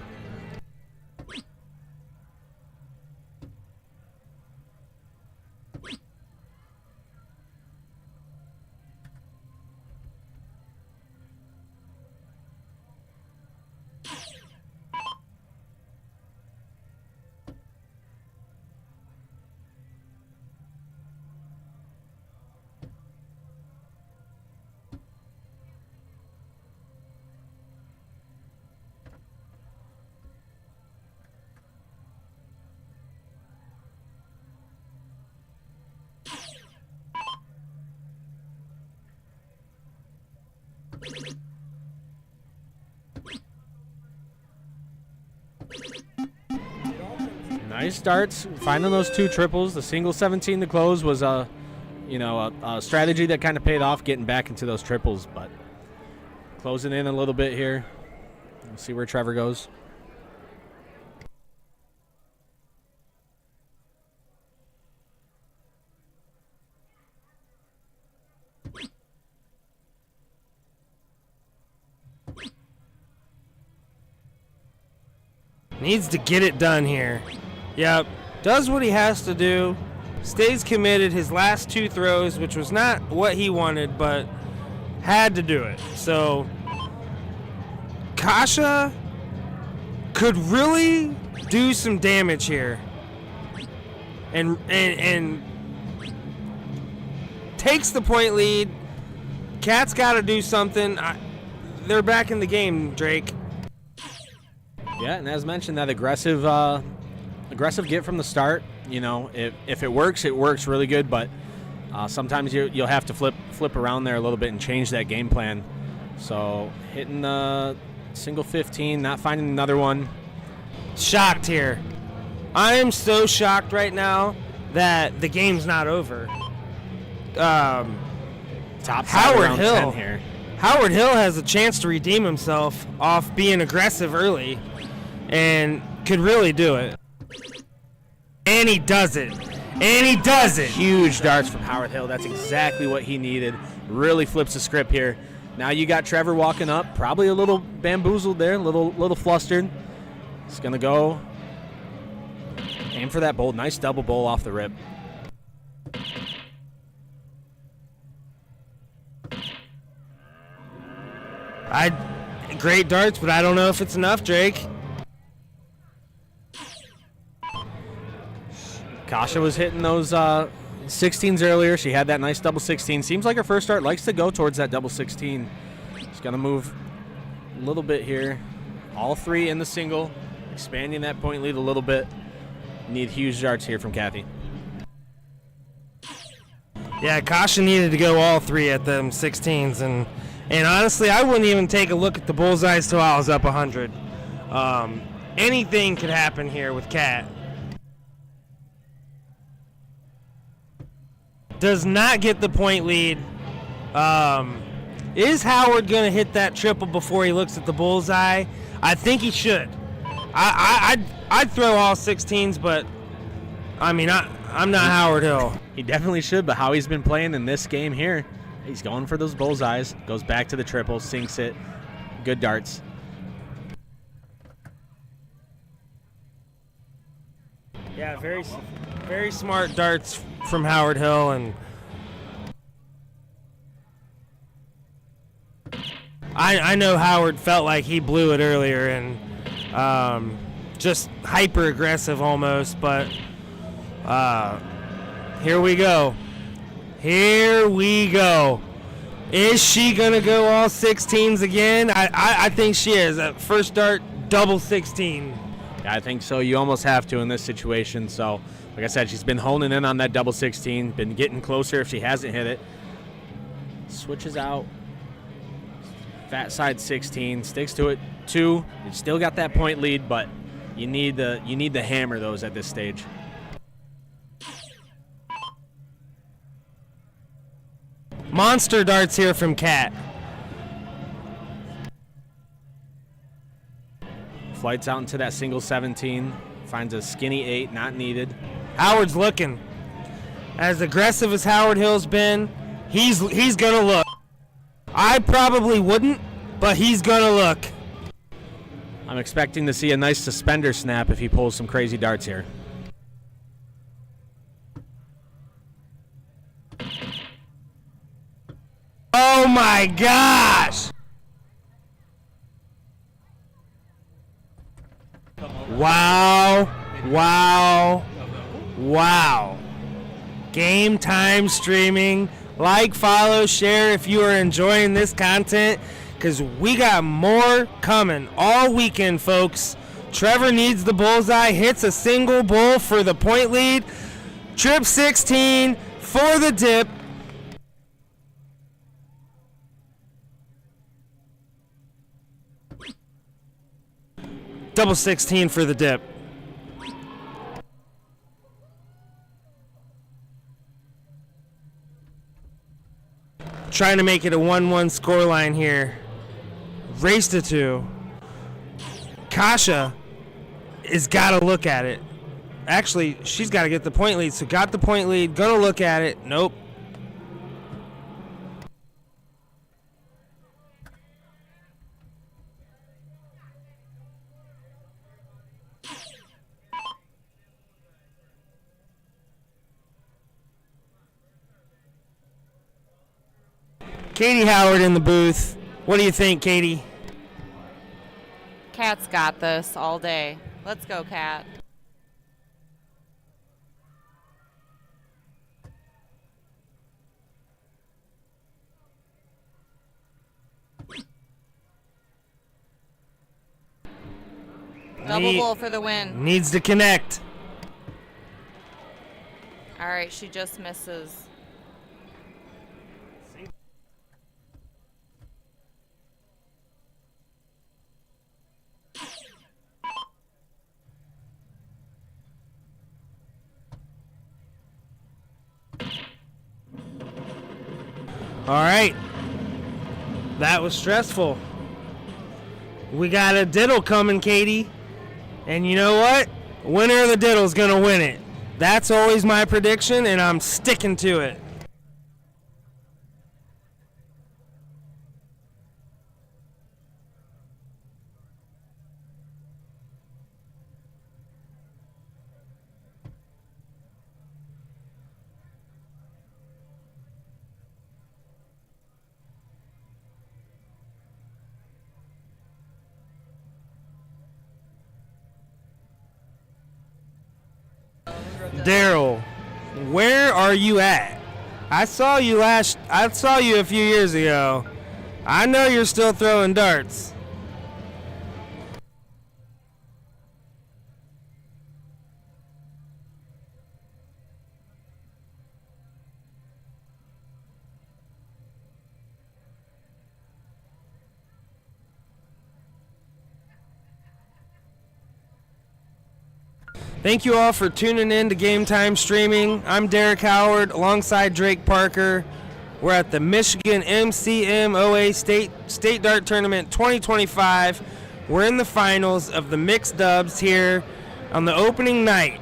Nice darts, finding those two triples. The single 17 to close was a strategy that kind of paid off, getting back into those triples. But closing in a little bit here. We'll see where Trevor goes. Needs to get it done here. Yep, does what he has to do, stays committed his last two throws, which was not what he wanted, but had to do it. So Kasha could really do some damage here and takes the point lead. Cat's got to do something. They're back in the game, Drake. Yeah, and as mentioned, that aggressive get from the start. You know, if it works really good. But sometimes you'll have to flip around there a little bit and change that game plan. So hitting the single 15, not finding another one. Shocked here. I am so shocked right now that the game's not over. Top side Howard around Hill 10 here. Howard Hill has a chance to redeem himself off being aggressive early and could really do it. And he does it. And he does it. Huge darts from Howard Hill. That's exactly what he needed. Really flips the script here. Now you got Trevor walking up, probably a little bamboozled there, a little flustered. He's going to go aim for that bowl. Nice double bowl off the rip. Great darts, but I don't know if it's enough, Drake. Kasha was hitting those 16s earlier. She had that nice double 16. Seems like her first dart likes to go towards that double 16. She's going to move a little bit here. All three in the single, expanding that point lead a little bit. Need huge darts here from Kathy. Yeah, Kasha needed to go all three at them 16s, and honestly, I wouldn't even take a look at the bullseyes till I was up 100. Anything could happen here with Kat. Does not get the point lead. Is Howard going to hit that triple before he looks at the bullseye? I think he should. I'd throw all 16s, but I mean, I'm not Howard Hill. He definitely should, but how he's been playing in this game here, he's going for those bullseyes, goes back to the triple, sinks it. Good darts. Yeah, very smart darts from Howard Hill, and I know Howard felt like he blew it earlier and just hyper aggressive almost, but here we go. Here we go. Is she gonna go all 16s again? I think she is. First dart, double 16. Yeah, I think so. You almost have to in this situation. So, like I said, she's been honing in on that double 16, been getting closer if she hasn't hit it. Switches out. Fat side 16, sticks to it. 2. You still got that point lead, but you need to hammer those at this stage. Monster darts here from Kat. Flights out into that single 17. Finds a skinny 8, not needed. Howard's looking. As aggressive as Howard Hill's been, he's gonna look. I probably wouldn't, but he's gonna look. I'm expecting to see a nice suspender snap if he pulls some crazy darts here. Oh my gosh! Wow, wow, wow. Game time streaming. Like, follow, share if you are enjoying this content, because we got more coming all weekend, folks. Trevor needs the bullseye, hits a single bull for the point lead. Trip 16 for the dip. Double 16 for the dip. Trying to make it a 1-1 scoreline here. Race to 2. Kasha has got to look at it. Actually, she's got to get the point lead. So got the point lead. Gonna look at it. Nope. Katie Howard in the booth. What do you think, Katie? Kat's got this all day. Let's go, Kat. Double bowl for the win. Needs to connect. All right, she just misses. All right. That was stressful. We got a diddle coming, Katie. And you know what? Winner of the diddle's going to win it. That's always my prediction, and I'm sticking to it. Daryl, where are you at? I saw you a few years ago. I know you're still throwing darts. Thank you all for tuning in to Game Time Streaming. I'm Derek Howard alongside Drake Parker. We're at the Michigan MCMOA State Dart Tournament 2025. We're in the finals of the mixed dubs here on the opening night.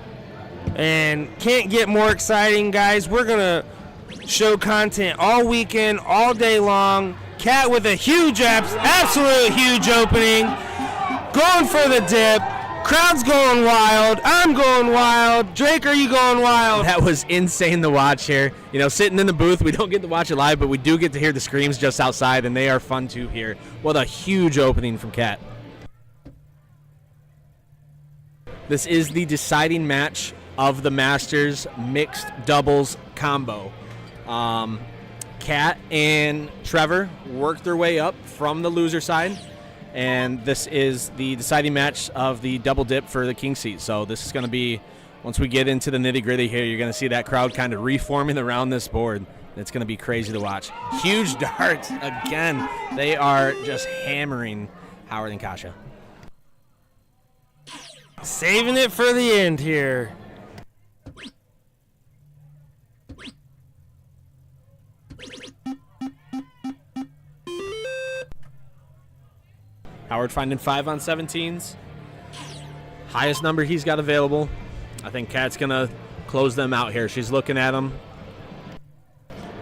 And can't get more exciting, guys. We're going to show content all weekend, all day long. Cat with a huge, absolute huge opening. Going for the dip. Crowd's going wild. I'm going wild. Drake, are you going wild? That was insane to watch here. You know, sitting in the booth, we don't get to watch it live, but we do get to hear the screams just outside, and they are fun to hear. What a huge opening from Kat. This is the deciding match of the Masters mixed doubles combo. Kat and Trevor worked their way up from the loser side. And this is the deciding match of the double dip for the king seat. So this is going to be, once we get into the nitty-gritty here, you're going to see that crowd kind of reforming around this board. It's going to be crazy to watch. Huge darts again. They are just hammering Howard and Kasha. Saving it for the end here. Howard finding 5 on 17s. Highest number he's got available. I think Kat's going to close them out here. She's looking at them.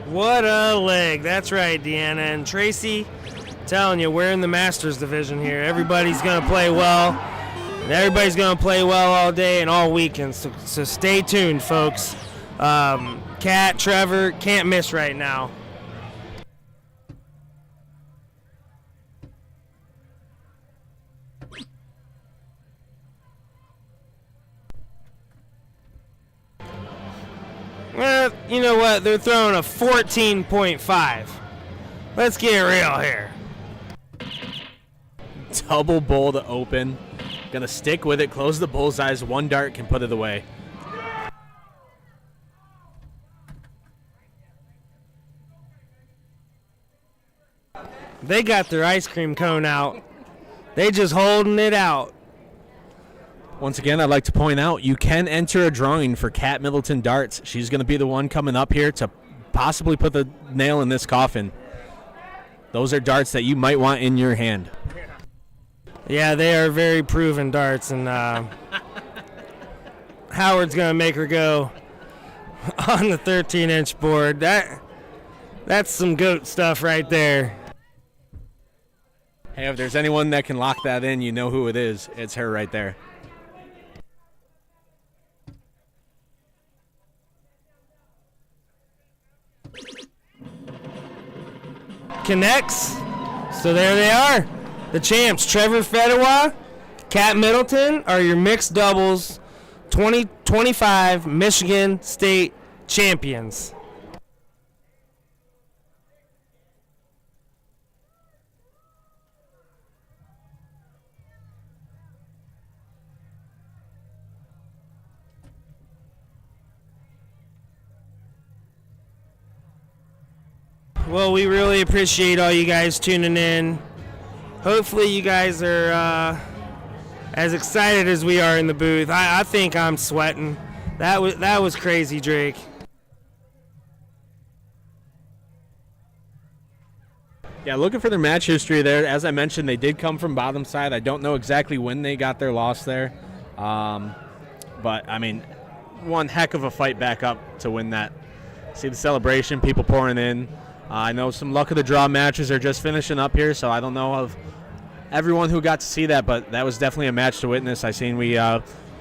What a leg. That's right, Deanna. And Tracy, telling you, we're in the Masters division here. Everybody's going to play well. And everybody's going to play well all day and all weekend. So stay tuned, folks. Kat, Trevor, can't miss right now. Well, you know what? They're throwing a 14.5. Let's get real here. Double bowl to open. Gonna stick with it, close the bullseyes. One dart can put it away. They got their ice cream cone out. They just holding it out. Once again, I'd like to point out you can enter a drawing for Kat Middleton darts. She's going to be the one coming up here to possibly put the nail in this coffin. Those are darts that you might want in your hand. Yeah, they are very proven darts, and Howard's going to make her go on the 13-inch board. That's some GOAT stuff right there. Hey, if there's anyone that can lock that in, you know who it is. It's her right there. Connects. So there they are. The champs, Trevor Fedewa, Kat Middleton, are your mixed doubles 2025 Michigan State champions. Well, we really appreciate all you guys tuning in. Hopefully you guys are as excited as we are in the booth. I think I'm sweating. That was crazy, Drake. Yeah, looking for their match history there. As I mentioned, they did come from bottom side. I don't know exactly when they got their loss there. But, I mean, one heck of a fight back up to win that. See the celebration, people pouring in. I know some luck of the draw matches are just finishing up here, so I don't know of everyone who got to see that, but that was definitely a match to witness. I seen we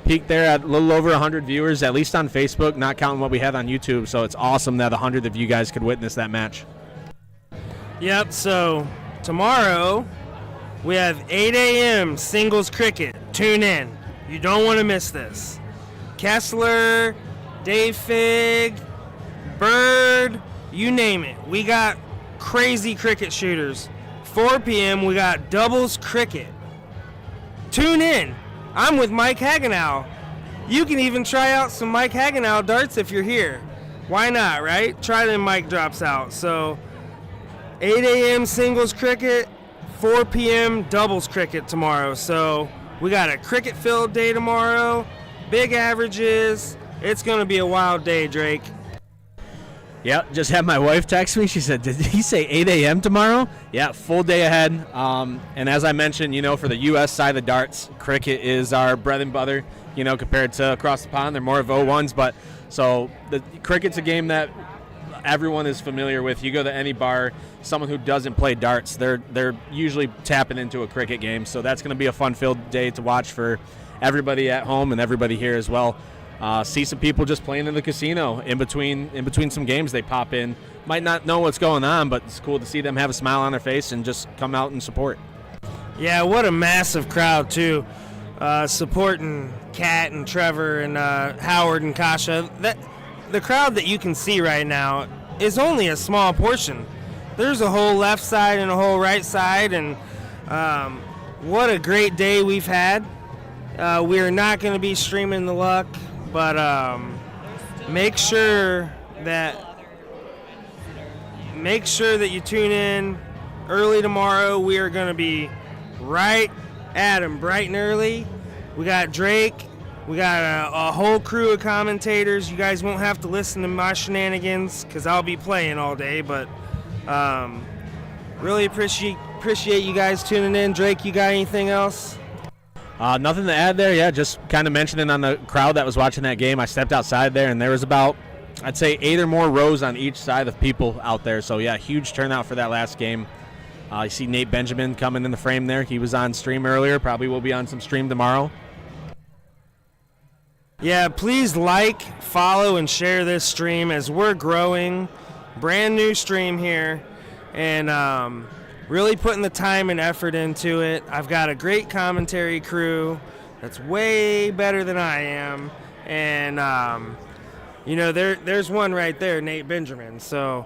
peaked there at a little over 100 viewers, at least on Facebook, not counting what we had on YouTube, so it's awesome that 100 of you guys could witness that match. Yep, so tomorrow we have 8 a.m. singles cricket. Tune in. You don't want to miss this. Kessler, Dave Fig, Bird, you name it. We got crazy cricket shooters. 4 p.m. we got doubles cricket. Tune in. I'm with Mike Hagenow. You can even try out some Mike Hagenow darts if you're here. Why not, right? Try them Mike drops out. So 8 a.m. singles cricket, 4 p.m. doubles cricket tomorrow. So we got a cricket-filled day tomorrow, big averages. It's going to be a wild day, Drake. Yeah, just had my wife text me. She said, did he say 8 a.m. tomorrow? Yeah, full day ahead. And as I mentioned, for the U.S. side of the darts, cricket is our bread and butter, compared to across the pond. They're more of 0-1s. But so the cricket's a game that everyone is familiar with. You go to any bar, someone who doesn't play darts, they're usually tapping into a cricket game. So that's going to be a fun-filled day to watch for everybody at home and everybody here as well. See some people just playing in the casino in between some games. They pop in, might not know what's going on, but it's cool to see them have a smile on their face and just come out and support. Yeah, what a massive crowd too, supporting Kat and Trevor and Howard and Kasha. The crowd that you can see right now is only a small portion. There's a whole left side and a whole right side, and what a great day we've had. We are not going to be streaming the luck. But make sure that you tune in early tomorrow. We are going to be right at 'em, bright and early. We got Drake. We got a whole crew of commentators. You guys won't have to listen to my shenanigans because I'll be playing all day. But really appreciate you guys tuning in. Drake, you got anything else? Nothing to add there. Yeah, just kind of mentioning on the crowd that was watching that game. I stepped outside there, and there was about, I'd say, 8 or more rows on each side of people out there. So, yeah, huge turnout for that last game. You see Nate Benjamin coming in the frame there. He was on stream earlier. Probably will be on some stream tomorrow. Yeah, please like, follow, and share this stream as we're growing. Brand new stream here. And really putting the time and effort into it. I've got a great commentary crew that's way better than I am. And, there's one right there, Nate Benjamin. So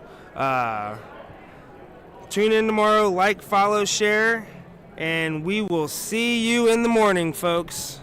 tune in tomorrow, like, follow, share, and we will see you in the morning, folks.